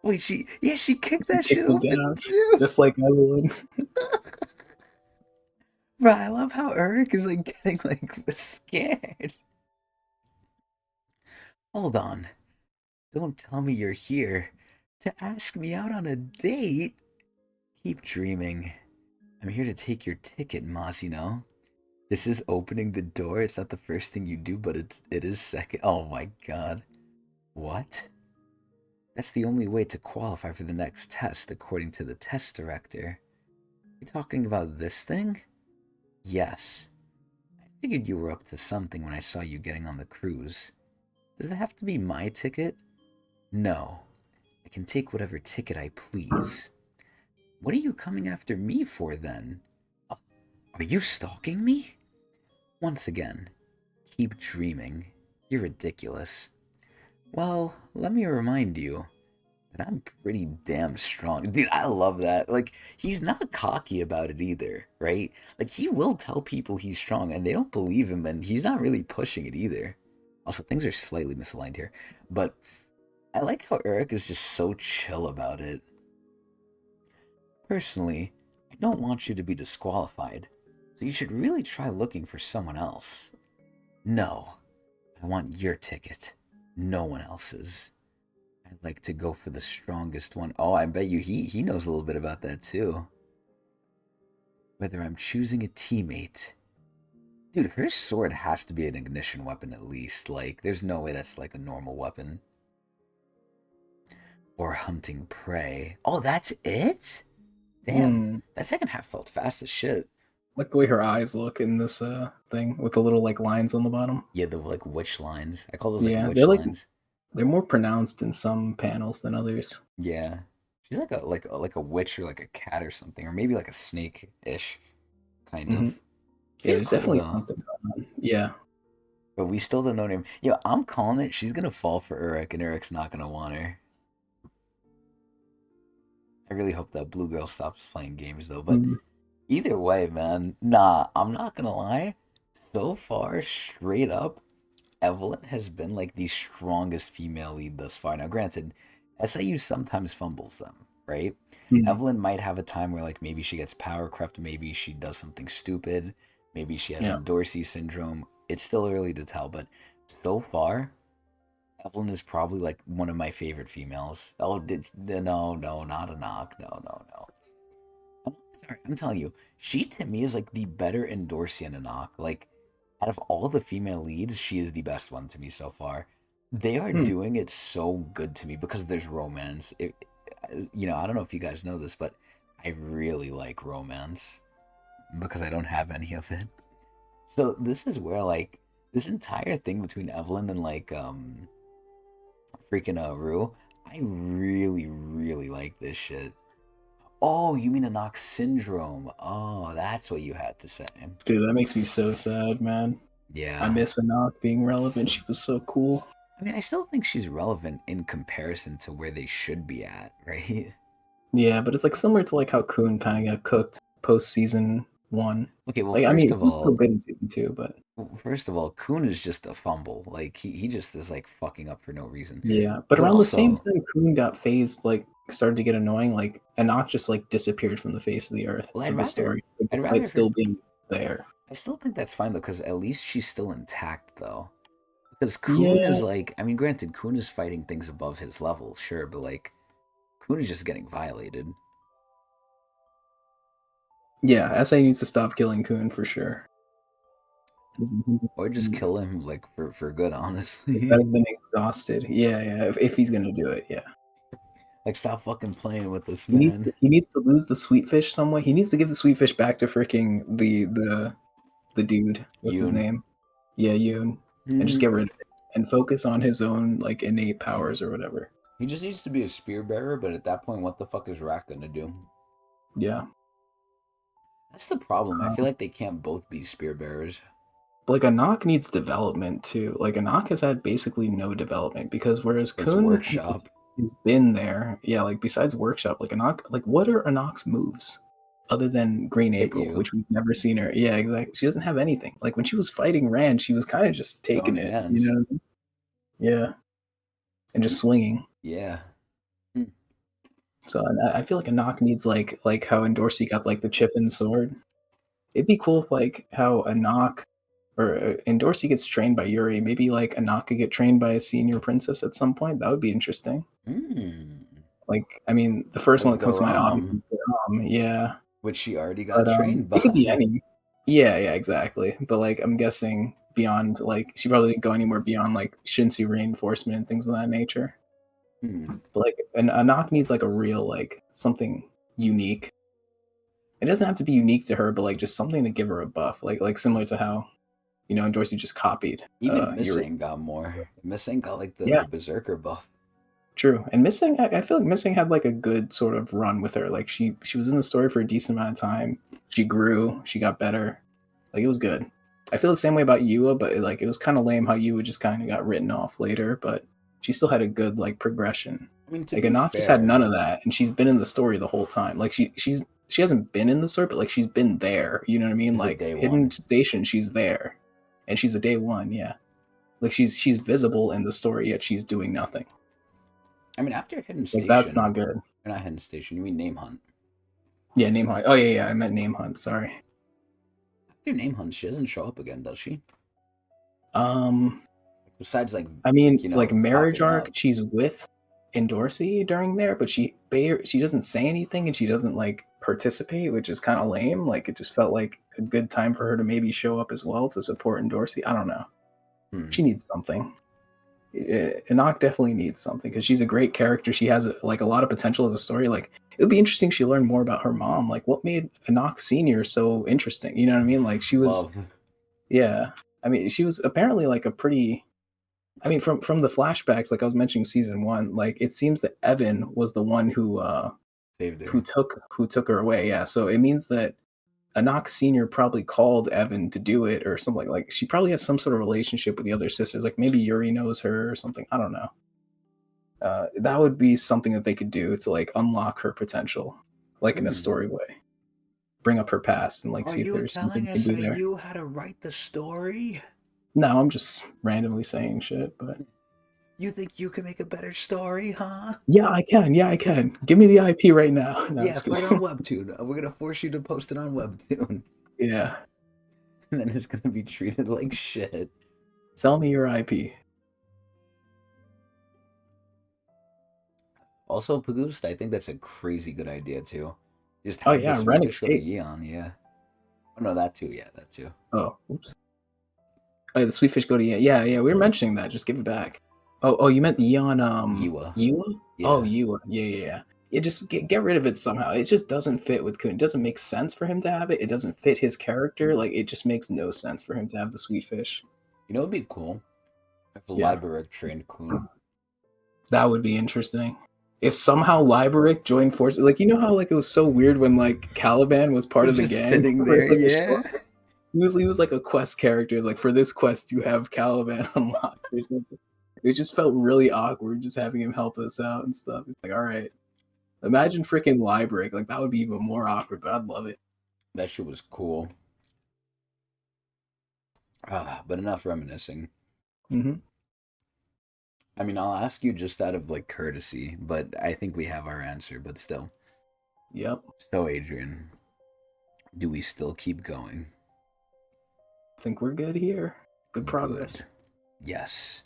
Wait, she kicked that shit Kicked him open down, too. just like Evelyn. Bro, I love how Urek is like getting like scared. Hold on. Don't tell me you're here to ask me out on a date. Keep dreaming. I'm here to take your ticket, Mazino. This is opening the door. It's not the first thing you do, but it is second. Oh my god. What? That's the only way to qualify for the next test, according to the test director. You talking about this thing? Yes. I figured you were up to something when I saw you getting on the cruise. Does it have to be my ticket? No. I can take whatever ticket I please. What are you coming after me for, then? Are you stalking me? Once again, keep dreaming. You're ridiculous. Well, let me remind you that I'm pretty damn strong. Dude, I love that. Like, he's not cocky about it either, right? Like, he will tell people he's strong, and they don't believe him, and he's not really pushing it either. Also, things are slightly misaligned here, but I like how Urek is just so chill about it. Personally, I don't want you to be disqualified, so you should really try looking for someone else. No, I want your ticket, no one else's. I'd like to go for the strongest one. Oh, I bet you he knows a little bit about that too. Whether I'm choosing a teammate. Dude, her sword has to be an ignition weapon at least. Like, there's no way that's like a normal weapon. Or hunting prey. Oh, that's it? Damn, that second half felt fast as shit. Like the way her eyes look in this thing with the little like lines on the bottom. Yeah, the like witch lines. I call those like Yeah, witch lines. they're more pronounced in some panels than others. Yeah, she's like a witch or like a cat or something, or maybe like a snake-ish kind of. Yeah, She's there's cool definitely though. something going on. Yeah. But we still don't know her name. Yo, I'm calling it. She's gonna fall for Urek, and Urek's not gonna want her. I really hope that blue girl stops playing games though. But Mhm. either way, man, nah, I'm not gonna lie. So far, straight up, Evelyn has been like the strongest female lead thus far. Now, granted, SIU sometimes fumbles them, right? Mhm. Evelyn might have a time where like maybe she gets power crept, maybe she does something stupid, maybe she has Yeah. some Dorsey syndrome. It's still early to tell, but so far, Evelyn is probably like one of my favorite females. Oh, no, not a knock. No. Sorry, I'm telling you, she to me is like the better Endorsi and Anak. Like, out of all the female leads, she is the best one to me so far. They are Hmm. doing it so good to me because there's romance. I don't know if you guys know this, but I really like romance because I don't have any of it. So this is where like this entire thing between Evelyn and like freaking Rue, I really really like this shit. Oh, you mean Anak syndrome? Oh, that's what you had to say. Dude, that makes me so sad, man. I Yeah. miss Anak being relevant. She was so cool. I mean, I still think she's relevant in comparison to where they should be at, right? Yeah, but it's like similar to like how Kun kind of got cooked post season one. Okay, well, Like, I mean, he was still good in season two, but first of all, Kuhn is just a fumble. Like he just is like fucking up for no reason. yeah. But But around the same also, time, Kun got phased, like started to get annoying. Like, Anak just like disappeared from the face of the earth well, of the story, like, I'd despite rather her. still being there. I still think that's fine though, because at least she's still intact though. Because Kuhn Yeah, is like, I mean, granted, Kuhn is fighting things above his level, sure, but like, Kuhn is just getting violated. yeah. SA needs to stop killing Kun for sure. Or just kill him like for good, That honestly. has been exhausted. Yeah, yeah. If he's gonna do it, yeah. Like stop fucking playing with this He needs man. to, he needs to lose the sweet fish some way. He needs to give the sweet fish back to freaking the dude. What's his Yoon. name? Yeah, Yoon. And just Mm, get rid of it and focus on his own like innate powers or whatever. he just needs to be a spear bearer, but at that point, what the fuck is Rak gonna do? Yeah. That's the problem. I feel Um, like they can't both be spear bearers. but like Anak needs development too. Like Anak has had basically no development because whereas It's Kun workshop. has been there, yeah, like besides workshop, like Anak, like what are Anak's moves other than Green Hit April, you. which we've never seen her. Yeah, exactly. She doesn't have anything. Like when she was fighting Rand, she was kind of just taking Throwing it, hands. Yeah, and just swinging. Yeah. Hmm. So I feel like Anak needs like how Dorsey got like the Chiffin sword. It'd be cool if like how Anak or and Dorsey gets trained by Yuri. Maybe like Anak could get trained by a senior princess at some point. That would be interesting. Like, I mean, the first one Like that the comes to mind obviously Rom, is the Rom, yeah. which she already got But trained it could be by. any. Yeah, yeah, exactly. But like, I'm guessing beyond like she probably didn't go anywhere beyond like Shinsu reinforcement and things of that nature. But like, a knock needs like a real like something unique. It doesn't have to be unique to her, but like just something to give her a buff, like similar to how Dorsey just copied. Even Yuri. Missing got more. Missing got like the Yeah, Berserker buff. true. And Missing, I feel like Missing had like a good sort of run with her. Like she was in the story for a decent amount of time. She grew. She got better. Like it was good. I feel the same way about Yua, but it was kind of lame how Yua just kind of got written off later. But she still had a good like progression. I mean, to Like be Anak just had fair, none of that, and she's been in the story the whole time. Like she hasn't been in the story, but like she's been there. You know what I mean? is it Like day Hidden one? Station, she's there, and she's a day one. Yeah, like she's visible in the story, yet she's doing nothing. I mean, after Hidden Like that's Station, not good. or not Hidden Station, you mean Name Hunt. Yeah, Name Hunt. Oh yeah, yeah. I meant Name Hunt. Sorry. After Name Hunt, she doesn't show up again, does she? Um, Besides, like, I mean, like like Marriage popping Arc, up. she's with Dorsey during there, but she doesn't say anything and she doesn't like participate, which is kind of lame. Like it just felt like a good time for her to maybe show up as well to support Dorsey. I don't know. She needs something. Enoch definitely needs something because she's a great character. She has like a lot of potential as a story. Like it would be interesting if she learned more about her mom. Like what made Enoch Senior so interesting? You know what I mean? Like she was, Love. yeah. I mean, she was apparently like a pretty. I mean, from the flashbacks, like I was mentioning season one, like it seems that Evan was the one Saved who her. took her away. Yeah, so it means that Anak Senior probably called Evan to do it or something. Like she probably has some sort of relationship with the other sisters. Like maybe Yuri knows her or something. I don't know. That would be something that they could do to like unlock her potential, like in a story way. Bring up her past and like Are see if you there's something telling you can us do that there. you had to write the story? No, I'm just randomly saying shit, but You think you can make a better story, huh? yeah, I can. Yeah, I can. Give me the IP right now. No, I'm Yeah, just put it on kidding. Webtoon. We're gonna force you to post it on Webtoon. Yeah. And then it's gonna be treated like shit. Sell me your IP. Also, Pagoost, I think that's a crazy good idea too. Just Oh have the yeah, sweet Ren fish go to escape. Yeon, yeah. Oh no, that too, yeah, that too. Oh, oops. Oh, yeah, the sweet fish go to yeah, yeah. We were mentioning that. Just give it back. Oh, you meant Eon. Yiwa. Yua. Oh, Yeah. Yua. Yeah, yeah, yeah. Yeah, just get rid of it somehow. It just doesn't fit with Kun. It doesn't make sense for him to have it. It doesn't fit his character. Like it just makes no sense for him to have the sweet fish. You know it'd be cool? If the Yeah, library trained Queen. that would be interesting. If somehow Liberic joined forces, like you know how like it was so weird when like Caliban was part He's of the just gang sitting for there, like a short. yeah. He was like a quest character. Like for this quest, you have Caliban unlocked or something. It just felt really awkward just having him help us out and stuff. It's like, all right, imagine freaking Liebreak. Like that would be even more awkward, but I'd love it. That shit was cool. But enough reminiscing. Mm-hmm. I mean, I'll ask you just out of like courtesy, but I think we have our answer. But still, Yep. so Adrian, do we still keep going? I think we're good here. Good progress. Good. Yes.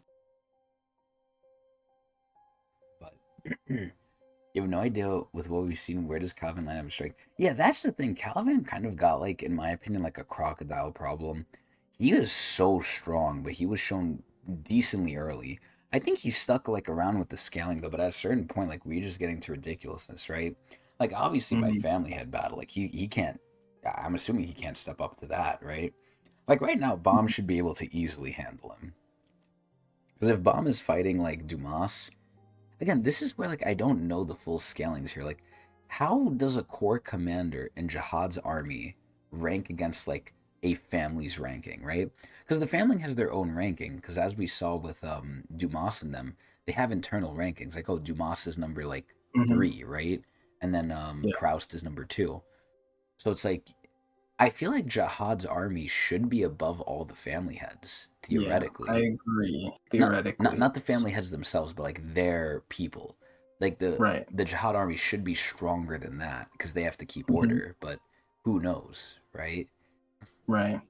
But you have no idea with what we've seen. Where does Calvin line up strike? Yeah, that's the thing. Calvin kind of got like, in my opinion, like a crocodile problem. He is so strong, but he was shown decently early. I think he stuck like around with the scaling though, but at a certain point, like we're just getting to ridiculousness, right? Like obviously my Mm-hmm. family had battle. Like he can't. I'm assuming he can't step up to that, right? Like right now, Bomb should be able to easily handle him. Because if Bomb is fighting like Dumas, again, this is where like I don't know the full scalings here. Like, how does a corps commander in Jihad's army rank against like a family's ranking, right? Because the family has their own ranking. Because as we saw with Dumas and them, they have internal rankings. Like, oh, Dumas is number like Mm-hmm. 3, right? And then Yeah. Kraust is number 2. So it's like I feel like Jihad's army should be above all the family heads Yeah, I theoretically. agree. not Theoretically, not the family heads themselves, but like their people. Like right. the Jihad army should be stronger than that because they have to keep Mm-hmm. order. But who knows, right? Right.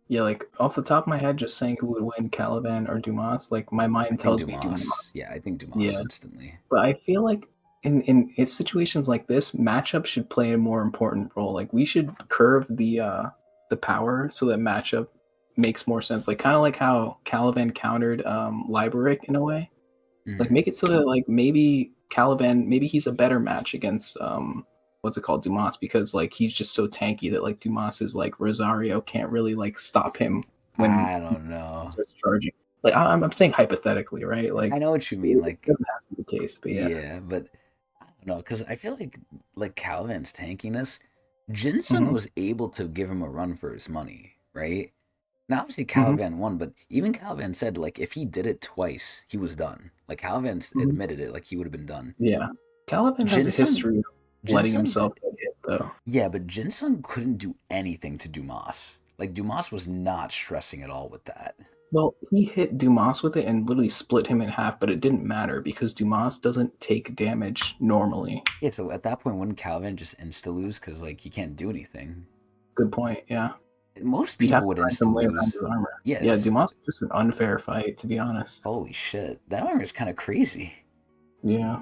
Yeah, like off the top of my head, just saying who would win, Caliban or Dumas, like my I mind think tells me Dumas. Dumas. Yeah, I think Dumas Yeah. instantly. But I feel like in situations like this, matchup should play a more important role. Like we should curve the power so that matchup makes more sense. Like kind of like how Caliban countered Liberic in a way. Like Mhm. make it so that like maybe Caliban, maybe he's a better match against what's it called, Dumas, because like he's just so tanky that like Dumas is like Rosario can't really like stop him when I he don't know. starts charging. Like I'm saying hypothetically, right? I Like know what you mean. it Like, doesn't have to be the case, but yeah. yeah, but I don't know because I feel like Calvin's tankiness, Jinsun Hmm. was able to give him a run for his money, right? Now obviously Hmm. Caliban won, but even Caliban said like if he did it twice, he was done. Like Caliban Hmm. admitted it, like he would have been done. Yeah. Caliban has a Jinsun, history of letting Jinsun, himself get hit, though. yeah, but Jinsun couldn't do anything to Dumas. Like Dumas was not stressing at all with that. Well, he hit Dumas with it and literally split him in half, but it didn't matter because Dumas doesn't take damage normally. Yeah, so at that point, wouldn't Calvin just insta lose because like he can't do anything? Good point. Yeah. Most You'd have people to would find insta some way around his lose. armor. Yeah, Yeah, it's Dumas is just an unfair fight, to be honest. holy shit. That armor is kind of crazy. Yeah.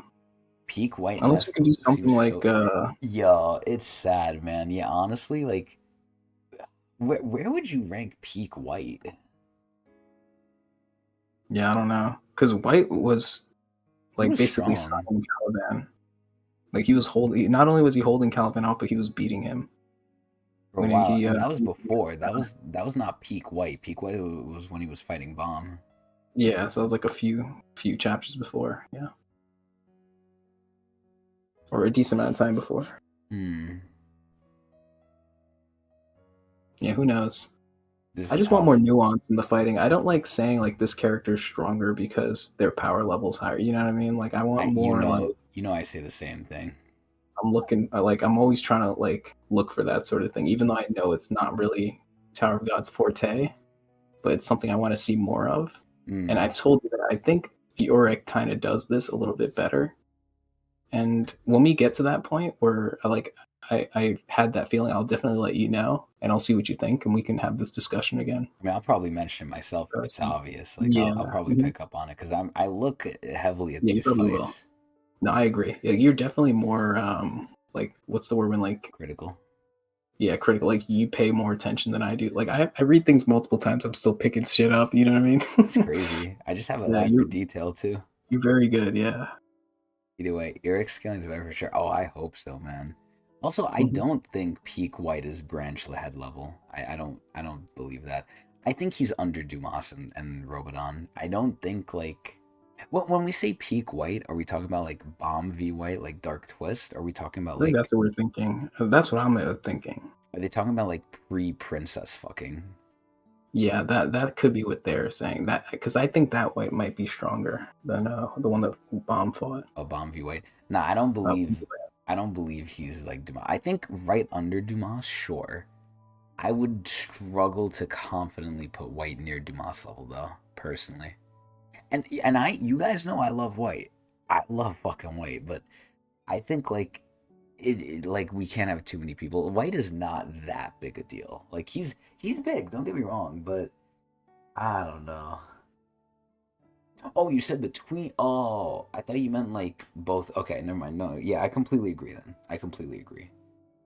Peak White Unless you Nest can do something seems like so. Yo, it's sad, man. Yeah, honestly, like, where would you rank Peak White? yeah, I don't know. Because White was He like was basically strong signing Caliban. Like he was holding not only was he holding Caliban off, but he was beating him for a when while, he and that was used to get before. That was not Peak White. Peak White was when he was fighting Bomb. yeah, so it was like a few chapters before, yeah. Or a decent amount of time before. Hmm. Yeah, who knows? This I is just want more tough. nuance in the fighting. I don't like saying like this character's stronger because their power level's higher. You know what I mean? Like I want I you more like know you know I say the same thing. I'm looking like I'm always trying to like look for that sort of thing, even though I know it's not really Tower of God's forte, but it's something I want to see more of. And Hmm. I've told you that I think Urek kind of does this a little bit better. And when we get to that point where I had that feeling, I'll definitely let you know, and I'll see what you think, and we can have this discussion again. I mean, I'll probably mention it myself if it's Person. obvious. Like, Yeah. I'll probably Mhm. pick up on it because I look heavily at Yeah, you these probably will. fights. No, I agree. Yeah, you're definitely more like what's the word when like Critical. yeah, critical. Like you pay more attention than I do. Like I read things multiple times. I'm still picking shit up. You know what I mean? It's crazy. I just have an Yeah, eye for detail too. you're very good. Yeah. Either way, Eric's skillings are for sure. Oh, I hope so, man. Also, I Hmm. don't think Peak White is branch head level. I don't believe that. I think he's under Dumas and Robodon. I don't think like when we say Peak White, are we talking about like Bomb V White, like Dark Twist? Are we talking about I think like that's what we're thinking. That's what I'm thinking. are they talking about like pre-princess fucking? Yeah, that could be what they're saying. That because I think that white might be stronger than the one that Bomb fought. Oh, Bomb V White. Nah, I don't Uh, believe. I don't believe he's like Dumas. I think right under Dumas, sure. I would struggle to confidently put White near Dumas level though, personally. And you guys know I love White. I love fucking White, but I think like like we can't have too many people. White is not that big a deal. Like he's big, don't get me wrong, but I don't know. Oh, you said between. Oh, I thought you meant like both. Okay, never mind. No, yeah, I completely agree then. I completely agree.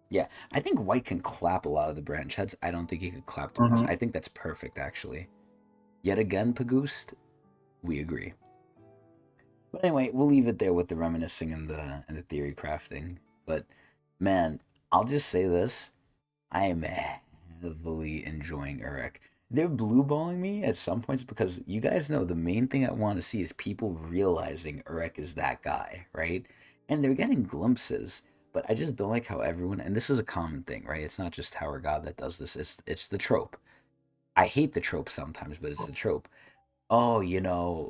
Yeah, I think White can clap a lot of the branch heads. I don't think he could clap Dumas. mhm. I think that's perfect, actually. Yet again, Pagoost, we agree. But anyway, we'll leave it there with the reminiscing and the theory crafting. But man, I'll just say this: I am heavily enjoying Urek. They're blue balling me at some points because you guys know the main thing I want to see is people realizing Urek is that guy, right? And they're getting glimpses, but I just don't like how everyone, and this is a common thing, right? It's not just Tower God that does this. It's the trope. I hate the trope sometimes, but it's the trope. Oh,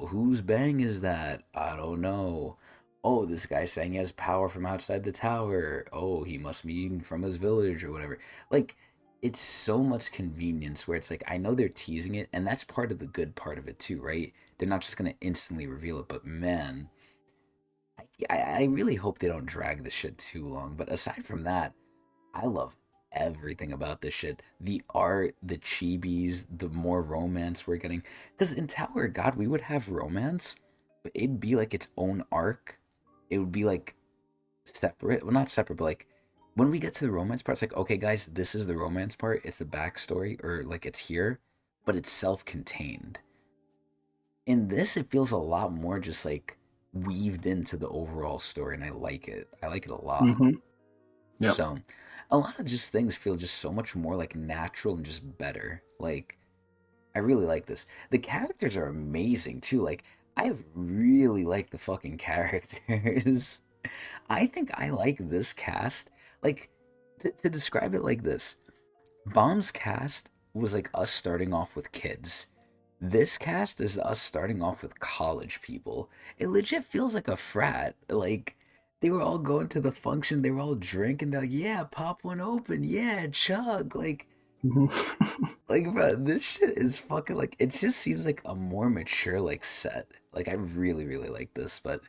whose bang is that? I don't know. Oh, this guy's saying he has power from outside the tower. Oh, he must be from his village or whatever. Like, it's so much convenience where it's like, I know they're teasing it, and that's part of the good part of it too, right? They're not just going to instantly reveal it, but man, I really hope they don't drag this shit too long. But aside from that, I love everything about this shit. The art, the chibis, the more romance we're getting. Because in Tower of God, we would have romance, but it'd be like its own arc. It would be like separate. Well, not separate, but like when we get to the romance part, it's like, okay, guys, this is the romance part. It's the backstory, or like it's here, but it's self contained. In this, it feels a lot more just like weaved into the overall story, and I like it. I like it a lot. Mm-hmm. Yep. So, a lot of just things feel just so much more like natural and just better. Like, I really like this. The characters are amazing too. Like, I really like the fucking characters. I think I like this cast. Like, to describe it like this, Bomb's cast was like us starting off with kids. This cast is us starting off with college people. It legit feels like a frat. Like, they were all going to the function, they were all drinking. They're like, yeah, pop one open, yeah, chug. Like, bro, this shit is fucking like. It just seems like a more mature like set. Like, I really, really like this. But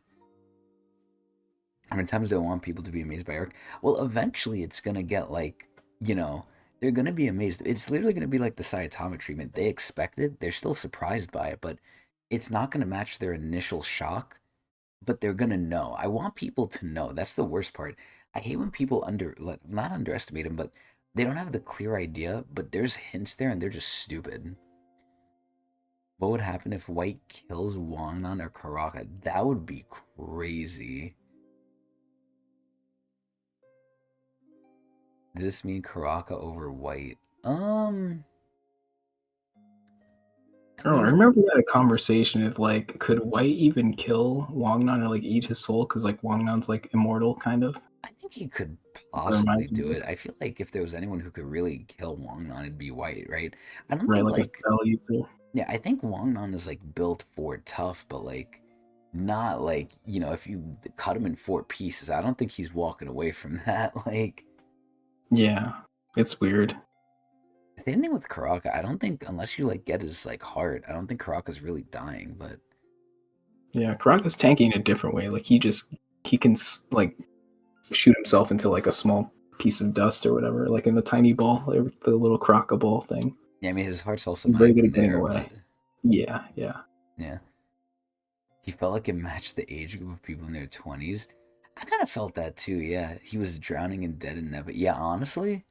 how many times do I want people to be amazed by Arc? Well, eventually it's gonna get like, you know, they're gonna be amazed. It's literally gonna be like the Saitama treatment. They expect it, they're still surprised by it, but it's not gonna match their initial shock. But they're gonna know. I want people to know. That's the worst part. I hate when people like, not underestimate them, but they don't have the clear idea. But there's hints there, and they're just stupid. What would happen if White kills Wangnan or Karaka? That would be crazy. Does this mean Karaka over White? Oh, I You know, remember we had a conversation of like, could White even kill Wangnan or like eat his soul? Because like Wangnan's like immortal, kind of. I think he could That possibly reminds me do of, it. I feel like if there was anyone who could really kill Wangnan, it'd be White, right? I don't right, think like a like spell user. yeah, I think Wangnan is like built for tough, but like not like, if you cut him in four pieces, I don't think he's walking away from that. Like, Yeah, it's weird. same thing with Karaka. I don't think unless you like get his like heart, I don't think Karaka's really dying, but Yeah, Karaka's tanky in a different way. Like he can like shoot himself into like a small piece of dust or whatever, like in the tiny ball, like the little Karaka ball thing. yeah, I mean his heart's also He's not very good even at getting there, but away. Yeah, yeah. yeah. He felt like it matched the age group of people in their 20s. I kind of felt that too, yeah. He was drowning in dead and never. Yeah, honestly,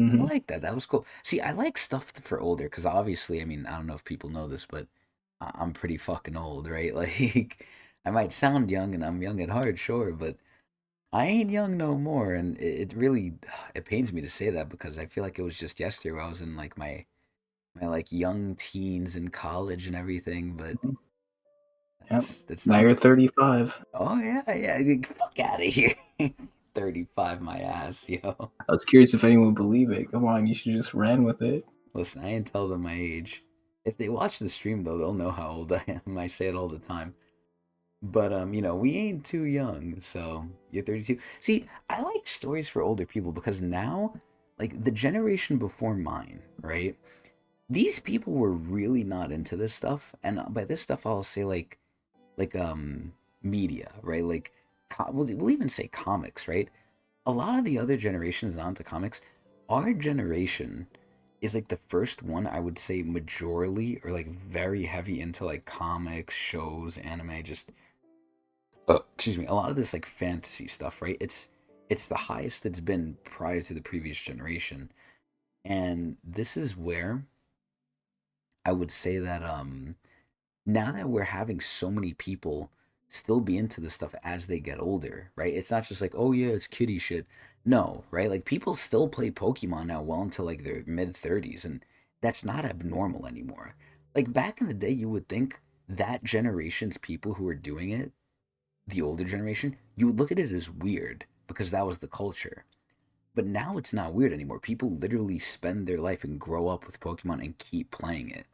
I Hmm. like that. That was cool. See, I like stuff for older because obviously, I mean, I don't know if people know this, but I'm pretty fucking old, right? Like, I might sound young and I'm young at heart, sure, but I ain't young no more. And it really, it pains me to say that because I feel like it was just yesterday where I was in like my like young teens in college and everything, but Yep. that's Now not. you're 35. Oh yeah, yeah. Fuck out of here. 35, my ass, yo. I was curious if anyone would believe it. Come on, you should just ran with it. Listen, I ain't tell them my age. If they watch the stream though, they'll know how old I am. I say it all the time. But we ain't too young, so you're 32. See, I like stories for older people because now, like the generation before mine, right? These people were really not into this stuff, and by this stuff I'll say like media, right? Like we'll even say comics, right? A lot of the other generations onto comics, our generation is like the first one I would say majorly or like very heavy into like comics, shows, anime, just excuse me, a lot of this like fantasy stuff, right? It's the highest it's been prior to the previous generation. And this is where I would say that now that we're having so many people still be into this stuff as they get older, right? It's not just like, oh yeah, it's kiddie shit. No, right? Like people still play Pokemon now well into like their mid 30s, and that's not abnormal anymore. Like back in the day, you would think that generation's people who were doing it, the older generation, you would look at it as weird because that was the culture. But now it's not weird anymore. People literally spend their life and grow up with Pokemon and keep playing it.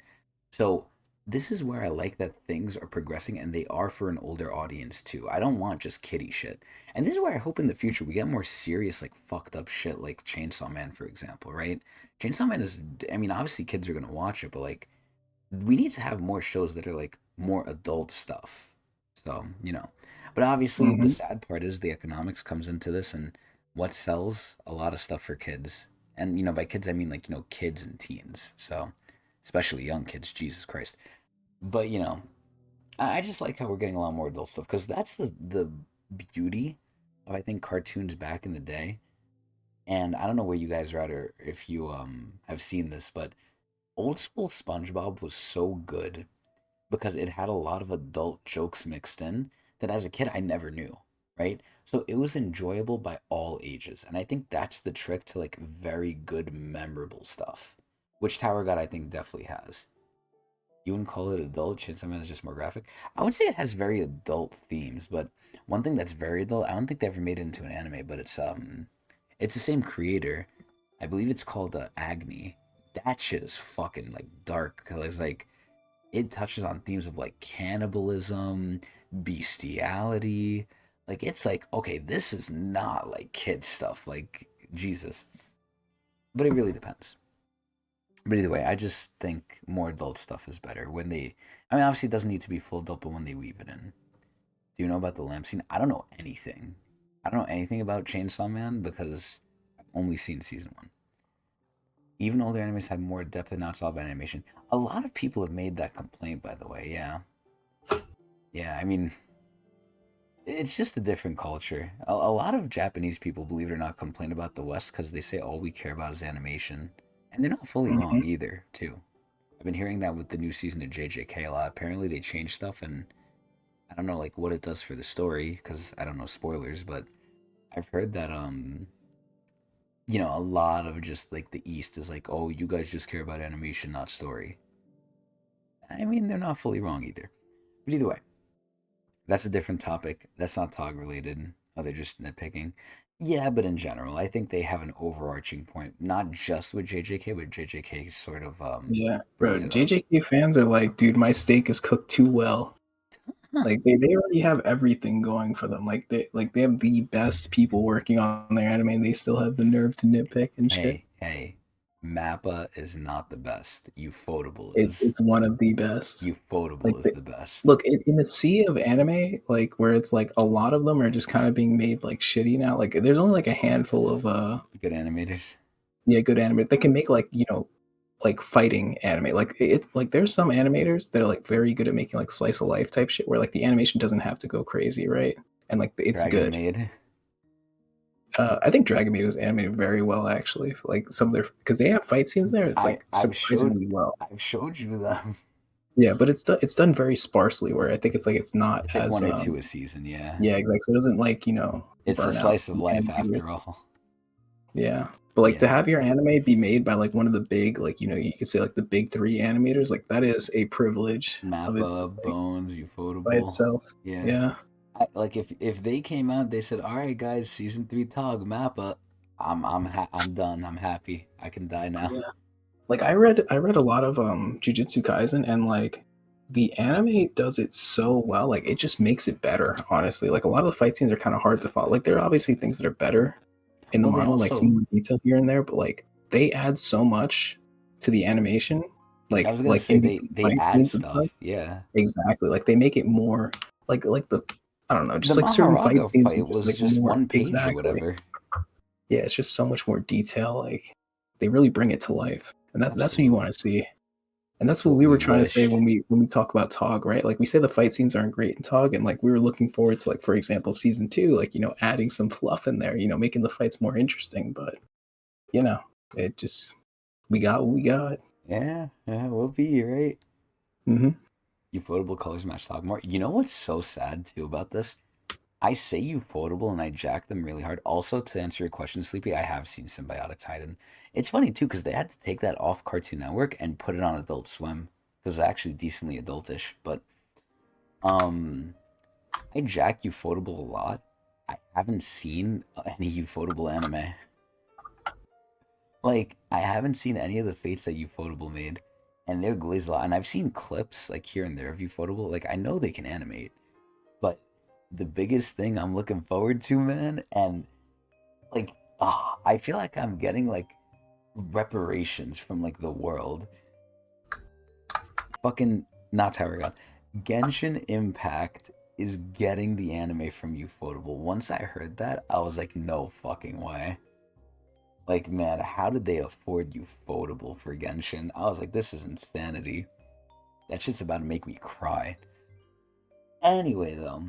So this is where I like that things are progressing and they are for an older audience too. I don't want just kiddie shit. And this is where I hope in the future we get more serious, like fucked up shit like Chainsaw Man, for example, right? Chainsaw Man is, I mean, obviously kids are gonna watch it, but like we need to have more shows that are like more adult stuff. So, But obviously the Hmm. sad part is the economics comes into this and what sells a lot of stuff for kids. And by kids I mean like kids and teens. So especially young kids, Jesus Christ. But I just like how we're getting a lot more adult stuff because that's the beauty of I think cartoons back in the day. And I don't know where you guys are at or if you have seen this, but old school SpongeBob was so good because it had a lot of adult jokes mixed in that as a kid I never knew, right? So it was enjoyable by all ages. And I think that's the trick to like very good memorable stuff, which Tower God I think definitely has. You wouldn't call it adult, Chainsaw Man is just more graphic. I would say it has very adult themes, but one thing that's very adult, I don't think they ever made it into an anime, but it's the same creator. I believe it's called Agni. That shit is fucking like dark because like it touches on themes of like cannibalism, bestiality. Like it's like okay, this is not like kid stuff. Like Jesus, but it really depends. But either way, I just think more adult stuff is better when they. I mean, obviously, it doesn't need to be full adult, but when they weave it in. Do you know about the lamp scene? I don't know anything. I don't know anything about Chainsaw Man because I've only seen season one. Even older animes had more depth and not it's all about animation. A lot of people have made that complaint, by the way. Yeah, yeah. I mean, it's just a different culture. A lot of Japanese people, believe it or not, complain about the West because they say all we care about is animation, and they're not fully Mhm. wrong either. Too. I've been hearing that with the new season of JJK a lot. Apparently, they changed stuff, and I don't know like what it does for the story because I don't know spoilers, but I've heard that a lot of just like the East is like, oh, you guys just care about animation, not story. I mean, they're not fully wrong either. But either way, that's a different topic. That's not Tog related. Oh, they're just nitpicking. Yeah, but in general, I think they have an overarching point, not just with JJK, but JJK sort of Yeah, bro. brings it up. JJK fans are like, dude, my steak is cooked too well. Like they already have everything going for them. Like they have the best people working on their anime, and they still have the nerve to nitpick and shit. Hey, Mappa is not the best. Ufotable It's is. it's one of the best. Ufotable Like is the best. look in the sea of anime, like where it's like a lot of them are just kind of being made like shitty now. Like there's only like a handful of Good animators. yeah, good anime that can make like like fighting anime. Like it's like there's some animators that are like very good at making like slice of life type shit where like the animation doesn't have to go crazy, right? And like it's Dragon good. Maid. I think Dragon Maid was animated very well actually. Like some of their because they have fight scenes there. It's like surprisingly well. I've showed you them. Yeah, but it's done very sparsely. Where I think it's like it's not It's like as one or two a season, yeah. yeah, exactly. So it doesn't like It's a burn out slice of the life animators. after all. Yeah. But like to Yeah. have your anime be made by like one of the big like you could say like the big three animators, like that is a privilege of its Mappa, like Bones, by Ufotable. itself. Yeah. Yeah. Like if they came out, they said, "All right, guys, season 3 Tog Mappa." I'm done. I'm happy. I can die now. Yeah. Like I read a lot of Jujutsu Kaisen and like the anime does it so well. Like it just makes it better, honestly. Like a lot of the fight scenes are kind of hard to follow. Like there are obviously things that are better in the Well, they manga, like some also more detail here and there, but like they add so much to the animation, I was gonna like say in they between they fight add scenes and stuff. stuff. Yeah. Exactly. Like they make it more like the I don't know, The just like certain fight Maharaga scenes are fight just was like just more one page or exactly. whatever. Yeah, it's just so much more detail. Like they really bring it to life, and that's what you Absolutely. want to see. And that's what What we we were trying to say wish. when we talk about Tog, right? Like we say the fight scenes aren't great in Tog, and like we were looking forward to like for example season two, like adding some fluff in there, making the fights more interesting. But you know, it just we got what we got. Yeah, yeah, we'll be right. Hmm. Ufotable colors match Tog more. You know what's so sad too about this? I say ufotable and I jack them really hard. Also, to answer your question, Sleepy, I have seen Symbiotic Titan. It's funny too because they had to take that off Cartoon Network and put it on Adult Swim. It was actually decently adultish, but um, I jack ufotable a lot. I haven't seen any ufotable anime. Like, I haven't seen any of the Fates that ufotable made, and they're glazed a lot. And I've seen clips like here and there of ufotable. Like, I know they can animate, but the biggest thing I'm looking forward to, man, and like I feel like I'm getting like reparations from like the world. Fucking not Tower God. Genshin Impact is getting the anime from Ufotable. Once I heard that, I was like, no fucking way. Like, man, how did they afford Ufotable for Genshin? I was like, this is insanity. That shit's about to make me cry. Anyway, though,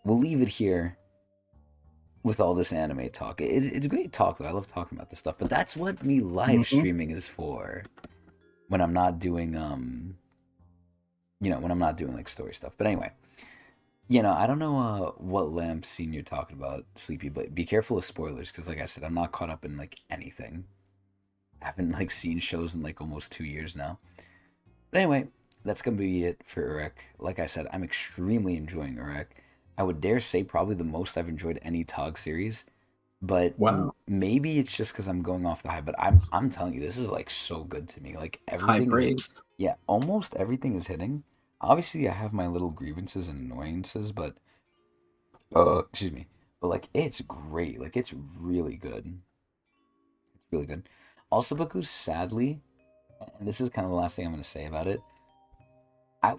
we'll leave it here with all this anime talk. It's great talk, though. I love talking about this stuff, but that's what me live Mm-hmm. streaming is for. When I'm not doing, when I'm not doing like story stuff. But anyway, I don't know what lamp scene you're talking about, Sleepy, but be careful of spoilers because, like I said, I'm not caught up in like anything. I haven't like seen shows in like almost 2 years now. But anyway, that's gonna be it for Urek. Like I said, I'm extremely enjoying Urek. I would dare say probably the most I've enjoyed any Tog series. But Wow. maybe it's just because I'm going off the high. But I'm telling you, this is like so good to me. Like It's high everything is, praise. yeah, almost everything is hitting. Obviously, I have my little grievances and annoyances, but excuse me. But like, it's great. Like, it's really good. It's really good. Also, Baku, sadly, and this is kind of the last thing I'm gonna say about it. I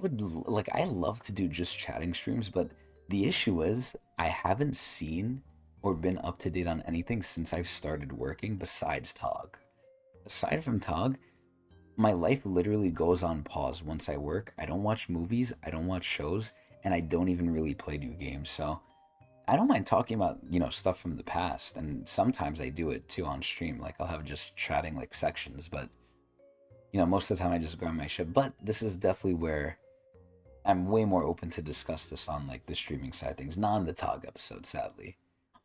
love to do just chatting streams, but the issue is I haven't seen or been up to date on anything since I've started working besides Tog. Aside from Tog, my life literally goes on pause once I work. I don't watch movies, I don't watch shows, and I don't even really play new games. So I don't mind talking about, stuff from the past, and sometimes I do it too on stream. Like I'll have just chatting like sections, but most of the time I just grab my shit. But this is definitely where I'm way more open to discuss this on like the streaming side of things, not on the Tog episode, sadly.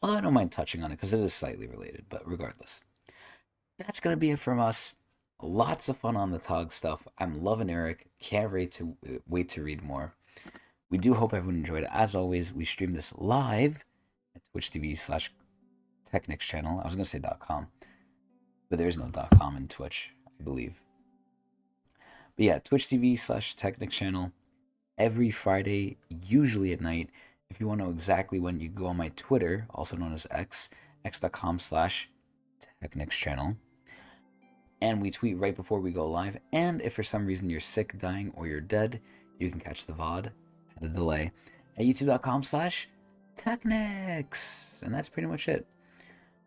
Although I don't mind touching on it because it is slightly related, but regardless. That's gonna be it from us. Lots of fun on the Tog stuff. I'm loving Eric. Can't wait to read more. We do hope everyone enjoyed it. As always, we stream this live at Twitch TV/Technics channel. I was gonna say .com, but there is no .com in Twitch, I believe. But yeah, Twitch TV/Technics channel every Friday, usually at night. If you want to know exactly when, you go on my Twitter, also known as x.com/Technics channel. And we tweet right before we go live. And if for some reason you're sick, dying, or you're dead, you can catch the VOD at a delay at youtube.com/Technics. And that's pretty much it.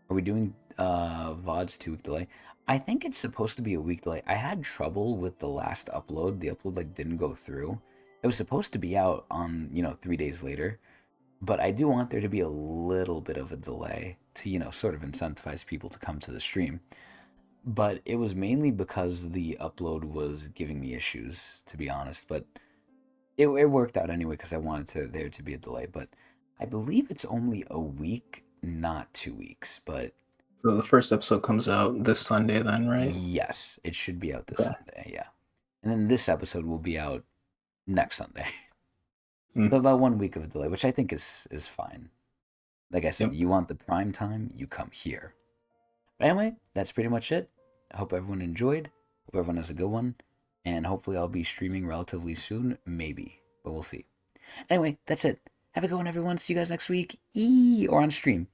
Are we doing VODs 2 week delay? I think it's supposed to be a week delay. I had trouble with the last upload. The upload like didn't go through. It was supposed to be out on, 3 days later. But I do want there to be a little bit of a delay to, sort of incentivize people to come to the stream. But it was mainly because the upload was giving me issues, to be honest. But it worked out anyway because I wanted there to be a delay. But I believe it's only a week, not 2 weeks. But So the first episode comes out this Sunday, then, right? yes, it should be out this Okay. Sunday, yeah. And then this episode will be out next Sunday. Mm. So about 1 week of a delay, which I think is fine. Like I said, Yep. you want the prime time, you come here. But anyway, that's pretty much it. I hope everyone enjoyed. Hope everyone has a good one. And hopefully I'll be streaming relatively soon. Maybe. But we'll see. Anyway, that's it. Have a good one, everyone. See you guys next week. Or on stream.